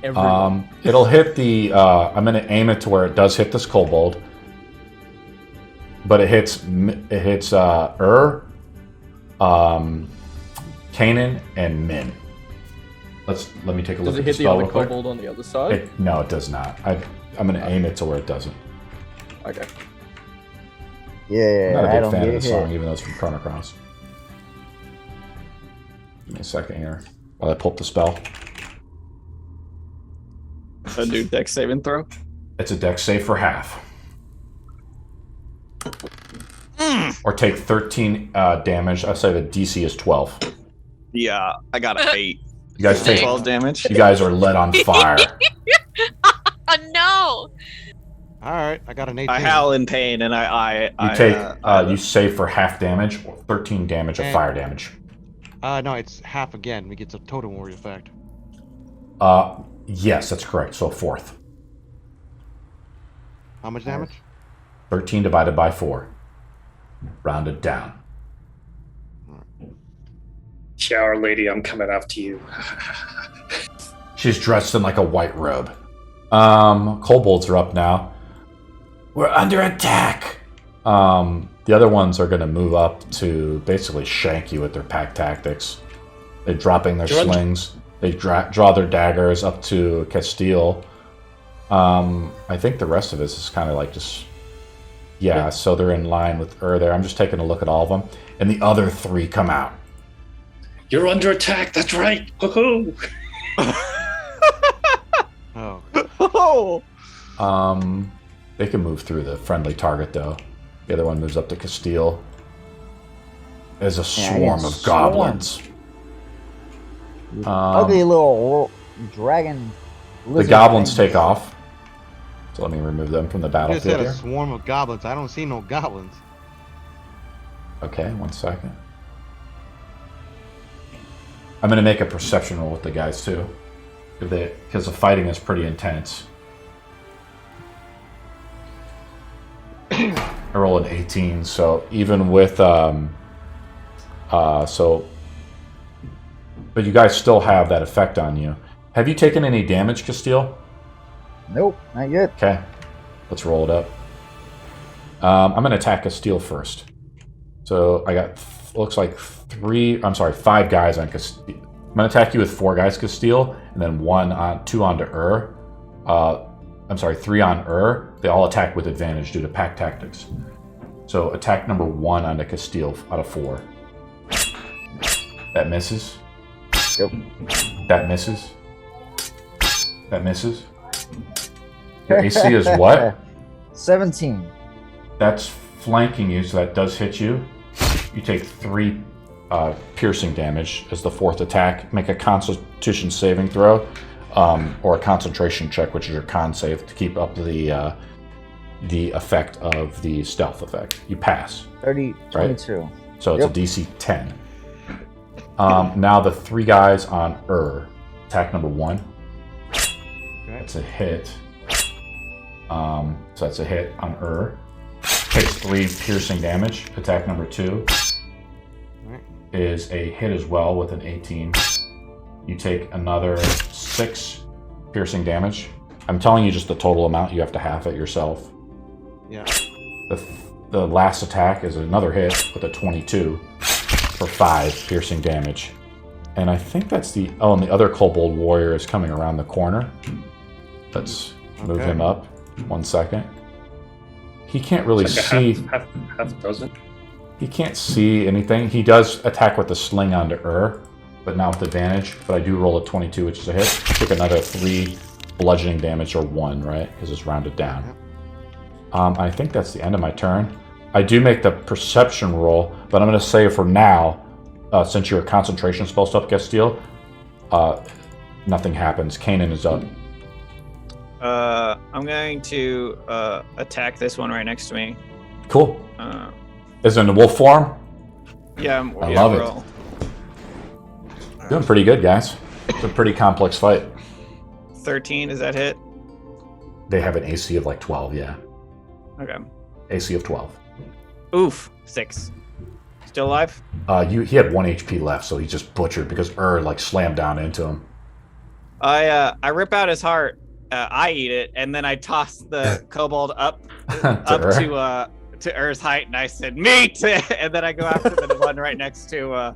Everyone. It'll hit the. I'm gonna aim it to where it does hit this kobold, but it hits Kanan, and Min. Let me take a look Does it at hit the the spell other real quick. kobold on the other side? No, it does not. I'm gonna aim it to where it doesn't. Okay. Yeah, I'm not a I big don't fan of get the hit. song, even though it's from Chrono Cross. Give me a second here while I pull up the spell. So do dex saving throw. It's a dex save for half. Or take 13 damage. I say the DC is 12. Yeah, I got an 8. You guys take. 12 damage. You guys are lit on fire. Oh no! All right, I got an 18. I howl in pain, and You save for half damage or 13 damage of And- fire damage. No, it's half again. We get a total warrior effect. Yes, that's correct. So a fourth. How much damage? 13 divided by 4. Rounded down. Tiara lady, I'm coming after you. She's dressed in like a white robe. Kobolds are up now. We're under attack. The other ones are going to move up to basically shank you with their pack tactics. They're dropping their Sure. slings. They draw their daggers up to Castile. I think the rest of this is kind of like just... Yeah, so they're in line with her there. I'm just taking a look at all of them. And the other 3 come out. You're under attack. That's right. Woohoo! Oh, Oh, They can move through the friendly target, though. The other one moves up to Castile. There's a Yeah, swarm it's of swarm. goblins. Ugly little dragon. The lizard goblins things. take off. So let me remove them from the you just battlefield said a here. swarm of goblins. I don't see no goblins. Okay, 1 second. I'm going to make a perception roll with the guys, too. Because the fighting is pretty intense. I roll an 18, so even with... But you guys still have that effect on you. Have you taken any damage, Castile? Nope, not yet. Okay, let's roll it up. I'm going to attack Castile first. So I got, looks like 5 guys on Castile. I'm going to attack you with 4 guys, Castile, and then 2 onto 3 on They all attack with advantage due to pack tactics. So attack number 1 onto Castile out of 4. That misses. Yep. That misses. That misses. Your AC is what? 17. That's flanking you, so that does hit you. You take 3 piercing damage as the 4th attack. Make a Constitution saving throw, or a concentration check, which is your con save, to keep up the effect of the stealth effect. You pass, 30, Right. 22. so it's Yep. a DC 10. Now the 3 guys on attack number 1. That's a hit. So that's a hit on Takes 3 piercing damage. Attack number 2 is a hit as well with an 18. You take another 6 piercing damage. I'm telling you just the total amount. You have to half it yourself. Yeah. The last attack is another hit with a 22 for 5 piercing damage. And I think that's the... Oh, and the other kobold warrior is coming around the corner. Let's move Okay. him up. 1 second. He can't really It's like see... a half dozen. He can't see anything. He does attack with the sling onto but not with advantage. But I do roll a 22, which is a hit. Take another 3 bludgeoning damage, or 1, right? Because it's rounded down. I think that's the end of my turn. I do make the perception roll, but I'm going to say for now, since your concentration spell stuff gets steal, nothing happens. Kanan is up. I'm going to attack this one right next to me. Cool. Is it in the wolf form? Yeah, I love it. Doing pretty good, guys. It's a pretty complex fight. 13, is that hit? They have an AC of like 12, yeah. Okay. AC of 12. Oof, 6. Still alive? He had 1 HP left, so he just butchered because like slammed down into him. I rip out his heart. I eat it, and then I toss the kobold up to Ur's height, and I said meat, and then I go after the one right next to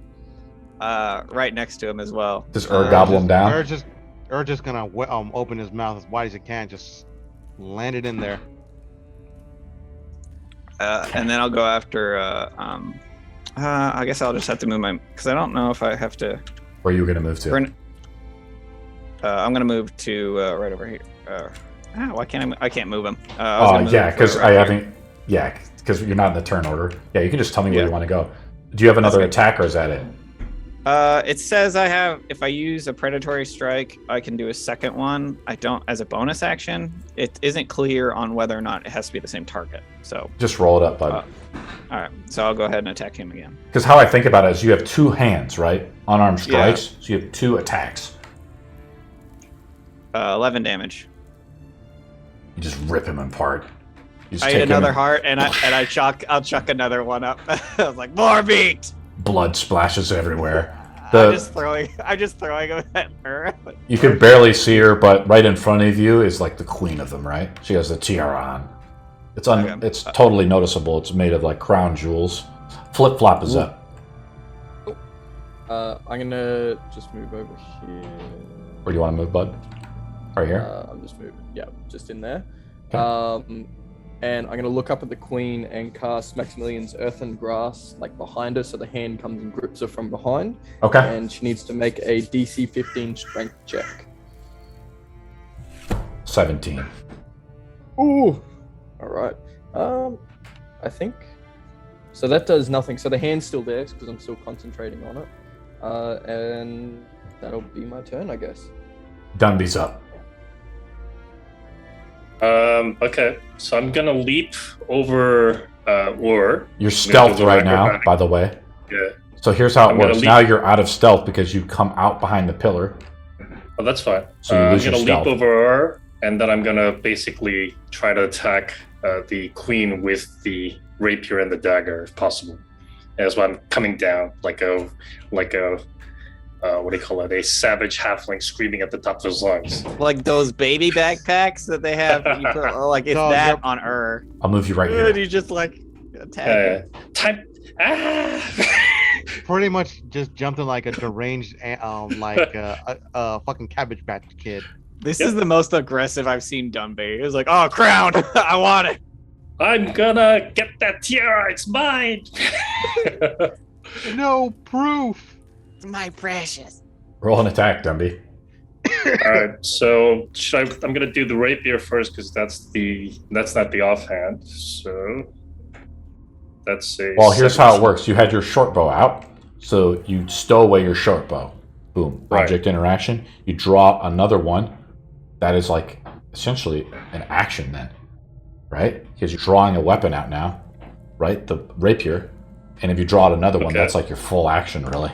him as well. Does gobble him down? Ur just gonna open his mouth as wide as he can, just land it in there. And then I'll go after. I guess I'll just have to move because I don't know if I have to. Where are you gonna move to? I'm gonna move to right over here. Why can't I can't move him? Yeah, because I haven't. Yeah, because you're not in the turn order. Yeah, you can just tell me where you want to go. Do you have another attack, or is that it? It says if I use a predatory strike, I can do a second one. I don't as a bonus action. It isn't clear on whether or not it has to be the same target. So just roll it up, bud. All right, so I'll go ahead and attack him again. Because how I think about it is you have 2 hands, right? Unarmed strikes, so you have 2 attacks. 11 damage. You just rip him apart. I eat another heart, and I'll chuck another one up. I was like, more meat. Blood splashes everywhere. I'm just throwing them at her. You can barely see her, but right in front of you is like the queen of them, right? She has the tiara on. It's totally noticeable. It's made of like crown jewels. Flip flop is up. I'm gonna just move over here. Where do you want to move, bud? Right here. I'm just moving. Yeah, just in there. Okay. And I'm gonna look up at the queen and cast Maximilian's Earthen Grass, like behind her, so the hand comes and grips her from behind. Okay. And she needs to make a DC 15 strength check. 17. Ooh. All right. I think. So that does nothing. So the hand's still there because I'm still concentrating on it. And that'll be my turn, I guess. Dunby's up. Okay, so I'm gonna leap over Ur. You're stealth right now, by the way. Yeah. So here's how it works. Now you're out of stealth because you come out behind the pillar. Oh, that's fine. So you lose I'm gonna your stealth. leap over Ur, and then I'm gonna basically try to attack the queen with the rapier and the dagger, if possible. As well, I'm coming down like a what do you call it? A savage halfling screaming at the top of his lungs. Like those baby backpacks that they have. You put, like it's that on Ur. I'll move you right here. And you just like attack. Time. Pretty much just jumping like a deranged, like a fucking Cabbage Patch Kid. This is the most aggressive I've seen Dunby. It was like, oh, crown, I want it. I'm gonna get that tiara. It's mine. No proof. It's my precious. Roll an attack, Dunby. All right, so I'm gonna do the rapier first because that's not the offhand. So that's a. Well, here's how it works. You had your short bow out, so you stow away your short bow. Boom. Right. Object interaction. You draw another one. That is like essentially an action then, right? Because you're drawing a weapon out now, right? The rapier. And if you draw out another one, that's like your full action, really.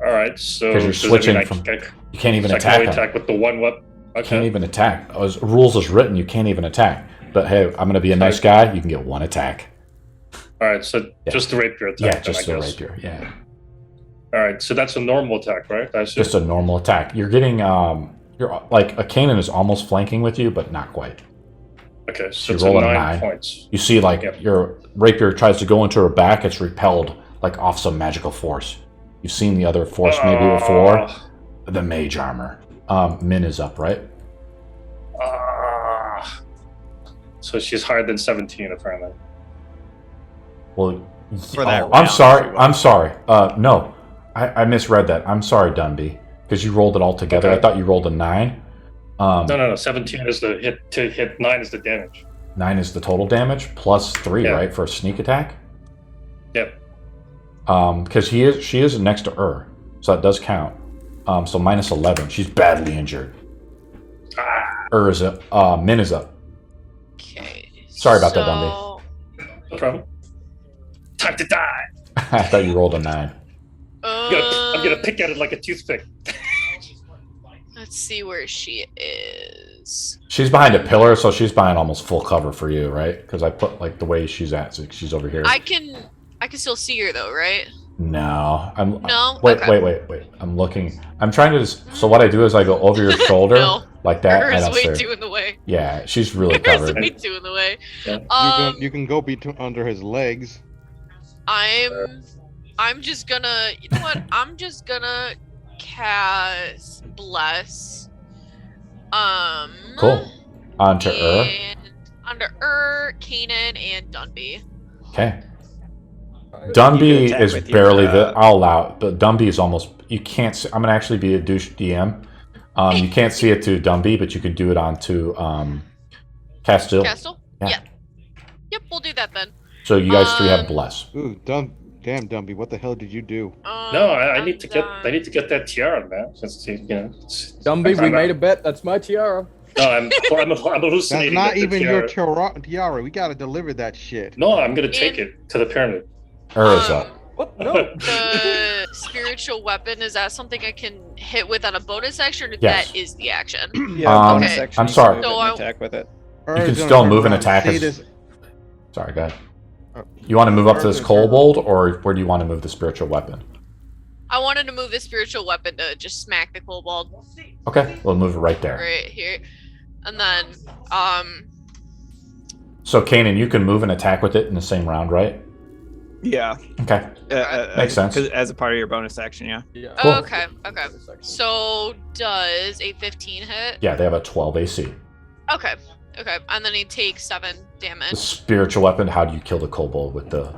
All right, so because you're switching you can't even attack. I can attack with the one weapon. Okay. You can't even attack. As rules is written, you can't even attack. But hey, I'm going to be a nice guy. You can get 1 attack. All right, so just the rapier attack. Yeah, just the rapier. Yeah. All right, so that's a normal attack, right? Just a normal attack. You're getting you're like a Kanan is almost flanking with you, but not quite. Okay, so it's a 9 points. You see, like your rapier tries to go into her back. It's repelled, like off some magical force. You've seen the other force maybe before. The mage armor. Min is up, right? So she's higher than 17, apparently. Well, For that I'm sorry. No. I misread that. I'm sorry, Dunby, because you rolled it all together. Okay. I thought you rolled a 9. No. 17 is the hit. To hit 9 is the damage. 9 is the total damage plus 3, Yeah. right, for a sneak attack. Yep. Because she is next to Ur, so that does count. So minus 11. She's badly injured. Ur is up. Min is up. Okay. Sorry about that, Dunby. No problem. Time to die. I thought you rolled a 9. I'm gonna pick at it like a toothpick. Let's see where she is. She's behind a pillar, so she's behind almost full cover for you, right? Because I put like the way she's at, so she's over here. I can still see her though, right? No, No? Wait, Okay. wait. I'm looking. I'm trying to. So what I do is I go over your shoulder No. like that. Her I is don't see way her. too in the way. Yeah, she's really Her is covered. way too in the way. Yeah. You can go under his legs. I'm just gonna, you know what? I'm just gonna cast Bless. Cool. On to Ur. And under Kanan, and Dunby. Okay. You can Dunby attack is with your, barely I'll allow it, but Dunby is almost. You can't. See, I'm gonna actually be a douche DM. You can't see it to Dunby, but you can do it onto Castile. Castle? Yeah. Yep, we'll do that then. So you guys 3 have bless. Ooh, damn, Dumby, what the hell did you do? No, I I'm need to get. done. I need to get that tiara, man. Since it's- Dumby, we I'm- made a bet. That's my tiara. No, I'm That's hallucinating. not at the even your tiara. tiara. We gotta deliver that shit. No, I'm gonna take it to the pyramid. Ur is up. What? No. The spiritual weapon, is that something I can hit with on a bonus action, or Yes. that is the action? Yeah, bonus Okay. action. I'm you can sorry. move So it I- and attack with it. You can still move and attack us. Sorry, go ahead. You want to move up to this kobold, or where do you want to move the spiritual weapon? I wanted to move the spiritual weapon to just smack the kobold Okay, we'll move it right there. right here. And then, So, Kanan, you can move and attack with it in the same round, right? Yeah. Okay. Makes sense. 'Cause as a part of your bonus action, yeah. Yeah. Cool. okay. So, does a 15 hit? Yeah, they have a 12 AC. Okay. And then he takes 7 The damage. spiritual weapon, how do you kill the kobold with the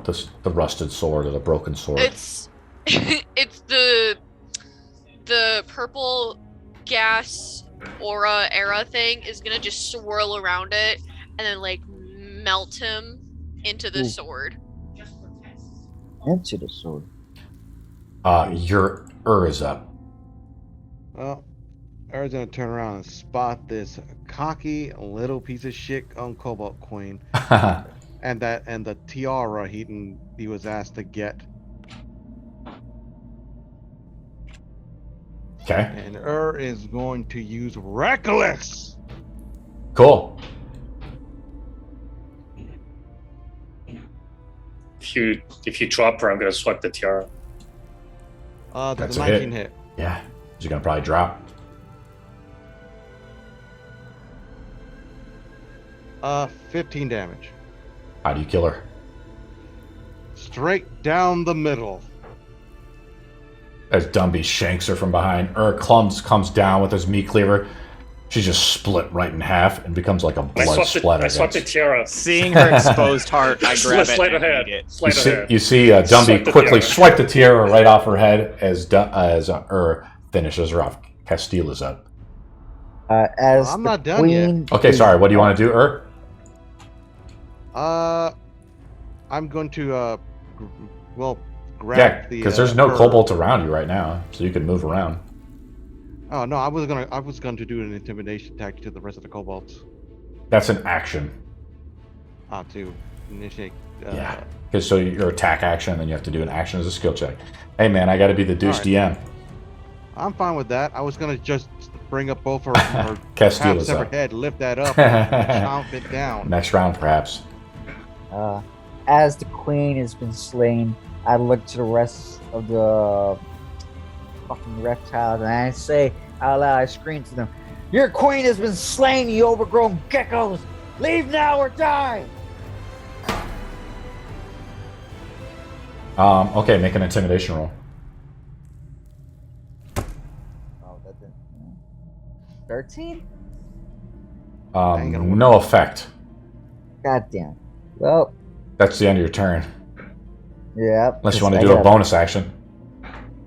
rusted sword or the broken sword? It's it's the purple gas aura era thing is gonna just swirl around it and then like melt him into the Ooh. sword. Into the sword. Your Ur is up. Well, Er's gonna turn around and spot this cocky little piece of shit on Cobalt Queen, and the tiara he was asked to get. Okay, And is going to use Reckless. cool. If you drop her, I'm gonna swipe the tiara. That's That's a a hit. 19 hit. Yeah, she's gonna probably drop. 15 damage. How do you kill her? Straight down the middle. As Dumby shanks her from behind, Ur comes down with his meat cleaver. She's just split right in half and becomes like a blood splatter. I swapped the tiara. Seeing her exposed heart, I grab it Sleight of and hand. eat it. Sleight of hand. You see Swipe Dumby the quickly tiara. swipe the tiara right off her head as Ur finishes her off. Castile is up. As I'm the not done yet. queen Okay, is- sorry. What do you want to do, Ur? I'm going to grab Yeah, the. because there's no her- kobolds around you right now, so you can move around. Oh no, I was going to do an intimidation attack to the rest of the kobolds. That's an action. To initiate. Yeah. Because so your attack action, and then you have to do an action as a skill check. Hey man, I got to be the douche Alright. DM. I'm fine with that. I was gonna just bring up both her Castile half is severed up. head, lift that up, and chomp it down. Next round, perhaps. As the queen has been slain, I look to the rest of the fucking reptiles and I say out loud, I scream to them, "Your queen has been slain, you overgrown geckos! Leave now or die!" Okay, make an intimidation roll. Oh, that didn't. 13? Ain't gonna work. No effect. Goddamn. Well, That's the end of your turn. yeah. Unless you want to do a bonus action.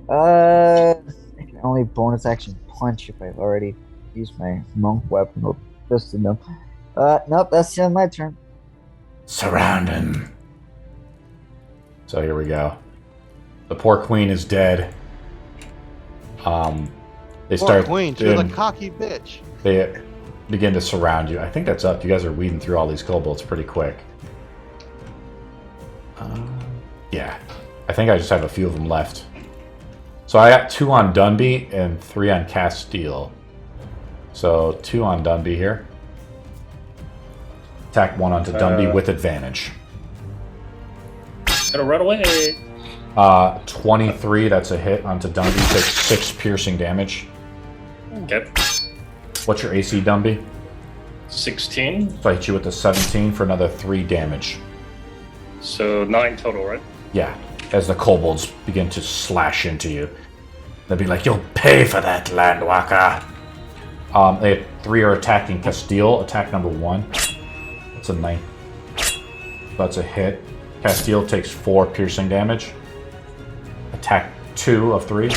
I can only bonus action punch if I've already used my monk weapon or fisted them. Nope, that's the end of my turn. Surround him. So here we go. The poor queen is dead. They start. Queen, she's a cocky bitch. They begin to surround you. I think that's up. You guys are weeding through all these kobolds pretty quick. Yeah. I think I just have a few of them left. So I got 2 on Dunby and 3 on Castile. So 2 on Dunby here. Attack 1 onto Dunby with advantage. Gotta run away. 23, that's a hit onto Dunby. Takes 6 piercing damage. Okay. What's your AC, Dunby? 16. So I hit you with the 17 for another 3 damage. So 9 total, right? Yeah, as the kobolds begin to slash into you. They'll be like, you'll pay for that, Landwalker. They have 3 are attacking Castile. Attack number 1. That's a 9. That's a hit. Castile takes 4 piercing damage. Attack 2 of 3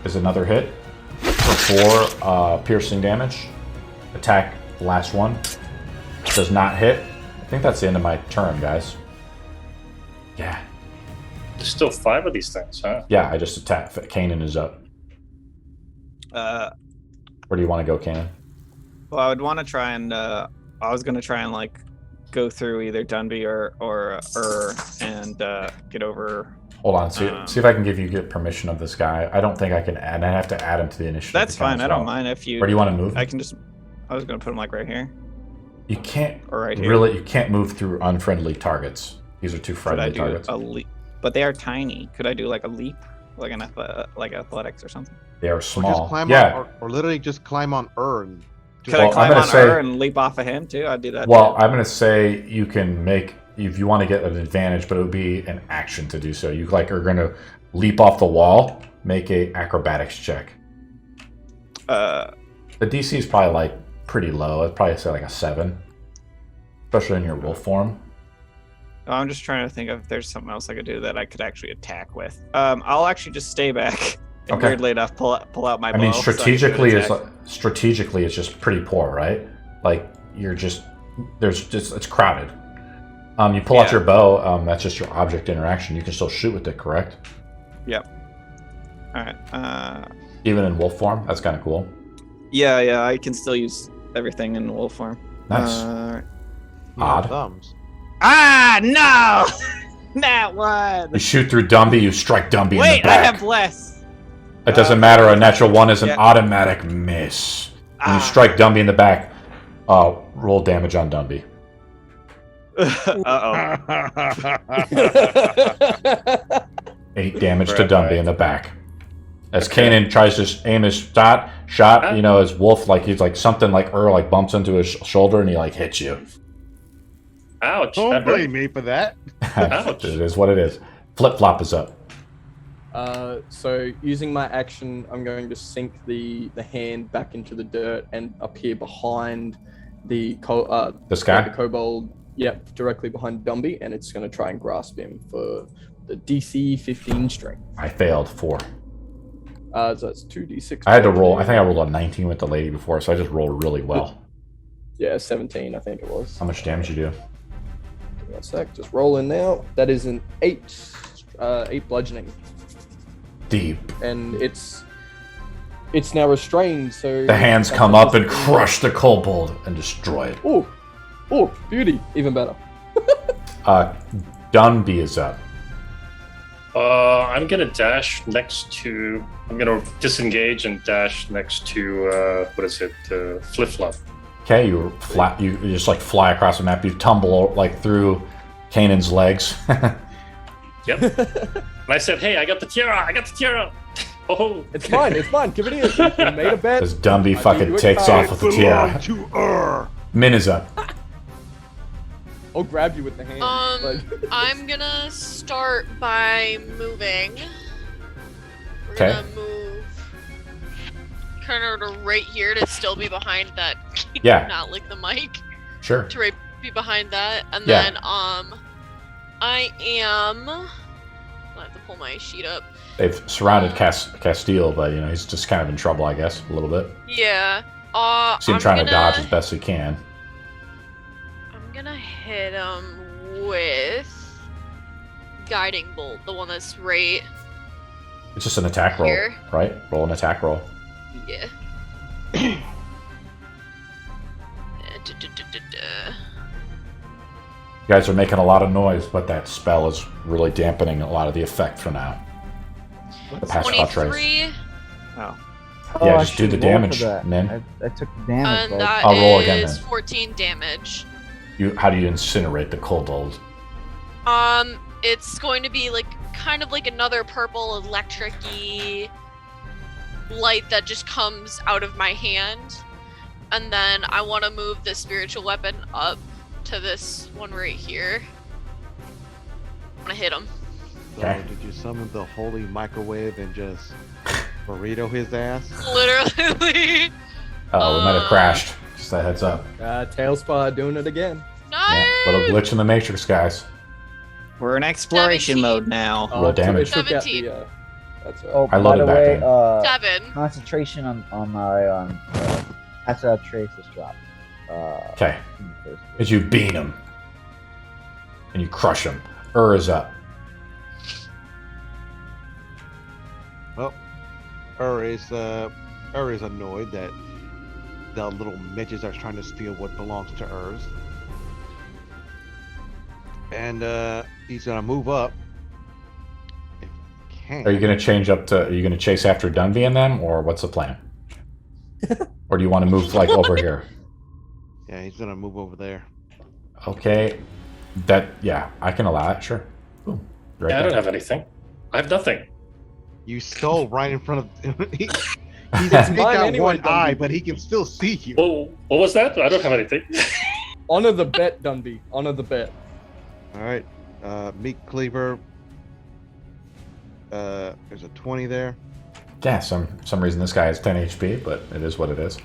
is another hit for 4 piercing damage. Attack the last one does not hit. I think that's the end of my turn, guys. Yeah. There's still 5 of these things, huh? Yeah, I just attacked. Kanan is up. Where do you want to go, Kanan? Well, I would want to try and I was gonna try and like go through either Dunby or and get over. Hold on, see if I can get permission of this guy. I don't think I can add. I have to add him to the initiative. That's account fine. as I don't well. mind if you. Where do you want to move? I can just. I was gonna put him like right here. You can't. Or right here. Really, you can't move through unfriendly targets. These are too Could friendly I do targets. a leap? But they are tiny. Could I do like a leap, like an like athletics or something? They are Or small. just climb Yeah. on, or literally just climb on and Could Well, I climb I'm on gonna say- her and leap off of him too? I'd do that. Well, too. I'm going to say you can make, if you want to get an advantage, but it would be an action to do so. You like are going to leap off the wall, make a acrobatics check. The DC is probably like pretty low. I'd probably say like a 7, especially in your wolf form. I'm just trying to think if there's something else I could do that I could actually attack with. I'll actually just stay back. And Okay. weirdly enough, pull out my bow. I mean, so I can do an strategically, it's just pretty poor, right? Like you're just it's crowded. You pull out Yeah. your bow. That's just your object interaction. You can still shoot with it, correct? Yep. All right. Even in wolf form, that's kind of cool. Yeah. I can still use everything in wolf form. Nice. Odd. thumbs. No! That one. You shoot through Dumby. You strike Dumby in the Wait, I back. have less. It doesn't matter. A natural 1 is an Yeah. automatic miss. When you strike Dumby in the back, roll damage on Dumby. Uh 8 damage to Right, Dumby right. in the back. As Okay. Kanan tries to aim his shot, you know, as Wolf, like he's like something like like bumps into his shoulder and he like hits you. Ouch. Don't that hurt. blame me for that. Ouch. It is what it is. Flip flop is up. So using my action, I'm going to sink the hand back into the dirt and appear behind This the guy. kobold. Yep, directly behind Dumby, and it's going to try and grasp him for the DC 15 strength. I failed 4. So that's 2d6. I had to roll. I think I rolled a 19 with the lady before, so I just rolled really well. Yeah, 17, I think it was. How much damage you do? Give me 1 sec, just rolling now. That is an 8 bludgeoning, Deep. and it's now restrained. So The hands come up and crush the kobold and destroy it. Oh, beauty, even better. Dunby is up. I'm gonna dash next to. I'm gonna disengage and dash next to. What is it? Flip flop. Okay, you just like fly across the map. You tumble like through Kanan's legs. Yep. And I said, "Hey, I got the tiara! Oh, It's fine. Give it here. You made a bet. As Dumby I fucking gave you a takes card. off with the tiara. To Min is up. I'll grab you with the hand. I'm gonna start by moving. We're Okay. gonna move kind of to right here to still be behind that. Yeah. Not like the mic. Sure. To right be behind that, and Yeah. then I am I have to pull my sheet up. They've surrounded Castile, but he's just kind of in trouble, I guess, a little bit. Yeah. See him trying to dodge as best he can. I'm gonna hit him with Guiding Bolt, the one that's right. It's just an attack roll, Here. right? Roll an attack roll. Yeah. You guys are making a lot of noise, but that spell is really dampening a lot of the effect for now. The past trace. 23, Oh. Yeah, I just do should the roll for damage, that. Min. I took the damage. and but that I'll roll again is then. 14 damage. How do you incinerate the kobold? It's going to be like kind of like another purple electric-y light that just comes out of my hand, and then I want to move the spiritual weapon up to this one right here. I'm gonna hit him. So Okay. did you summon the holy microwave and just burrito his ass? Literally. Oh, we might have crashed. Just a heads up. Tailspire doing it again. Nice. Yeah, little glitch in the matrix, guys. We're in exploration 17. mode now. Roll damage. It took out 17. that's Oh, I by loaded the back way, in. 7. concentration on my after that trace is dropped. Okay. In the first As you beat him. And you crush him. Is up. Well, is annoyed that the little midgets are trying to steal what belongs to Urs. And he's gonna move up. If he can. Are you going to change up to... Are you going to chase after Dunby and them? Or what's the plan? Or do you want to move, like, over here? Yeah, he's gonna move over there. Okay. Yeah, I can allow it. Sure. Boom. Right Yeah, I there. don't have anything. I have nothing. You stole right in front of. He's picked mine out anyway, one eye, Dunby. but he can still see you. Well, what was that? I don't have anything. Honor the bet, Dunby. Honor the bet. All right, Meat Cleaver. There's a 20 there. Yeah, some reason this guy has 10 HP, but it is what it is.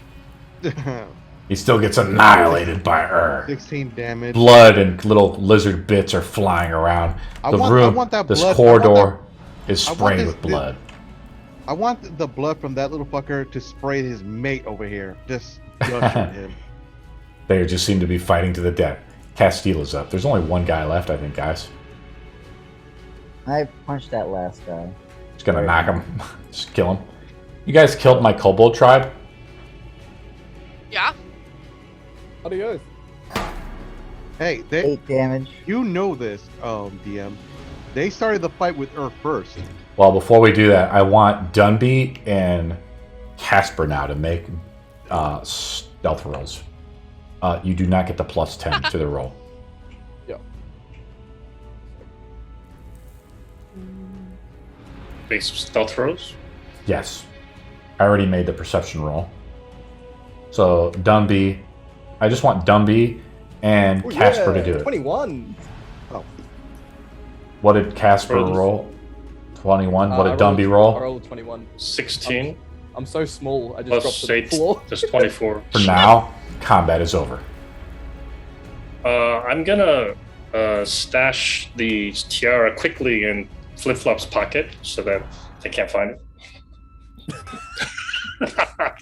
He still gets annihilated by 16 damage. Blood and little lizard bits are flying around. I The want room, that this blood. corridor is I want sprayed this- with blood. I want the blood from that little fucker to spray his mate over here. Just gush at him. They just seem to be fighting to the death. Castile is up. There's only one guy left, I think, guys. I punched that last guy. Just gonna knock him. Just kill him. You guys killed my kobold tribe? Yeah. Adios. Hey, 8 damage. you know this, DM. They started the fight with Earth first. Well, before we do that, I want Dunby and Casper now to make stealth rolls. You do not get the plus 10 to the roll. Base stealth rolls. Yes. I already made the perception roll. So, Dunby. I just want Dunby and Oh, Casper yeah, to do it. 21. What did Casper Roll. roll? 21. What I did rolled- Dunby I roll? rolled 21. 16 I'm so small. I just plus dropped to the 8. floor. That's 24. For now, combat is over. I'm gonna stash the tiara quickly in Flip Flop's pocket so that they can't find it.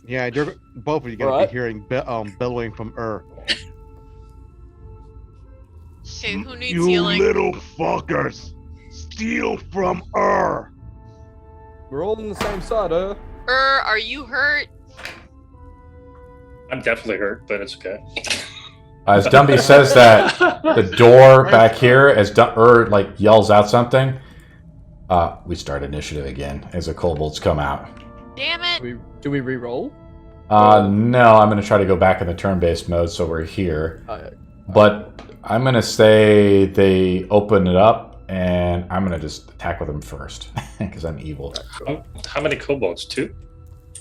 Yeah, you're both of you gonna Alright. be hearing bellowing from Okay, who needs You healing? little fuckers! Steal from Ur! We're all on the same side, Are you hurt? I'm definitely hurt, but it's okay. As Dunby says that, the door back here, as like yells out something, we start initiative again as the kobolds come out. Damn it. Do we re-roll? No, I'm going to try to go back in the turn-based mode, so we're here. But I'm going to say they open it up, and I'm going to just attack with them first, because I'm evil. How many kobolds? 2?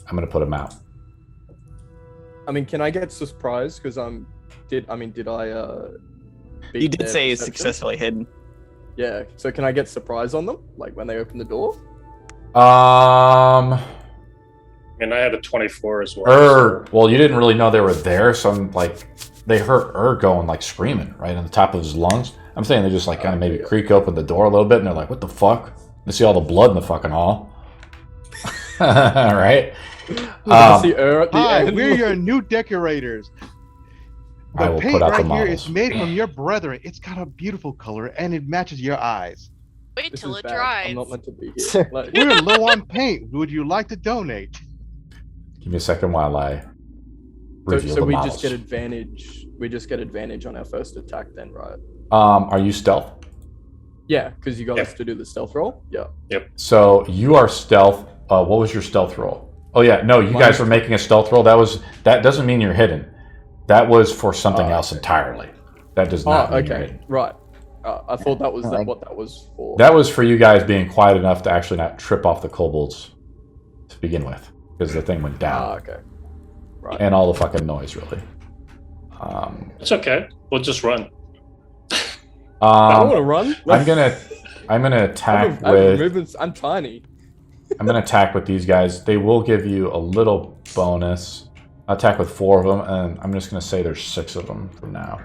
I'm going to put them out. I mean, can I get surprised? Because did I? Beat You did their say he's perception? successfully hidden. Yeah. So can I get surprise on them, like when they open the door? And I had a 24 as well. Well, you didn't really know they were there, so I'm like, they heard going like screaming right on the top of his lungs. I'm saying they just like kind of maybe creak open the door a little bit, and they're like, "What the fuck?" to see all the blood in the fucking hall. Right? See at the Hi, end. we're your new decorators. I The will paint put out the right here models. is made from your brethren. It's got a beautiful color and it matches your eyes. Wait This till is it bad. dries. I'm not meant to be here. Like, We're low on paint. Would you like to donate? Give me a second while I so reveal so the we models. just get advantage. We just get advantage on our first attack, then, right? Are you stealth? Yeah, because you got Yeah. us to do the stealth roll. Yeah. So you are stealth. What was your stealth roll? Oh yeah, no, you Mine guys was- were making a stealth roll. That doesn't mean you're hidden. That was for something else okay. entirely. That does Oh, not mean you're okay, hidden. right. I thought that was Like- what that was for. That was for you guys being quiet enough to actually not trip off the kobolds to begin with, because the thing went down Okay. Right. and all the fucking noise, really. It's okay. We'll just run. I don't want to run. I'm gonna attack I have with movements. I'm tiny. I'm gonna attack with these guys. They will give you a little bonus. I'll attack with 4 of them, and I'm just gonna say there's 6 of them for now.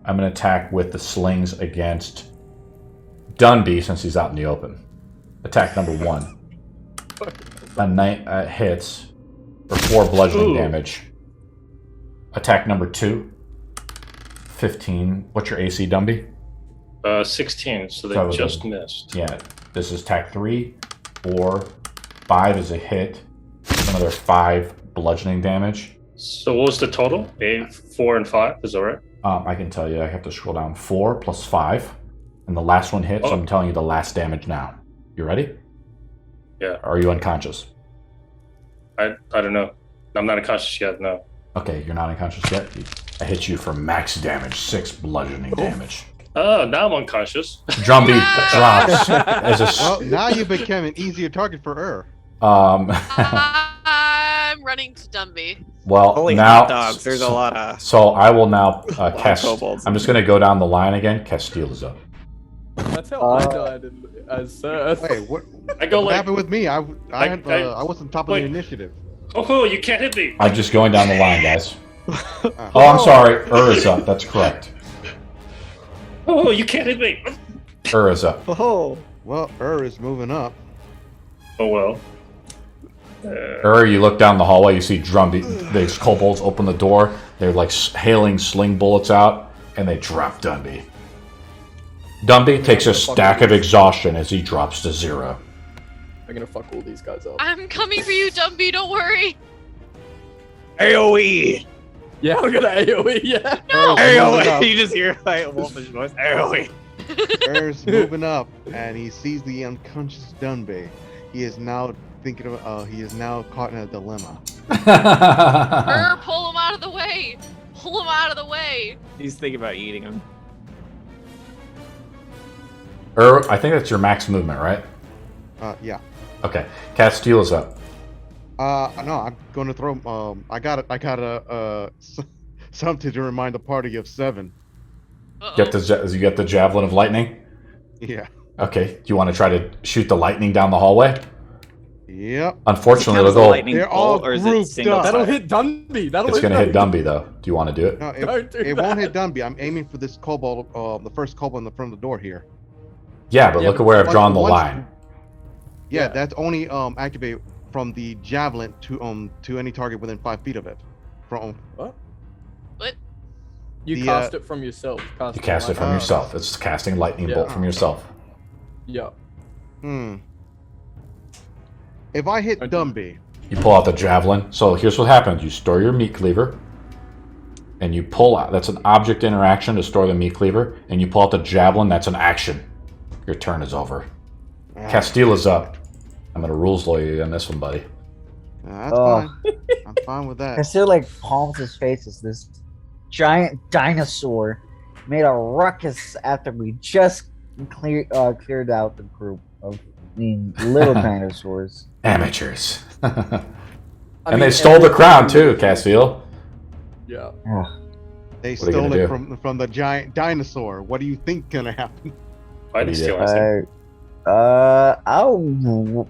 I'm gonna attack with the slings against Dundee since he's out in the open. Attack number 1. A hits for 4 bludgeoning Ooh. damage. Attack number 2. 15. What's your AC, Dumby? 16, so they Probably. just missed. Yeah, this is attack 3, 4, 5 is a hit. Another 5 bludgeoning damage. So what was the total? 4 and 5, is that right? I can tell you, I have to scroll down. 4 plus 5, and the last one hits. So Oh. I'm telling you the last damage now. You ready? Yeah. Or are you unconscious? I don't know. I'm not unconscious yet, no. Okay, you're not unconscious yet. I hit you for max damage, 6 bludgeoning damage. Oh, now I'm unconscious. Drumbeat drops as a Well, now you became an easier target for her. I'm running to Dumby. well Holy now hot dogs! There's a lot of So I will now cast. kobolds. I'm just going to go down the line again. Castile is up. That's how I died as Sir. Wait, what I go what like, happened with me? I wasn't top of wait. the initiative. oh, you can't hit me. I'm just going down the line, guys. Oh, I'm sorry. Is up. That's correct. Oh, you can't hit me. Is up. oh, Well, is moving up. Oh, well. You look down the hallway. You see Drumbeat. These kobolds open the door. They're like hailing sling bullets out, and they drop Dumby. Dumby takes a stack of exhaustion as he drops to 0. I'm gonna fuck all these guys up. I'm coming for you, Dumby. Don't worry. AOE! Yeah, I'm gonna AOE. Yeah. Moving AOE! up. You just hear like a wolfish voice. AOE! Er's moving up, and he sees the unconscious Dunby. He is now thinking of. He is now caught in a dilemma. Pull him out of the way. Pull him out of the way. He's thinking about eating him. I think that's your max movement, right? Yeah. Okay. Castile is up. No, I'm going to throw. I got something to remind the party of 7. Uh-oh. You get the javelin of lightning. Yeah. Okay. Do you want to try to shoot the lightning down the hallway? Yep. Unfortunately, Does it count as a it'll go. lightning They're bolt, all or is it grouped single up. That'll sided? hit Dunby. That'll It's hit going to hit Dunby. Dumby though. Do you want to do it? No, Don't do it that. won't hit Dunby. I'm aiming for this kobold, the first kobold in the front of the door here. Yeah, but Yeah, look at where I've once- drawn the once- line. Yeah, that's only activate from the javelin to any target within 5 feet of it. From You The, cast it from yourself. You cast it from yourself. It's casting lightning bolt from yourself. Yeah. If I hit Okay. Dunby, You pull out the javelin. So here's what happens. You store your meat cleaver, and you pull out. That's an object interaction to store the meat cleaver, and you pull out the javelin. That's an action. Your turn is over. Castile is up. I'm going to rules lawyer you on this one, buddy. that's Oh. fine. I'm fine with that. Castile like palms his face as this giant dinosaur made a ruckus after we just cleared out the group of little dinosaurs. Amateurs. I And mean, they stole the crown too, Castile. Yeah. Ugh. They What are you stole gonna it do? from the giant dinosaur. What do you think gonna happen? Why did Yeah. you steal anything?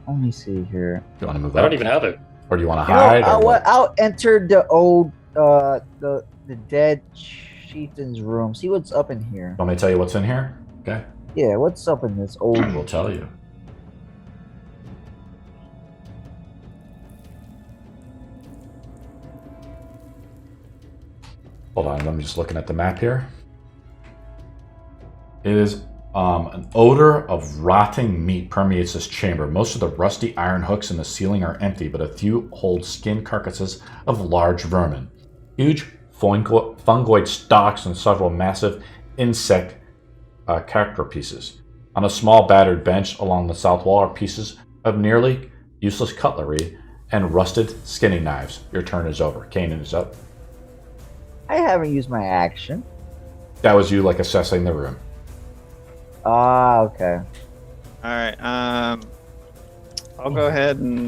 Let me see here. Do you want to move I don't up? even have it. Or do you want to You know, hide? or what? I'll enter the old the dead chieftain's room. See what's up in here. Want me to tell you what's in here? Okay. Yeah, what's up in this old? We'll tell you. Hold on, I'm just looking at the map here. It is an odor of rotting meat permeates this chamber. Most of the rusty iron hooks in the ceiling are empty, but a few hold skin carcasses of large vermin. Huge fungoid stalks and several massive insect character pieces. On a small battered bench along the south wall are pieces of nearly useless cutlery and rusted skinning knives. Your turn is over. Kanan is up. I haven't used my action. That was you like assessing the room. Ah, okay. All right. I'll go ahead and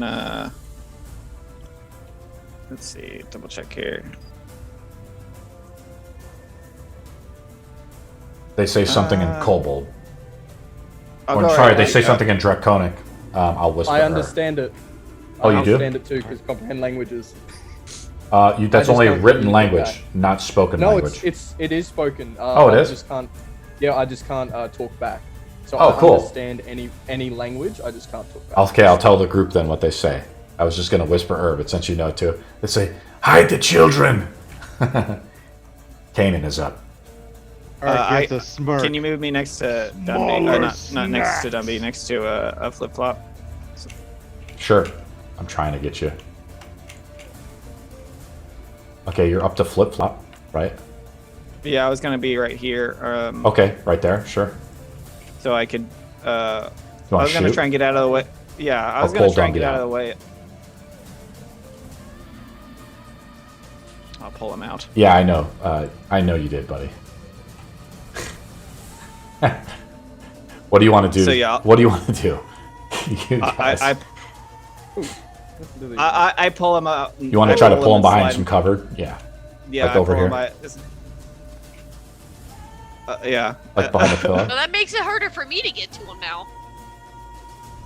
let's see. Double check here. They say something in Kobold. I'll Or, go sorry, ahead. they say something in Draconic. I'll whisper. I her. understand it. Oh, you I do? understand it too, because comprehend languages. That's just only don't written really language, like not spoken No, language. it is spoken. Oh, it I is? just can't. Yeah, I just can't talk back. So Oh, I cool. understand any language. I just can't talk back. Okay, I'll tell the group then what they say. I was just going to whisper her, but since you know too, they say, "Hide the children." Kanan is up. Alright, gets a smirk. Can you move me next to Dumby? Or not next to Dumby, next to a flip flop. Sure. I'm trying to get you. Okay, you're up to flip flop, right? Yeah, I was gonna be right here. Okay, right there. Sure. So I could. You I want was to gonna shoot? try and get out of the way. Yeah, I was I'll gonna pull try and Dumby get out out. of the way. I'll pull him out. Yeah, I know. I know you did, buddy. What do you want to do? So, yeah. What do you want to do? You guys. I pull him out. You want to try to pull him behind some cover? Yeah. Yeah, like I over pull him here? yeah. Like behind the pillar? Well, that makes it harder for me to get to him now.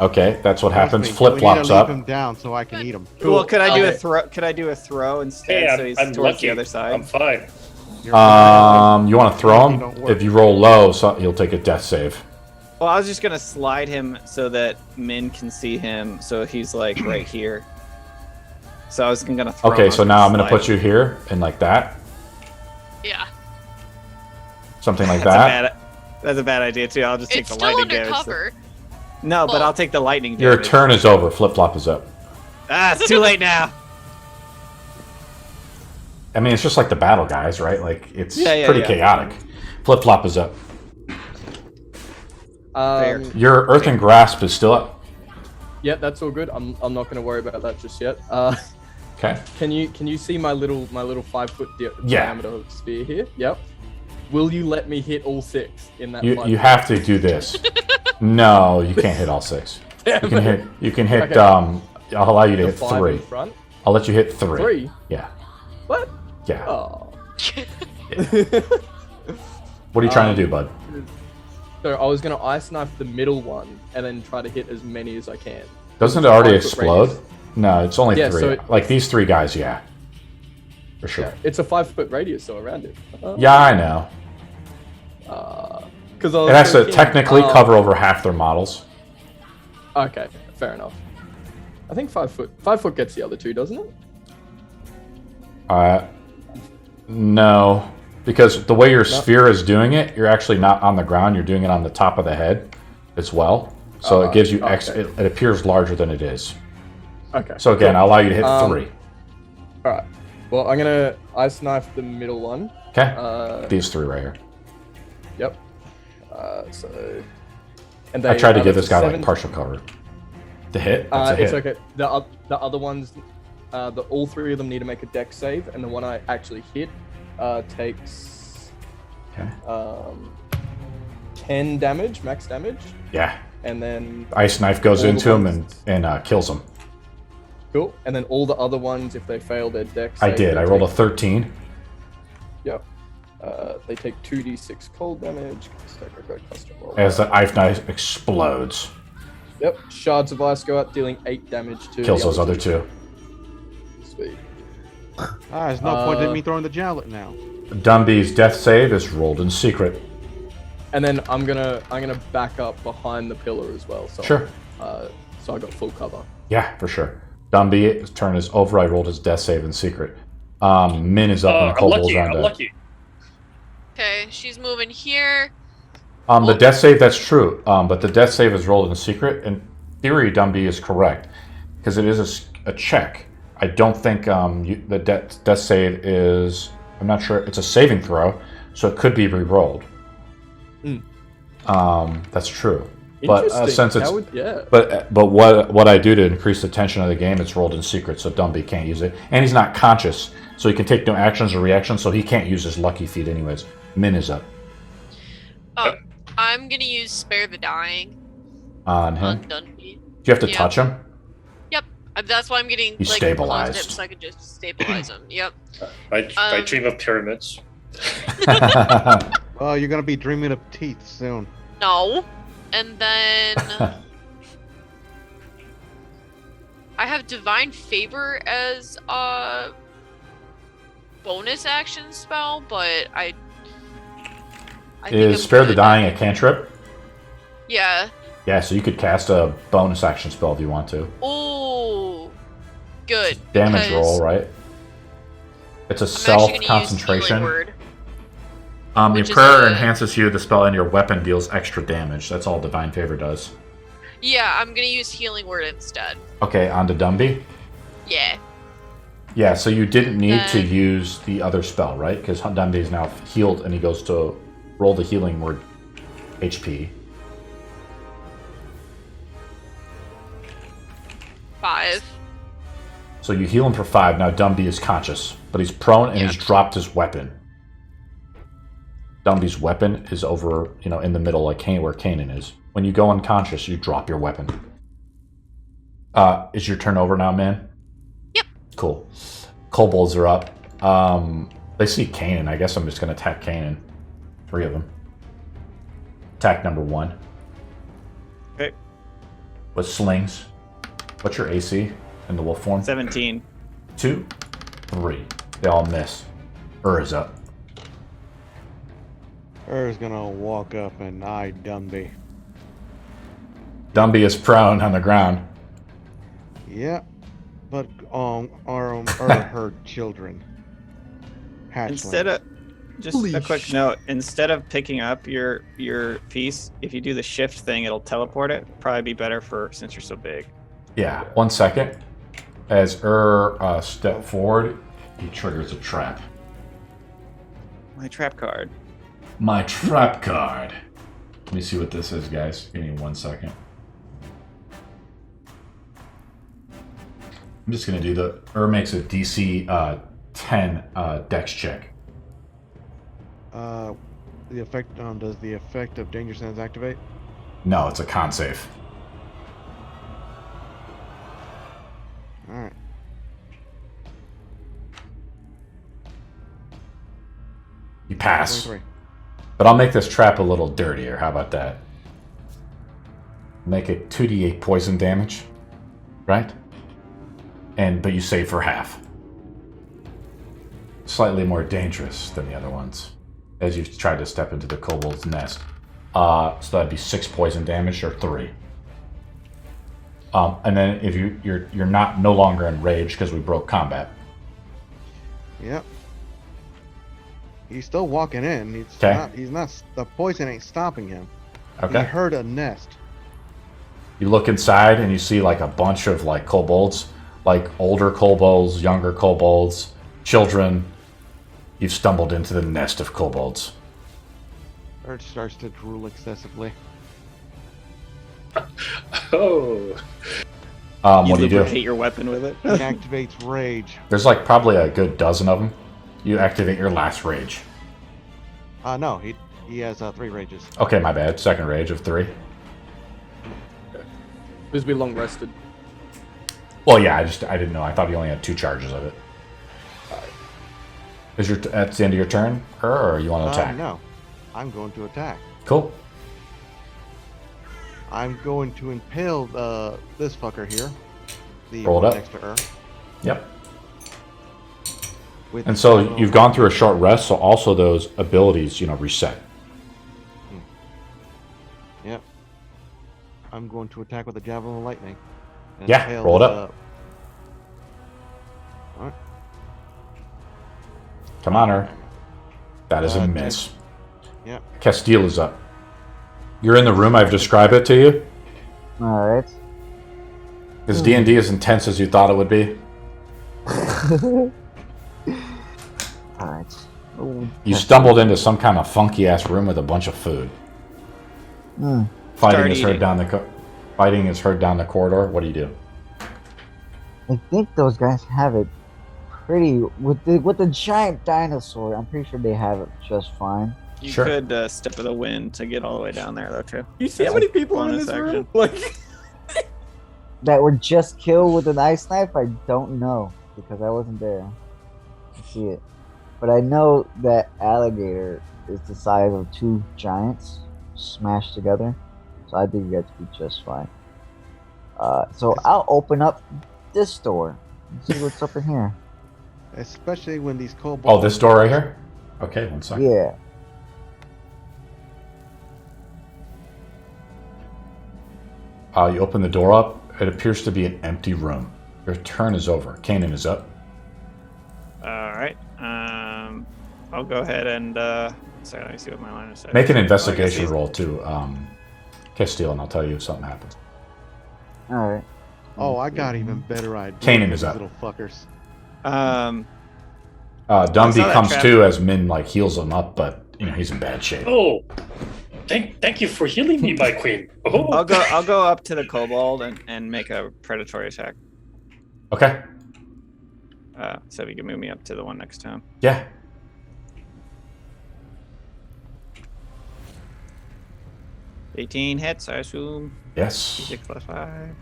Okay, that's what Trust happens. me, Flip we need flops to leave up. him down so I can eat him. Well, could I do a Okay. throw? Could I do a throw instead? Hey, so he's I'm towards lucky. the other side. I'm fine. You want to throw Lucky don't him? work. If you roll low, so he'll take a death save. Well, I was just gonna slide him so that Min can see him, so he's like right here. So I was gonna throw him Okay, up so and now I'm going to slide put you here and like that. Yeah. Something like That's that. That's a bad idea too. I'll just take It's the still lightning under damage. cover. No, but Well- I'll take the lightning Your damage. turn is over. Flip flop is up. Ah, it's too late now. I mean, it's just like the battle, guys, right? Like, it's Yeah, pretty yeah. chaotic. Flip flop is up. Fair. Your Earthen Grasp is still up. Yeah, that's all good. I'm not going to worry about that just yet. Okay. Can you see my little 5 foot Yeah. diameter sphere here? Yep. Will you let me hit all 6 in that? You 5 you foot? have to do this. No, you can't hit all 6. You can hit. Okay. I'll allow you to The hit 5 3. in front. I'll let you hit 3. 3. Yeah. What? Yeah. Oh. What are you trying to do, bud? So I was gonna ice knife the middle one and then try to hit as many as I can. Doesn't it already 5 foot explode? radius. No, it's only Yeah, 3. so it- Like these 3 guys, yeah. For sure. Yeah, it's a 5 foot radius, so around it. Yeah, I know. Because It has to technically cover over half their models. Okay, fair enough. I think 5 foot. 5 foot gets the other 2, doesn't it? No, because the way your sphere is doing it, you're actually not on the ground. You're doing it on the top of the head as well. So it gives you okay. it appears larger than it is. Okay. So again, I'll allow you to hit 3. All right. Well, I'm gonna ice knife the middle one. Okay. These 3 right here. Yep. So. And I tried to give that's this guy a like 7. partial cover. To hit? That's a hit. It's okay. The other ones, all 3 of them need to make a dex save, and the one I actually hit takes Okay. 10 damage, max damage, Yeah. and then Ice knife goes all the into him ones- and kills him. cool. And then all the other ones, if they fail their dex, I save, did. they I rolled a take- 13. Yep. They take 2d6 cold damage. Custom roll. As the ice knife explodes. Yep. Shards of ice go out, dealing 8 damage to Kills the those other 2. Sweet. There's no point in me throwing the javelin now. Dumby's death save is rolled in secret. And then I'm gonna back up behind the pillar as well. So Sure. So I got full cover. Yeah, for sure. Dumby's turn is over. I rolled his death save in secret. Min is up and the I'm kobold's lucky. around I'm it. lucky. Okay, she's moving here. The death save, that's true. But the death save is rolled in secret. In theory, Dumby is correct because it is a check. I don't think the death save is. I'm not sure. It's a saving throw, so it could be re-rolled. That's true. But since it's but what I do to increase the tension of the game, it's rolled in secret, so Dumby can't use it, and he's not conscious, so he can take no actions or reactions, so he can't use his lucky feat anyways. Min is up. I'm gonna use Spare the Dying On him. on Dunby. Do you have to touch him? Yep. That's why I'm getting He's like stabilized. closed hip so I can just stabilize him. Yep. I dream of pyramids. Oh, you're gonna be dreaming of teeth soon. No. And then I have Divine Favor as a bonus action spell, but I think Is I'm Spare the good. Dying a cantrip? Yeah. Yeah, so you could cast a bonus action spell if you want to. Oh, good. Damage because roll, right? It's a I'm actually gonna use self-concentration. Healing Word. Your which is prayer a- enhances you, the spell, and your weapon deals extra damage. That's all Divine Favor does. Yeah, I'm gonna use Healing Word instead. Okay, on to Dumby. Yeah. Yeah, so you didn't need to Then- use the other spell, right? Because Dumby is now healed, and he goes to roll the Healing Word HP. 5. So you heal him for 5. Now Dumby is conscious, but he's prone and he's dropped his weapon. Dumby's weapon is over, in the middle, like where Kanan is. When you go unconscious, you drop your weapon. Is your turn over now, man? Yep. Cool. Kobolds are up. They see Kanan. I guess I'm just going to attack Kanan. 3 of them. Attack number 1. Okay. With slings. What's your AC in the wolf form? 17. 2, 3. They all miss. Is up. Is gonna walk up and eye Dumby. Dumby is prone on the ground. Yeah, but are her children. Hatchlings. Instead of just a quick note, instead of picking up your piece, if you do the shift thing, it'll teleport it. Probably be better since you're so big. Yeah, 1 second. As step forward, he triggers a trap. My trap card. My trap card. Let me see what this is, guys. Give me 1 second. I'm just gonna do makes a DC 10 Dex check. The effect does the effect of danger sense activate? No, it's a con save. All right. You pass. 23. But I'll make this trap a little dirtier. How about that? Make it 2d8 poison damage, right? But you save for half. Slightly more dangerous than the other ones, as you try to step into the kobold's nest. So that'd be 6 poison damage or 3. And then if you're no longer enraged because we broke combat. Yep. He's still walking in. He's not. The poison ain't stopping him. Okay. He heard a nest. You look inside and you see like a bunch of like kobolds, like older kobolds, younger kobolds, children. You've stumbled into the nest of kobolds. Urge starts to drool excessively. Oh. What do you do? lubricate your weapon with it. He activates rage. There's like probably a good dozen of them. You activate your last rage. No, he has 3 rages. Okay, my bad. Second rage of 3. Just be long rested. Well, yeah, I didn't know. I thought you only had 2 charges of it. Is that's the end of your turn, or you want to attack? No, I'm going to attack. Cool. I'm going to impale this fucker here. The Roll it one up. next to her. Yep. With And so the- you've gone through a short rest, so also those abilities, reset. Yep. I'm going to attack with a javelin of lightning. And Yeah, impale roll it this, up. Alright. Come on, her. That is a 10. miss. Yeah. Castile is up. You're in the room. I've described it to you. All right. Is D&D as intense as you thought it would be? All right. Oh, You stumbled into some kind of funky ass room with a bunch of food. mm. Fighting is heard eating. down fighting is heard down the corridor. What do you do? I think those guys have it pretty with the giant dinosaur. I'm pretty sure they have it just fine. You Sure. could step of the wind to get all the way down there, though, too. You see how many people are in bonus this action. room? Like, That were just killed with an ice knife. I don't know because I wasn't there to see it, but I know that alligator is the size of two giants smashed together. So I think you guys will be just fine. So I'll open up this door and see what's up in here. Especially when these kobolds. Oh, this door right here? Okay, one second. Yeah. You open the door up. It appears to be an empty room. Your turn is over. Kanan is up. All right. I'll go ahead and. Sorry, let me see what my line is. Make an investigation roll too, Castile, and I'll tell you if something happens. All right. Oh, I got even better idea. Kanan for is these up. Little fuckers. Dumby that comes trap. to as Min heals him up, but he's in bad shape. Oh, thank you for healing me, my queen. Oh. I'll go up to the kobold and make a predatory attack. Okay. So if you can move me up to the one next to him. Yeah. 18 hits, I assume. Yes. 6 plus 5.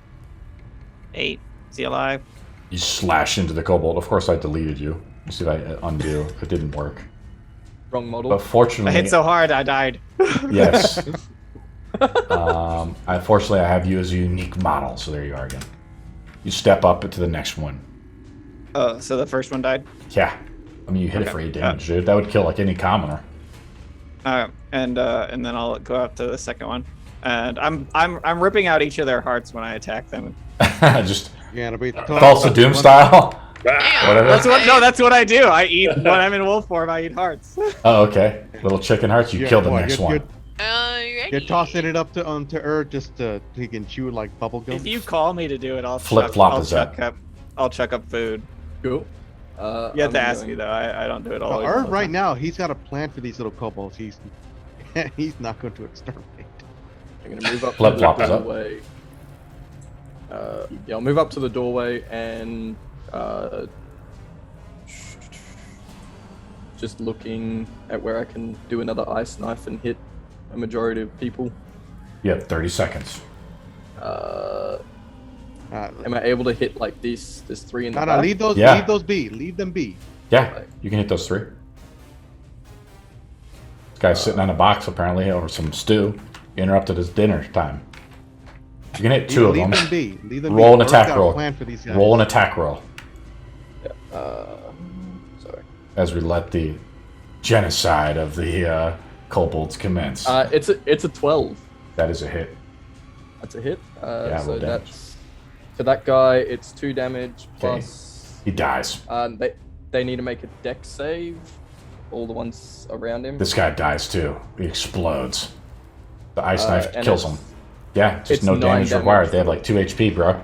8. Is he alive? You slash into the kobold. Of course, I deleted you. Let's see if I undo. It didn't work. wrong model. But fortunately, I hit so hard, I died. yes. Unfortunately, I have you as a unique model, so there you are again. You step up to the next one. Oh, so the first one died. Yeah. I mean, you hit it Okay. for 8 damage, dude. That would kill like any commoner. And then I'll go up to the second one, and I'm ripping out each of their hearts when I attack them. Just You're gonna be Thoughts of Doom style. Ah, Whatever. That's what I do. I eat when I'm in wolf form. I eat hearts. Oh, okay. Little chicken hearts. You Yeah, kill the boy, next you're- one. You're tossing it up to Earth just to he can chew it like bubble gum. If you call me to do it, I'll Flip-flop I'll is chuck up. I'll chuck up food. Cool. You have I'm to ask going- me though. I don't do it all. Well, the Earth time. right now, he's got a plan for these little kobolds. He's not going to exterminate. I'm gonna move up Flip-flop to is the up. doorway. Yeah, I'll move up to the doorway and just looking at where I can do another ice knife and hit a majority of people. You have 30 seconds. Am I able to hit like this? There's 3 in the No, back. leave those. Yeah. Leave those be. Leave them be. Yeah, you can hit those 3. This guy's sitting on a box apparently over some stew. You interrupted his dinner time. You can hit 2 of leave them. them be. Leave them Roll be. an attack Earth's got a roll. plan for these guys. Roll an attack roll Sorry. as we let the genocide of the kobolds commence. It's a 12. That is a hit. That's a hit. Yeah, So roll damage. that's to that guy. It's 2 damage plus. He dies. They need to make a dex save. All the ones around him. This guy dies too. He explodes. The ice knife and kills it's- him. Yeah, just it's no 9 damage damage. required. They have like 2 HP, bro.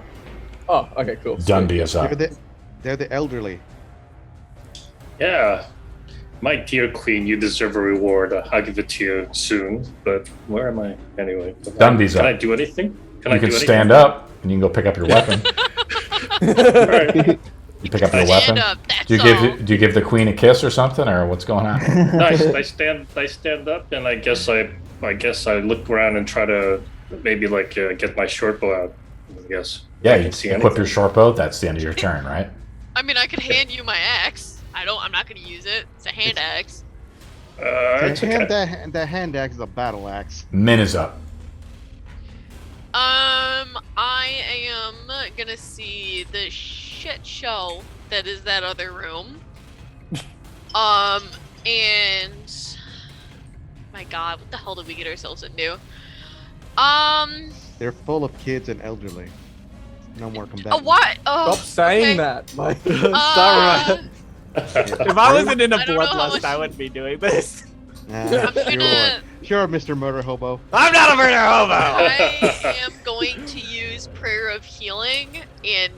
Oh, okay, cool. Dundee is up. They're the elderly. yeah. My dear queen, you deserve a reward. I'll give it to you soon. But where am I anyway? Dundee's Can up. I do anything? You can stand up and you can go pick up your weapon. Alright. You pick up your Stand weapon. up. That's Do you all. give the queen a kiss or something, or what's going on? Nice. I stand up, and I guess I look around and try to maybe like get my short bow out. I guess. Yeah, I you can see equip anything. your short bow. That's the end of your turn, right? I mean, I could hand you my axe. I'm not gonna use it. It's a hand axe. It's okay. That hand axe is a battle axe. Min is up. I am gonna see the shit show that is that other room. And my God, what the hell did we get ourselves into? They're full of kids and elderly. No more combatants. What? Oh, Stop saying okay. that, Mike. Uh, If I wasn't in a I don't know how bloodlust, much- I wouldn't be doing this. I'm gonna. Sure, Mr. Murder Hobo. I'm not a murder hobo. I am going to use Prayer of Healing and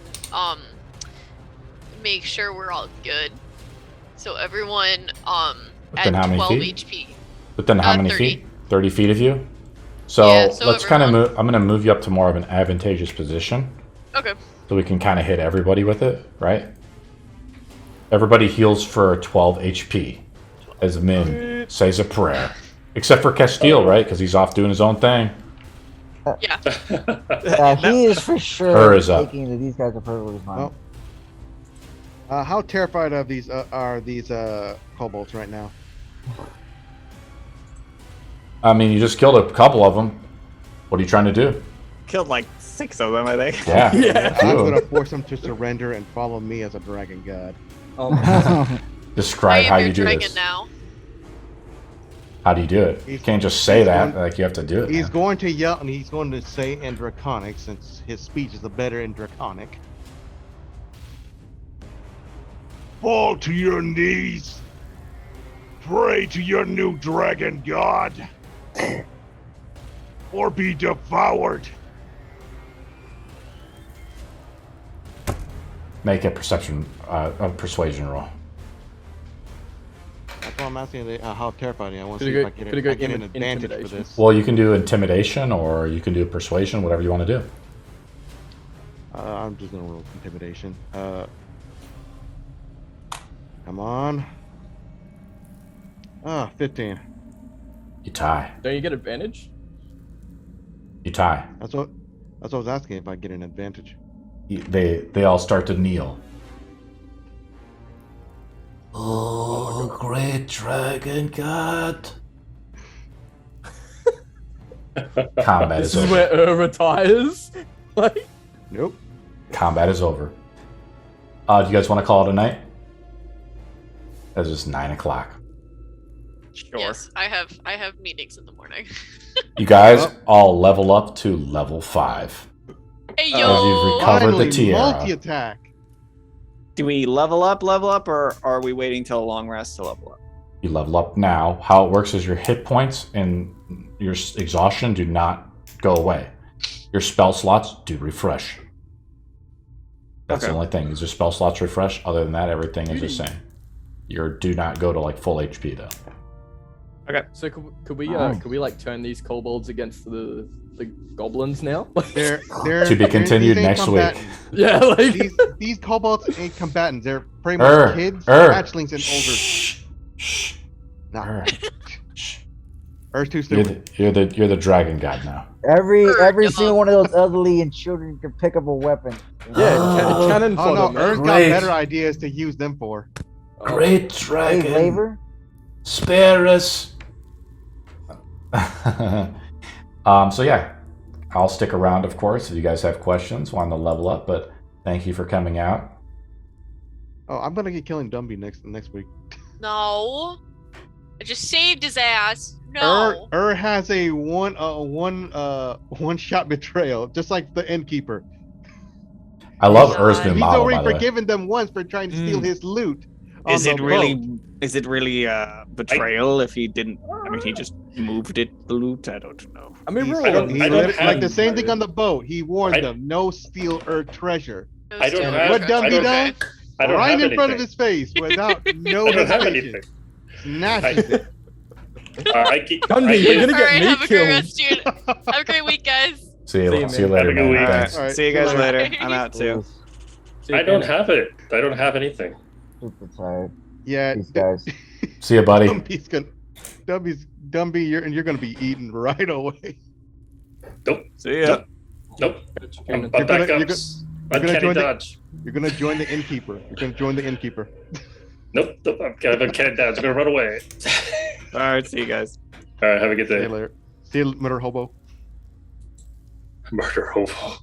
make sure we're all good. So everyone Within at how many 12 feet? HP. But then how many 30. feet? 30 feet of you? So, Yeah, so let's kind of everyone. move. I'm going to move you up to more of an advantageous position. Okay. So we can kind of hit everybody with it, right? Everybody heals for 12 HP as Min says a prayer. Except for Castile, right? Because he's off doing his own thing. Yeah. He is for Her sure is up. thinking that these guys are perfectly fine. Oh. How terrified of these are these kobolds right now? I mean, you just killed a couple of them. What are you trying to do? Killed like 6 of them, I think. Yeah. Yeah. I'm Do. gonna force them to surrender and follow me as a dragon god. Oh, Describe I how am you your do dragon this. now. How do you do it? You can't just say that. Like, you have to do it. He's man. going to yell and he's going to say in Draconic, since his speech is the better in Draconic. Fall to your knees. Pray to your new dragon god. Or be devoured. Make a persuasion roll. That's why I'm asking how terrified I want to Could see you if go- I could you get, go I get an in- advantage for intimidation? this. Well, you can do intimidation or you can do persuasion, whatever you want to do. I'm just gonna roll intimidation. Come on. 15. You tie. don't you get advantage? You tie. That's what I was asking if I get an advantage. They all start to kneel. Oh, great dragon god. Combat This is is over. where retires. Like, Nope. Combat is over. Do you guys want to call it a night? It's just 9 o'clock. Sure. Yes, I have meetings in the morning. You guys all level up to level 5. Hey As yo. you've recovered the Finally, tiara. multi-attack. Do we level up, or are we waiting till a long rest to level up? You level up now. How it works is your hit points and your exhaustion do not go away. Your spell slots do refresh. That's Okay. the only thing. Is your spell slots refresh? Other than that, everything is the same. You do not go to like full HP though. so could we Nice. like turn these kobolds against the goblins now? They're To be continued these ain't next week. combatants. yeah, like These kobolds ain't combatants. They're pretty Er, much kids, er. hatchlings, and older. Shh. Shh. Nah, Er. Shh. Earth's too You're stupid. you're the dragon god now. Every Dog. single one of those elderly and children can pick up a weapon. yeah, Oh. cannon Oh fodder. no, man. Earth got Great. better ideas to use them for. Oh. Great Hey, dragon. Laver? Spare us. So yeah, I'll stick around, of course, if you guys have questions, want to level up. But thank you for coming out. Oh, I'm gonna get killing Dumby next week. No. I just saved his ass. No. Has a one shot betrayal, just like the innkeeper. I love God. Ur's new He's model, by already the way. forgiven them once for trying to steal his loot. on Is the it really? boat. Is it really betrayal if he didn't? I mean, he just moved it. The loot. I don't know. I mean, He we're said- all he I don't lit- have- like the same thing on the boat. He warned I- them, no steal treasure. No I don't stealing have- What treasure. Dumby don't- done? I don't Right have in front of anything. his face without no I don't have hesitation. anything. Snatches it. Dundee, you're gonna get Alright, me have a great killed. rest, dude. Have a great week, guys. See you, See you, see you man. later, Have a good man. week. Thanks. Alright, See you guys later. later. I'm out too. I don't have it. I don't have anything. Super tired. Yeah, These guys. See you, buddy. Dumby, you're gonna be eaten right away. Nope. See ya. Nope. I'm Cannon. You're gonna- back you're up. gonna- you're gonna Uncanny join the- dodge. You're gonna join the innkeeper. You're gonna join the innkeeper. Nope. I'm kind of uncanny dodge. I'm gonna run away. All right. See you guys. All right. Have a good See you day. later. See you, murder hobo. Murder hobo.